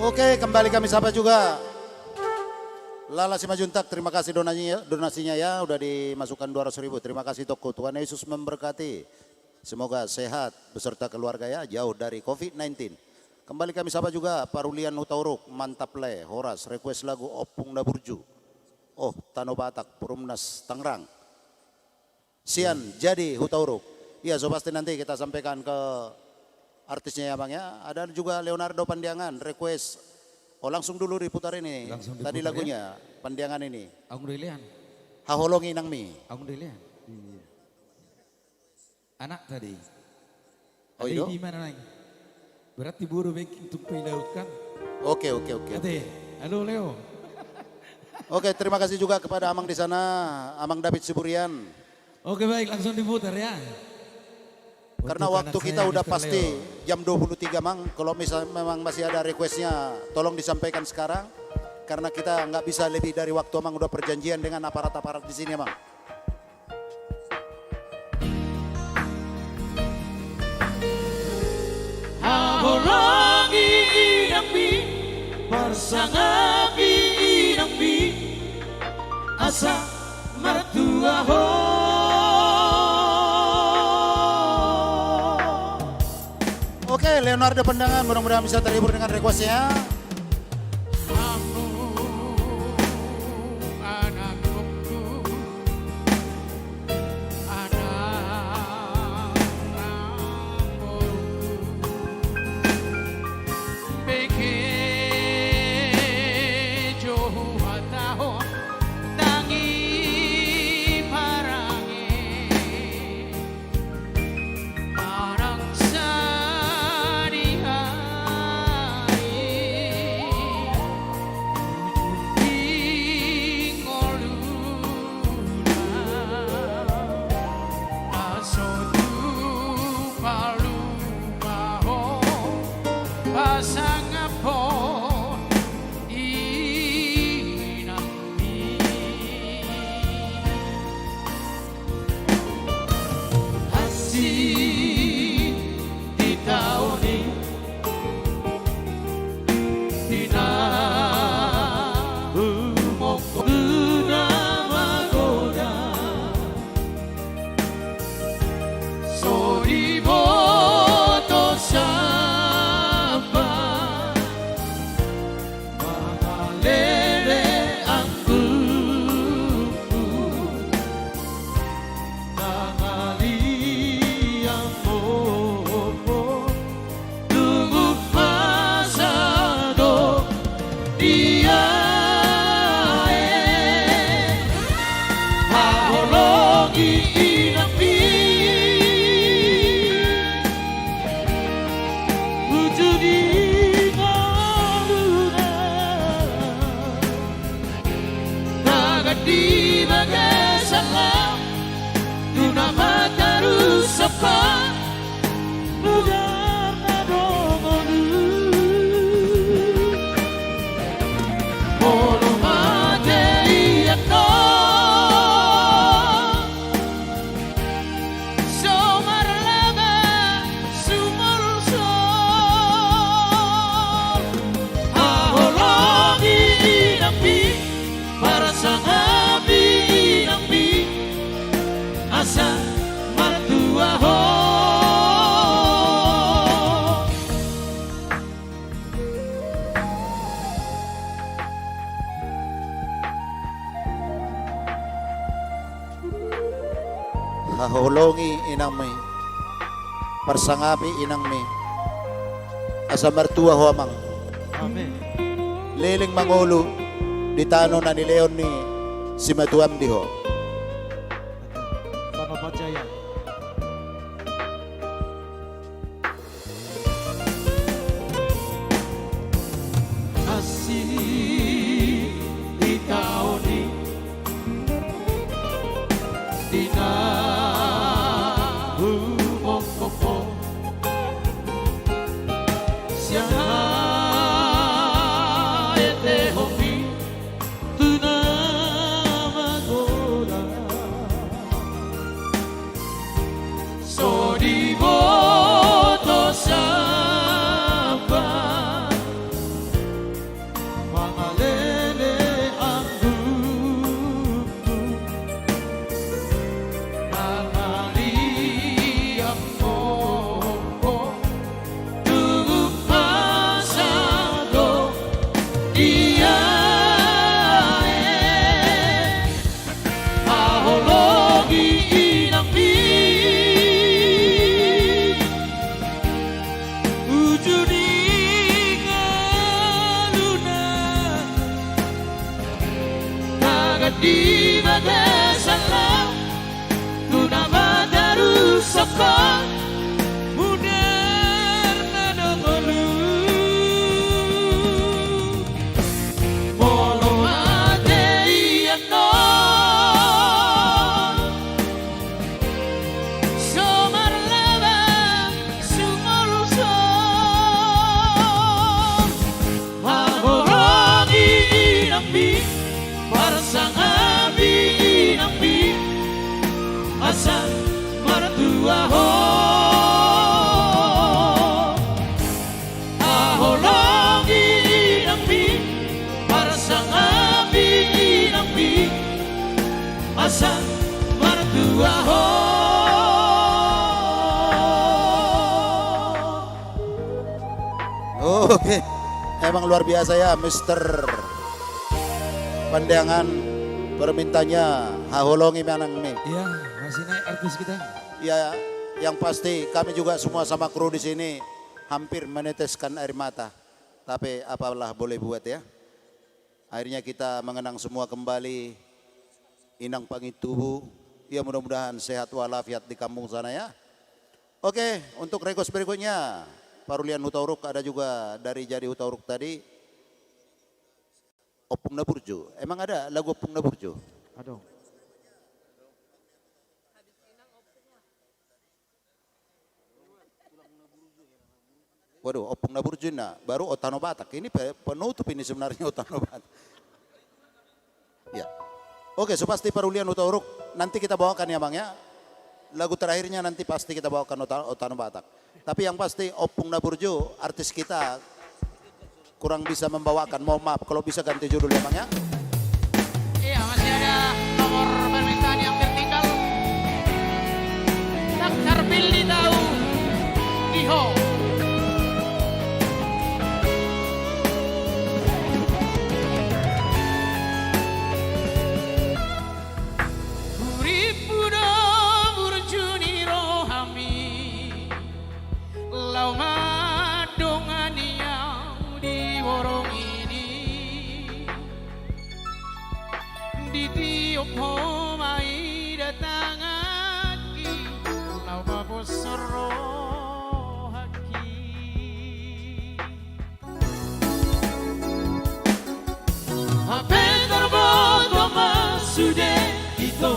Oke, kembali kami sapa juga Lala Simajuntak, terima kasih donasinya ya, udah dimasukkan 200.000. Terima kasih toko, Tuhan Yesus memberkati. Semoga sehat beserta keluarga ya, jauh dari COVID-19. Kembali kami sapa juga Parulian Hutauruk, Mantap Le, Horas, request lagu Opung Daburju. Oh, Tano Batak, Purumnas, Tangerang. Sian, jadi Hutauruk. Iya, so pasti nanti kita sampaikan ke artisnya ya Bang ya. Ada juga Leonardo Pandiangan, request. Oh langsung dulu diputar ini. Tadi lagunya, ya? Pandiangan ini. Aung Delian. Haholongi Nangmi. Aung Delian. Iya. Anak tadi. Oh iya? Di mana lagi? Berarti buru baking untuk pindahukan. Oke. Halo Leo. Oke, terima kasih juga kepada Amang di sana, Amang David Siburian. Oke baik, langsung diputar ya. Karena waktu kita udah pasti jam 23 Mang, kalau misalnya memang masih ada requestnya tolong disampaikan sekarang. Karena kita nggak bisa lebih dari waktu Mang, udah perjanjian dengan aparat-aparat di sini Mang. Haholangi inangmi, parsangagi inangmi, asa mertua ho. Oke, Leonardo Pandangan, mudah-mudahan bisa terhibur dengan requestnya. Mahulongi inang mi, parsangapi inang mi, asa martua huamang, Amin. liling mangulu, ditano na ni Leon ni si Matuam diho. Tanah Pacaya. Kasih ikaw ni dinahumong ko siya ete hobi tunamagora so di boto sapa mga lele ang buko nangaliyang mo tugupasado iya ahologi inambi ujuni ngaluna di magasalah tunama darusaka mudar nadamalu molo ate iano somarlaba sumoluso mahoragi inambi parasang abi nambi asa martua ho ahologi nambi parasang abi nambi asa martua ho. Oke, emang luar biasa ya Mr. Pandangan permintanya hahulongi manang mi. Iya, masih naik artis kita. Ya, yang pasti kami juga semua sama kru di sini hampir meneteskan air mata. Tapi apalah boleh buat ya. Akhirnya kita mengenang semua kembali inang pangituhu. Ya mudah-mudahan sehat walafiat di kampung sana ya. Oke, untuk request berikutnya Parulian Hutauruk ada juga dari Jadi Hutauruk tadi. Opung Naburjo. Emang ada lagu Opung Naburjo? Aduh. Waduh, Opung Naburjo nah, baru Otano Batak. Ini penutup ini sebenarnya Otano Batak. Ya. Oke, so pasti Parulian Hutauruk nanti kita bawakan ya Bang ya. Lagu terakhirnya nanti pasti kita bawakan Otano Batak. Tapi yang pasti Opung Naburjo artis kita kurang bisa membawakan. Mohon maaf kalau bisa ganti judul ya Bang ya. Iya, masih ada nomor permintaan yang tertinggal. Daktar Billy tahu Iho. Uripudo burjuni rohami lau madongania di warung ini di tiup homai datang aki lau mabosoro haki apa terboto masude itu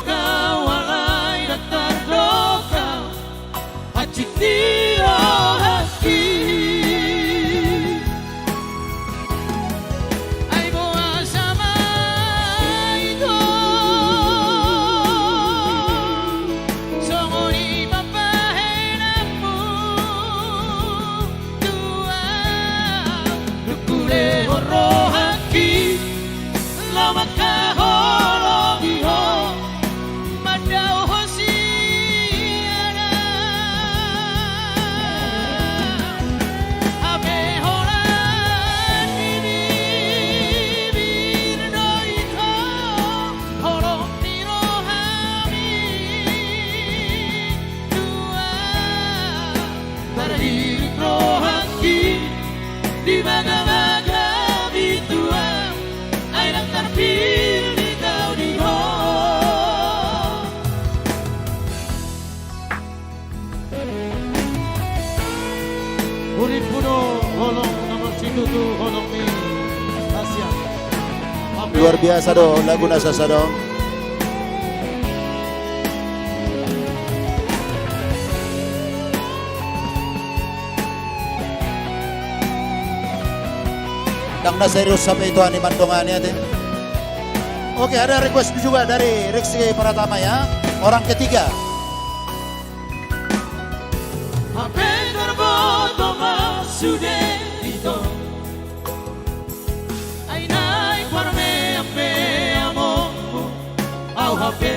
kawalai datar lokal hacik tiro haki ay boa sama holong nomor situtu holong mi Asia. Luar biasa dong lagu Nasasa dong. Dang na serius sampai itu ani mandongannya deh. Oke, ada request juga dari Rizky Pratama ya. Orang ketiga. Apenas boto masude dito. Ay nay parme ampe amo au hape.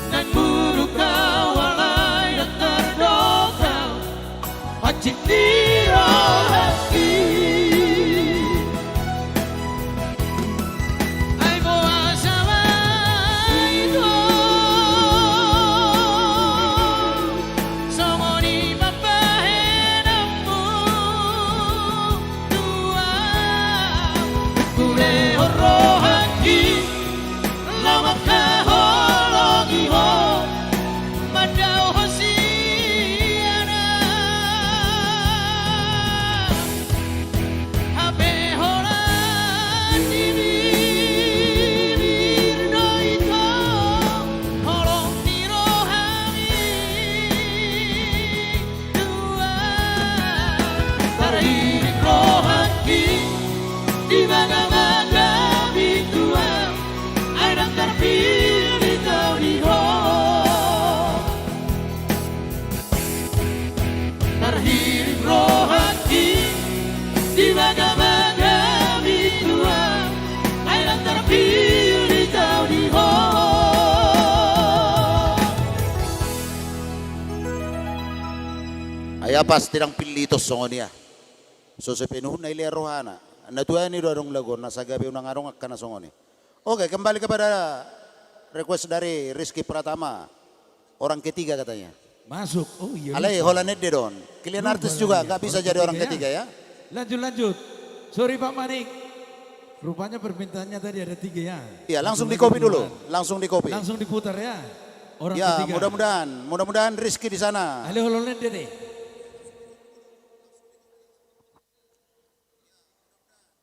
Nan buru ka walay at terdoka. Hachitiro lagi. Ay boa sama ito. Somoni mapahenammu dua. Kule horohaki lama kahologi ho. Madau hosiana. Habe holan di bibir doito. Holong di rohani dua. Taririk rohaki di baga-baga bitua. Airang terpilih kau di ho. Terhirik rohaki di baga-baga bitua. Airang terpilih kau di ho. Ay apas tirang pilitos songonia. So sa pinuhon na rohana. Natuwa ni dorong lagu nasa gabi unang arong ka na songoni. Oke, kembali kepada request dari Rizky Pratama. Orang ketiga katanya. Masuk. Oh iya. Alay, Holanet de Don. Kalian artis juga nggak bisa jadi orang ketiga ya. Lanjut. Sorry Pak Manik. Rupanya permintaannya tadi ada 3 ya. Iya, langsung di copy dulu. Langsung di copy. Langsung diputar ya. Orang Ya, ketiga. mudah-mudahan Rizky di sana. Ale holonet deh.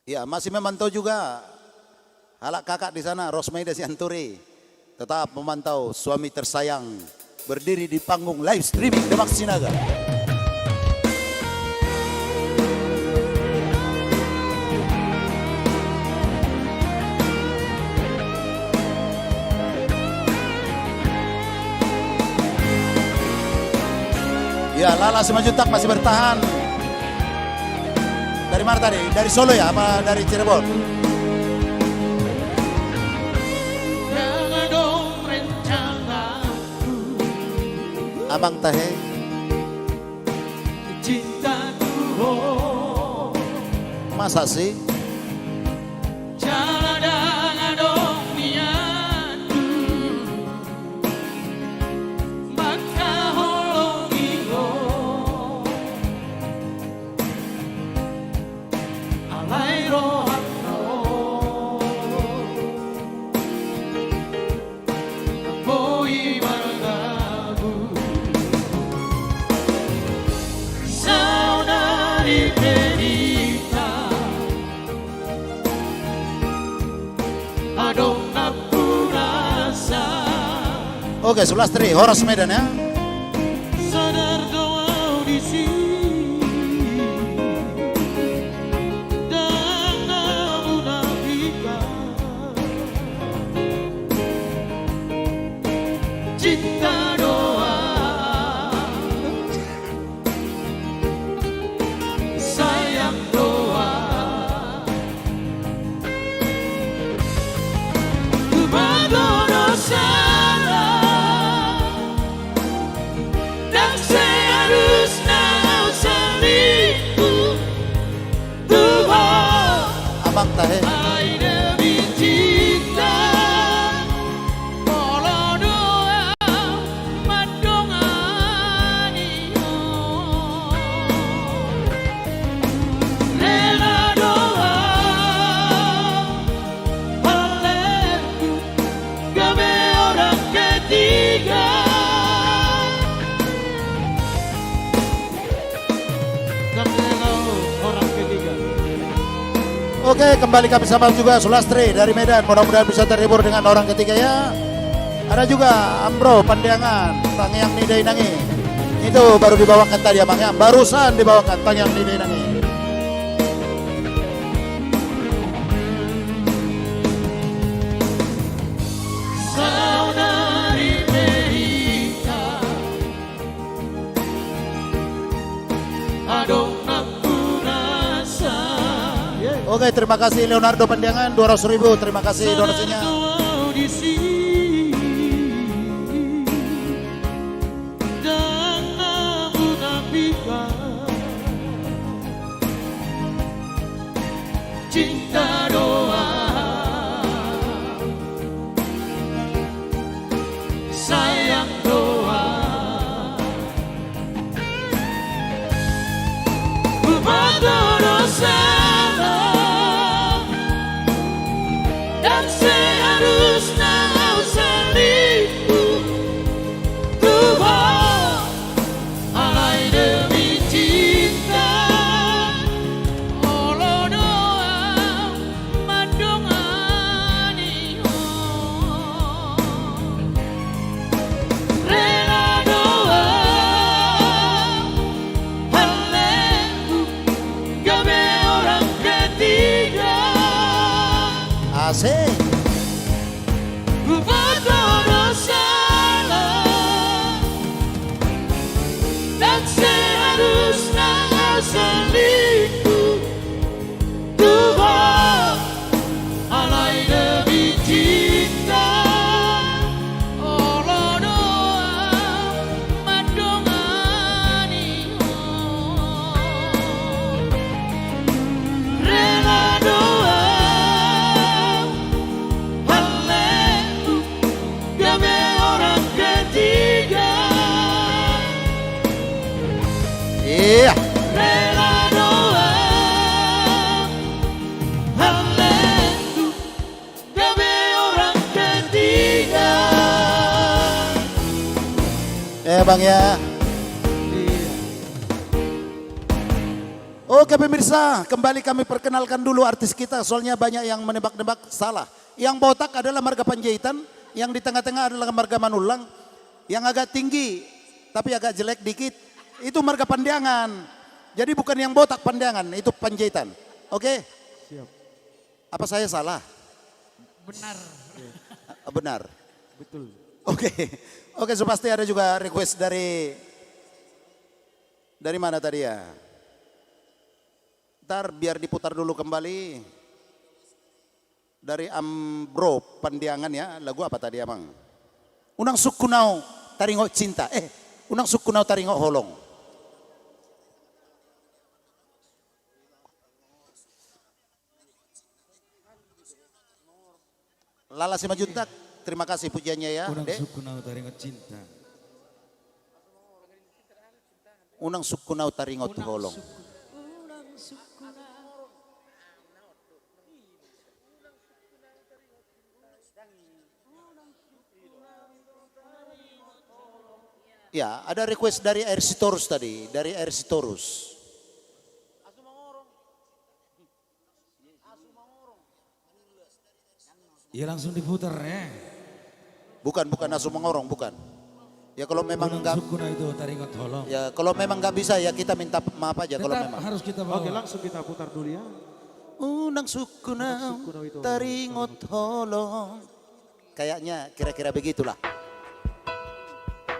Ya, masih memantau juga halak kakak di sana, Rosmaida Sianturi. Tetap memantau suami tersayang berdiri di panggung live streaming Demak Sinaga. Ya, Lala Simanjuntak masih bertahan. Dari mana tadi? Dari Solo ya? Apa dari Cirebon? Jangan dong rencana Abang Tahe. cintaku oh. Masa sih? Jangan dong niatku. Maka holongi oh. Alay rohano Apoy maragabu Saudari Benita Adong napurasa Oke, 11-3, Horas Medan ya. Sadar doa di sini Dan munafikan Cinta doa Sayang doa Ku bago dosa Oke, kembali kami sambut juga Sulastri dari Medan. Mudah-mudahan bisa terhibur dengan orang ketiga ya. Ada juga Ambro Pandiangan, Tangyang Nidai Nangi. Itu baru dibawakan tadi Abang ya. Barusan dibawakan Tangyang Nidai Nangi. Saudari Merita, adong napunasa. Oke, terima kasih Leonardo Pandiangan 200.000. Terima kasih donasinya. Audisi dan namun nabikan cinta doa sayang doa buat dosa dan seharusnya kau selingkuh Tuhan alai demi cinta olo doa madongani rela doa haleku gabe orang ketiga Asik. buat dosa dan seharusnya kau selingkuh Tuhan alai demi cinta olo doa madongani rela doa haleku gabe orang ketiga Iya. rela doa haleku gabe orang ketiga. Bang ya. Oke pemirsa, kembali kami perkenalkan dulu artis kita. Soalnya banyak yang menebak-nebak salah. Yang botak adalah marga Panjaitan, yang di tengah-tengah adalah marga Manulang, yang agak tinggi tapi agak jelek dikit itu marga Pandiangan. Jadi bukan yang botak Pandiangan, itu Panjaitan. Oke? Siap. Apa saya salah? Benar. Benar. Betul. Oke. Oke, so pasti ada juga request dari mana tadi ya? Ntar biar diputar dulu kembali. Dari Ambro Pandiangan ya, lagu apa tadi Amang? Unang sukunau taringo cinta. Unang sukunau taringo holong. Lala Simajuntak, terima kasih pujiannya ya. Unang Dek. sukunau taringot cinta. Unang sukunau taringo holong. Ya, ada request dari RC Torus tadi, dari RC Torus. Ya langsung diputar ya. Bukan Asu Mengorong, bukan. Ya kalau memang Unang enggak, sukuna itu taringot holong. ya kalau memang enggak bisa ya kita minta maaf aja kalau Tetap memang. harus kita bawa. Oke, langsung kita putar dulu ya. Unang sukunau taringot holong. Kayaknya kira-kira begitulah.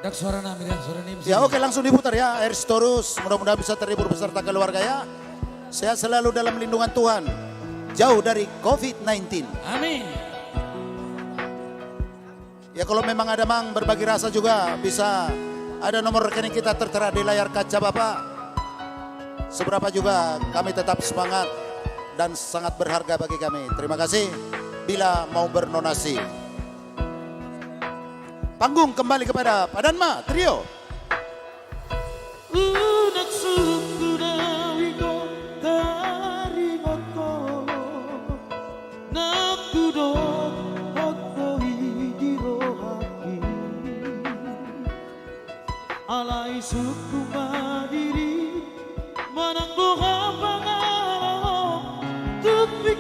Dak suara nami, dak suara nim. Ya oke langsung diputar ya RC Torus. Mudah-mudahan bisa terhibur beserta keluarga ya. Sehat selalu dalam lindungan Tuhan. Jauh dari COVID-19. Amin. Ya kalau memang ada Mang berbagi rasa juga bisa ada nomor rekening kita tertera di layar kaca Bapak. Seberapa juga kami tetap semangat dan sangat berharga bagi kami. Terima kasih bila mau berdonasi. Panggung kembali kepada Padanma Trio. Unang sukunau iko taringot holong nakudo alai suku mandiri manang doha pangalong tupik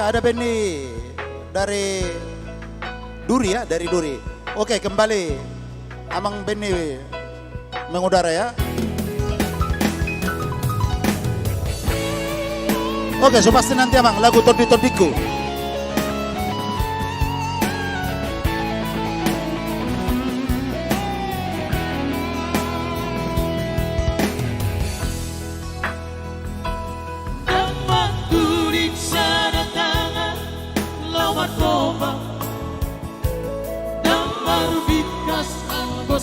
Ya, ada Benny dari Duri ya, dari Duri. Oke, kembali Amang Benny mengudara ya. Oke, so pasti nanti Amang lagu Todi Todiku.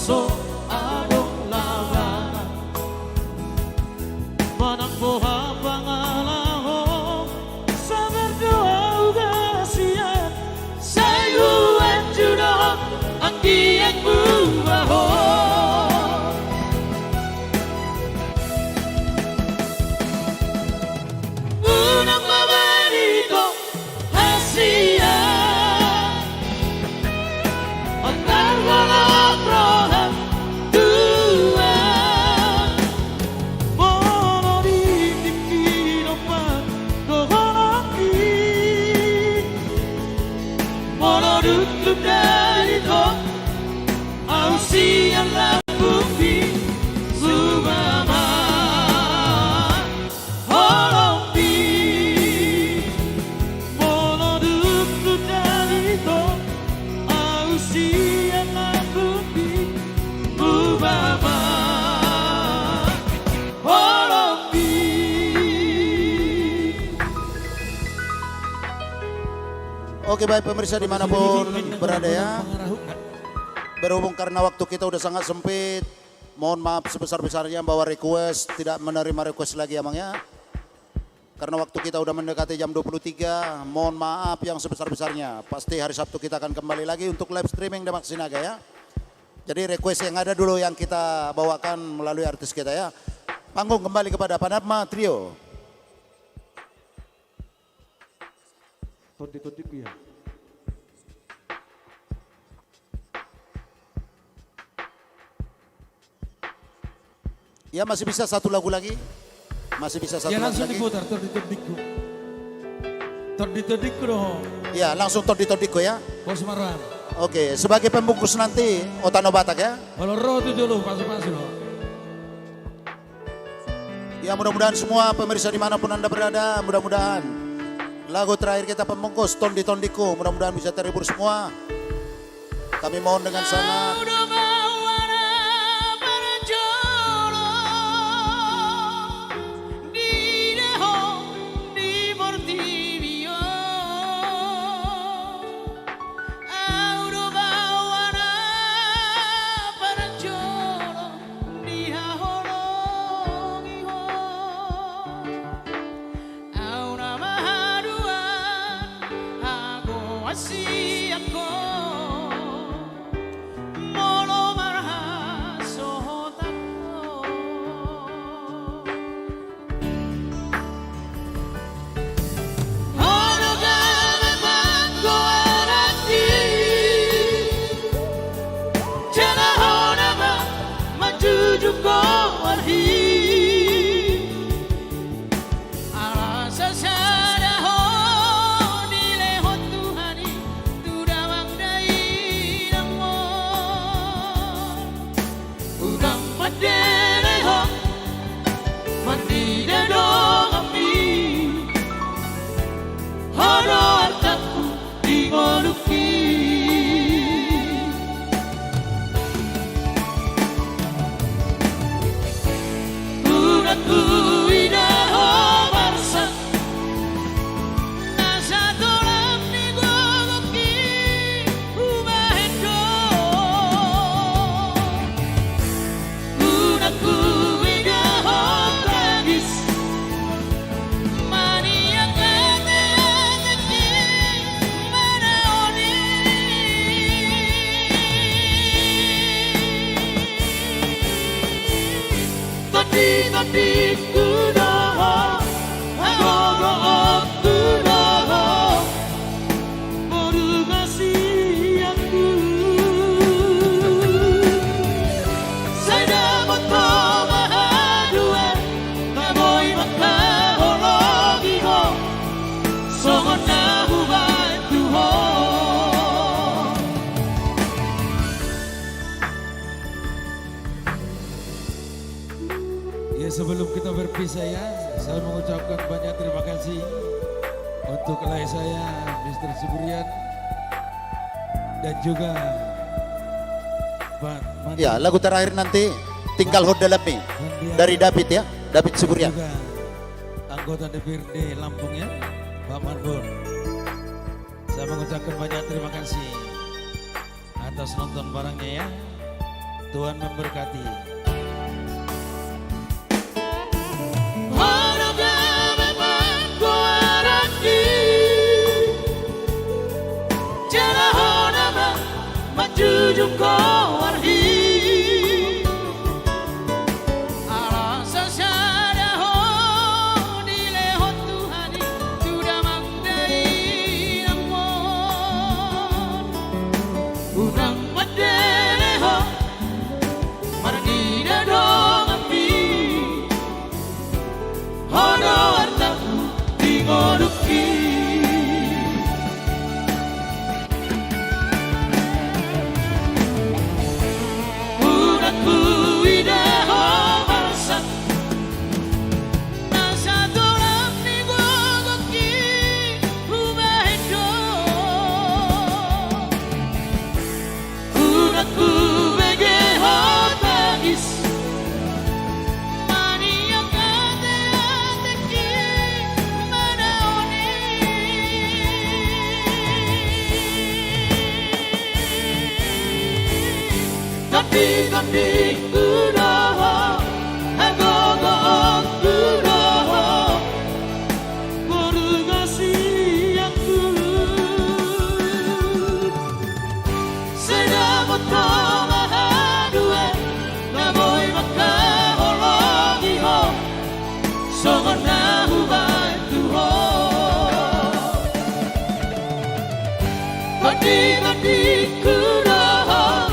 So abong lawan manang boha pangalahong sa berdoa ugasian sayu enjudo ang diang bumaho unang mamarito hasia ang tarwala Oke, baik pemirsa dimanapun berada ya. Berhubung karena waktu kita udah sangat sempit, mohon maaf sebesar-besarnya bahwa request tidak menerima request lagi Amang ya. Karena waktu kita udah mendekati jam 23, mohon maaf yang sebesar-besarnya. Pasti hari Sabtu kita akan kembali lagi untuk live streaming Demak Sinaga ya. Jadi request yang ada dulu yang kita bawakan melalui artis kita ya. Panggung kembali kepada Panatma Trio. Todi-todiku ya. Ya masih bisa satu lagu lagi. Masih bisa satu Ya lagu langsung lagi. diputar Todi-todiku. Todi-todiku dong. Ya langsung Todi-todiku ya. Bos Marwan. Oke, sebagai pembungkus nanti Otano Batak ya. Kalau roh itu dulu pas-pas loh. Ya mudah-mudahan semua pemirsa dimanapun Anda berada, mudah-mudahan lagu terakhir kita pembungkus Tondi Tondiku, mudah-mudahan bisa terhibur semua. Kami mohon dengan sangat. So TV saya mengucapkan banyak terima kasih untuk klien saya Mr. Suburian dan juga Pak Mandi. Ya, lagu terakhir nanti Tinggal Hodalami dari David ya, David Suburian. Juga anggota DPRD Lampung ya, Pak Marbun. Saya mengucapkan banyak terima kasih atas nonton barangnya ya. Tuhan memberkati. Jujung kau arhi Arasa sada ho dile ho Tuhani sudah mandai namon Urang madele ho Margina dong api Hono artaku tingoduki Tapi kudoho, agogo kudoho, korugasi aku. Sedapot ko mahadue, namoy makahologi ho, songon na hubay tuho. Tapi kudoho.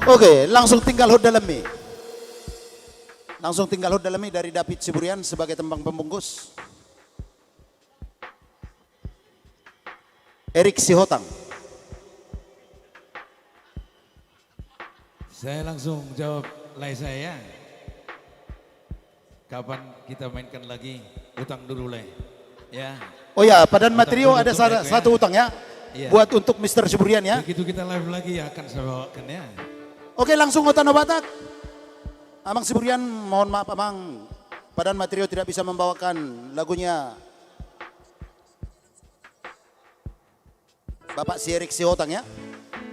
Oke, langsung Tinggal Hodalami. Langsung Tinggal Hodalami dari David Suburian sebagai tembang pembungkus. Erik Sihotang. Saya langsung jawab lay saya. Kapan kita mainkan lagi utang dulu lay? Ya. Oh ya, Padan Matrio Utang ada dulu untuk satu utang ya. Iya. Buat untuk Mr. Suburian ya. Begitu kita live lagi akan saya bawakan ya. Oke, langsung Otano Batak. Amang Suburian, mohon maaf Amang, Padan Matrio tidak bisa membawakan lagunya Bapak si Erik Sihotang ya.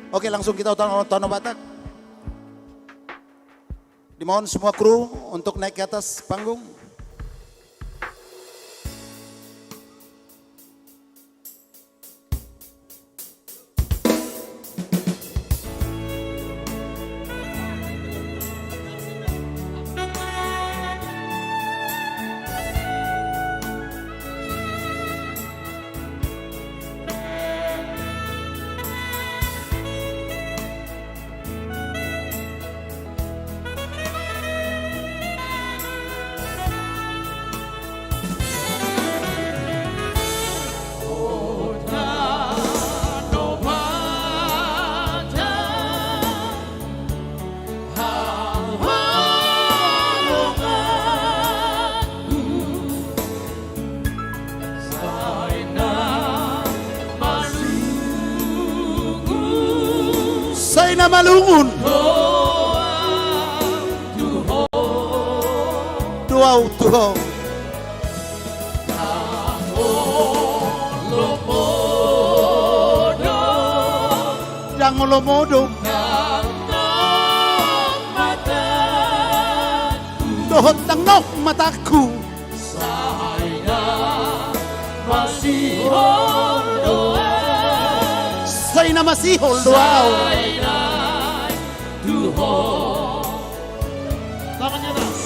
Oke, langsung kita Otano Batak. Dimohon semua kru untuk naik ke atas panggung. Saya malungun. Doa Tuhan. Jangan lomodo. Dohot tangok mataku. Saya nama sihol doa. Tangannya atas.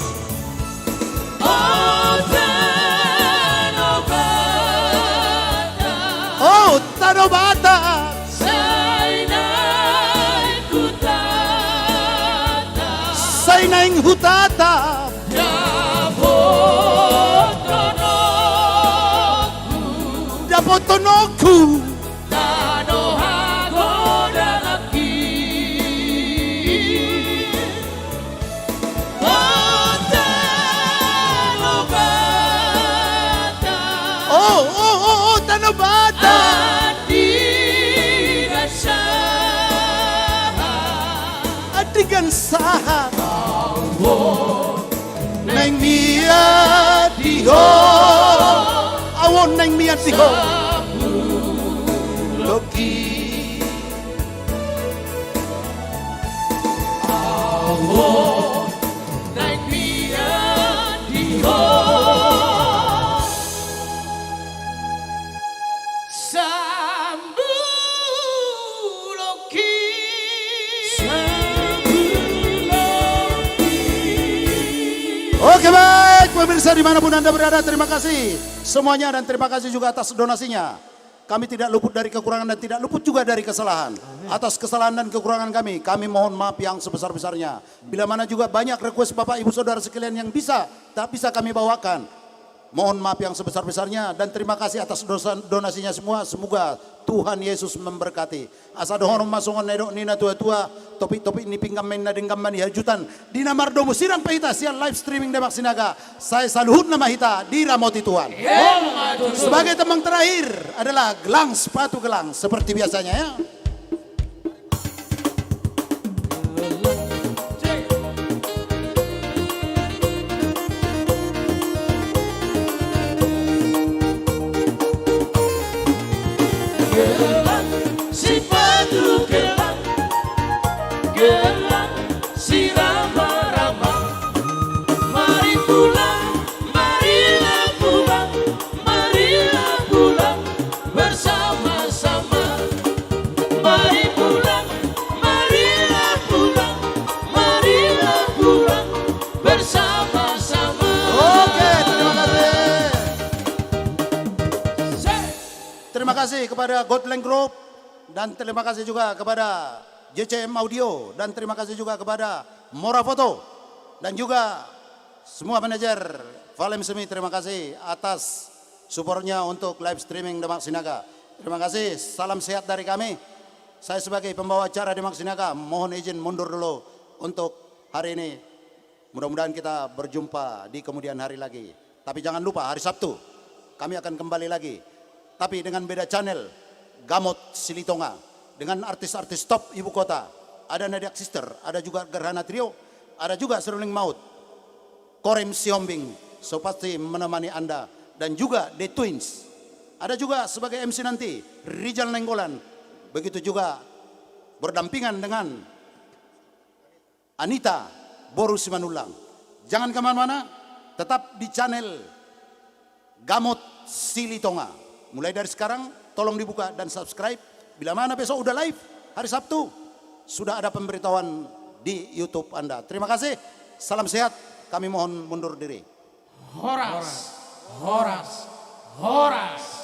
tanobata. Sainai kutata Say naing hutata. Dapotonoku. Tano hagoda lagi Tanobata Oh, tanobata. Adi Adigan saha. Neng mia diho. Awon neng mia diho. Loki. Naik dia diho Sambuloki Oke baik, pemirsa dimanapun Anda berada, terima kasih semuanya dan terima kasih juga atas donasinya. Kami tidak luput dari kekurangan dan tidak luput juga dari kesalahan. Atas kesalahan dan kekurangan kami mohon maaf yang sebesar-besarnya. Bila mana juga banyak request Bapak Ibu Saudara sekalian yang tak bisa kami bawakan. Mohon maaf yang sebesar-besarnya dan terima kasih atas donasinya semua. Semoga Tuhan Yesus memberkati. Asa dohonom masongon nedok nina tua-tua, topik-topik ini pinggam main nadeng gamban hajutan. Dina mardomo sirang pahita siang live streaming Demak Sinaga. Saya saluhut nama hita di ramoti Tuhan. Sebagai tembang terakhir adalah gelang sepatu gelang seperti biasanya ya. Gelang sepatu gelang Gelang si rama-rama Mari pulang, marilah pulang Marilah pulang bersama-sama Mari pulang, marilah pulang Marilah pulang bersama-sama Oke, terima kasih. Terima kasih kepada Godland Group dan terima kasih juga kepada JCM Audio dan terima kasih juga kepada Mora Foto dan juga semua manajer Valem Semi. Terima kasih atas supportnya untuk live streaming Demak Sinaga. Terima kasih, salam sehat dari kami. Saya sebagai pembawa acara Demak Sinaga mohon izin mundur dulu untuk hari ini. Mudah-mudahan kita berjumpa di kemudian hari lagi. Tapi jangan lupa hari Sabtu kami akan kembali lagi. Tapi dengan beda channel, Gamot Silitonga. Dengan artis-artis top ibu kota. Ada Nadiak Sister, ada juga Gerhana Trio, ada juga Seruling Maut. Korem Siombing, so pasti menemani Anda. Dan juga The Twins. Ada juga sebagai MC nanti, Rizal Nenggolan. Begitu juga berdampingan dengan Anita Boru Simanulang. Jangan kemana-mana, tetap di channel Gamot Silitonga. Mulai dari sekarang tolong dibuka dan subscribe. Bila mana besok udah live hari Sabtu sudah ada pemberitahuan di YouTube Anda. Terima kasih. Salam sehat. Kami mohon mundur diri. Horas, horas, horas.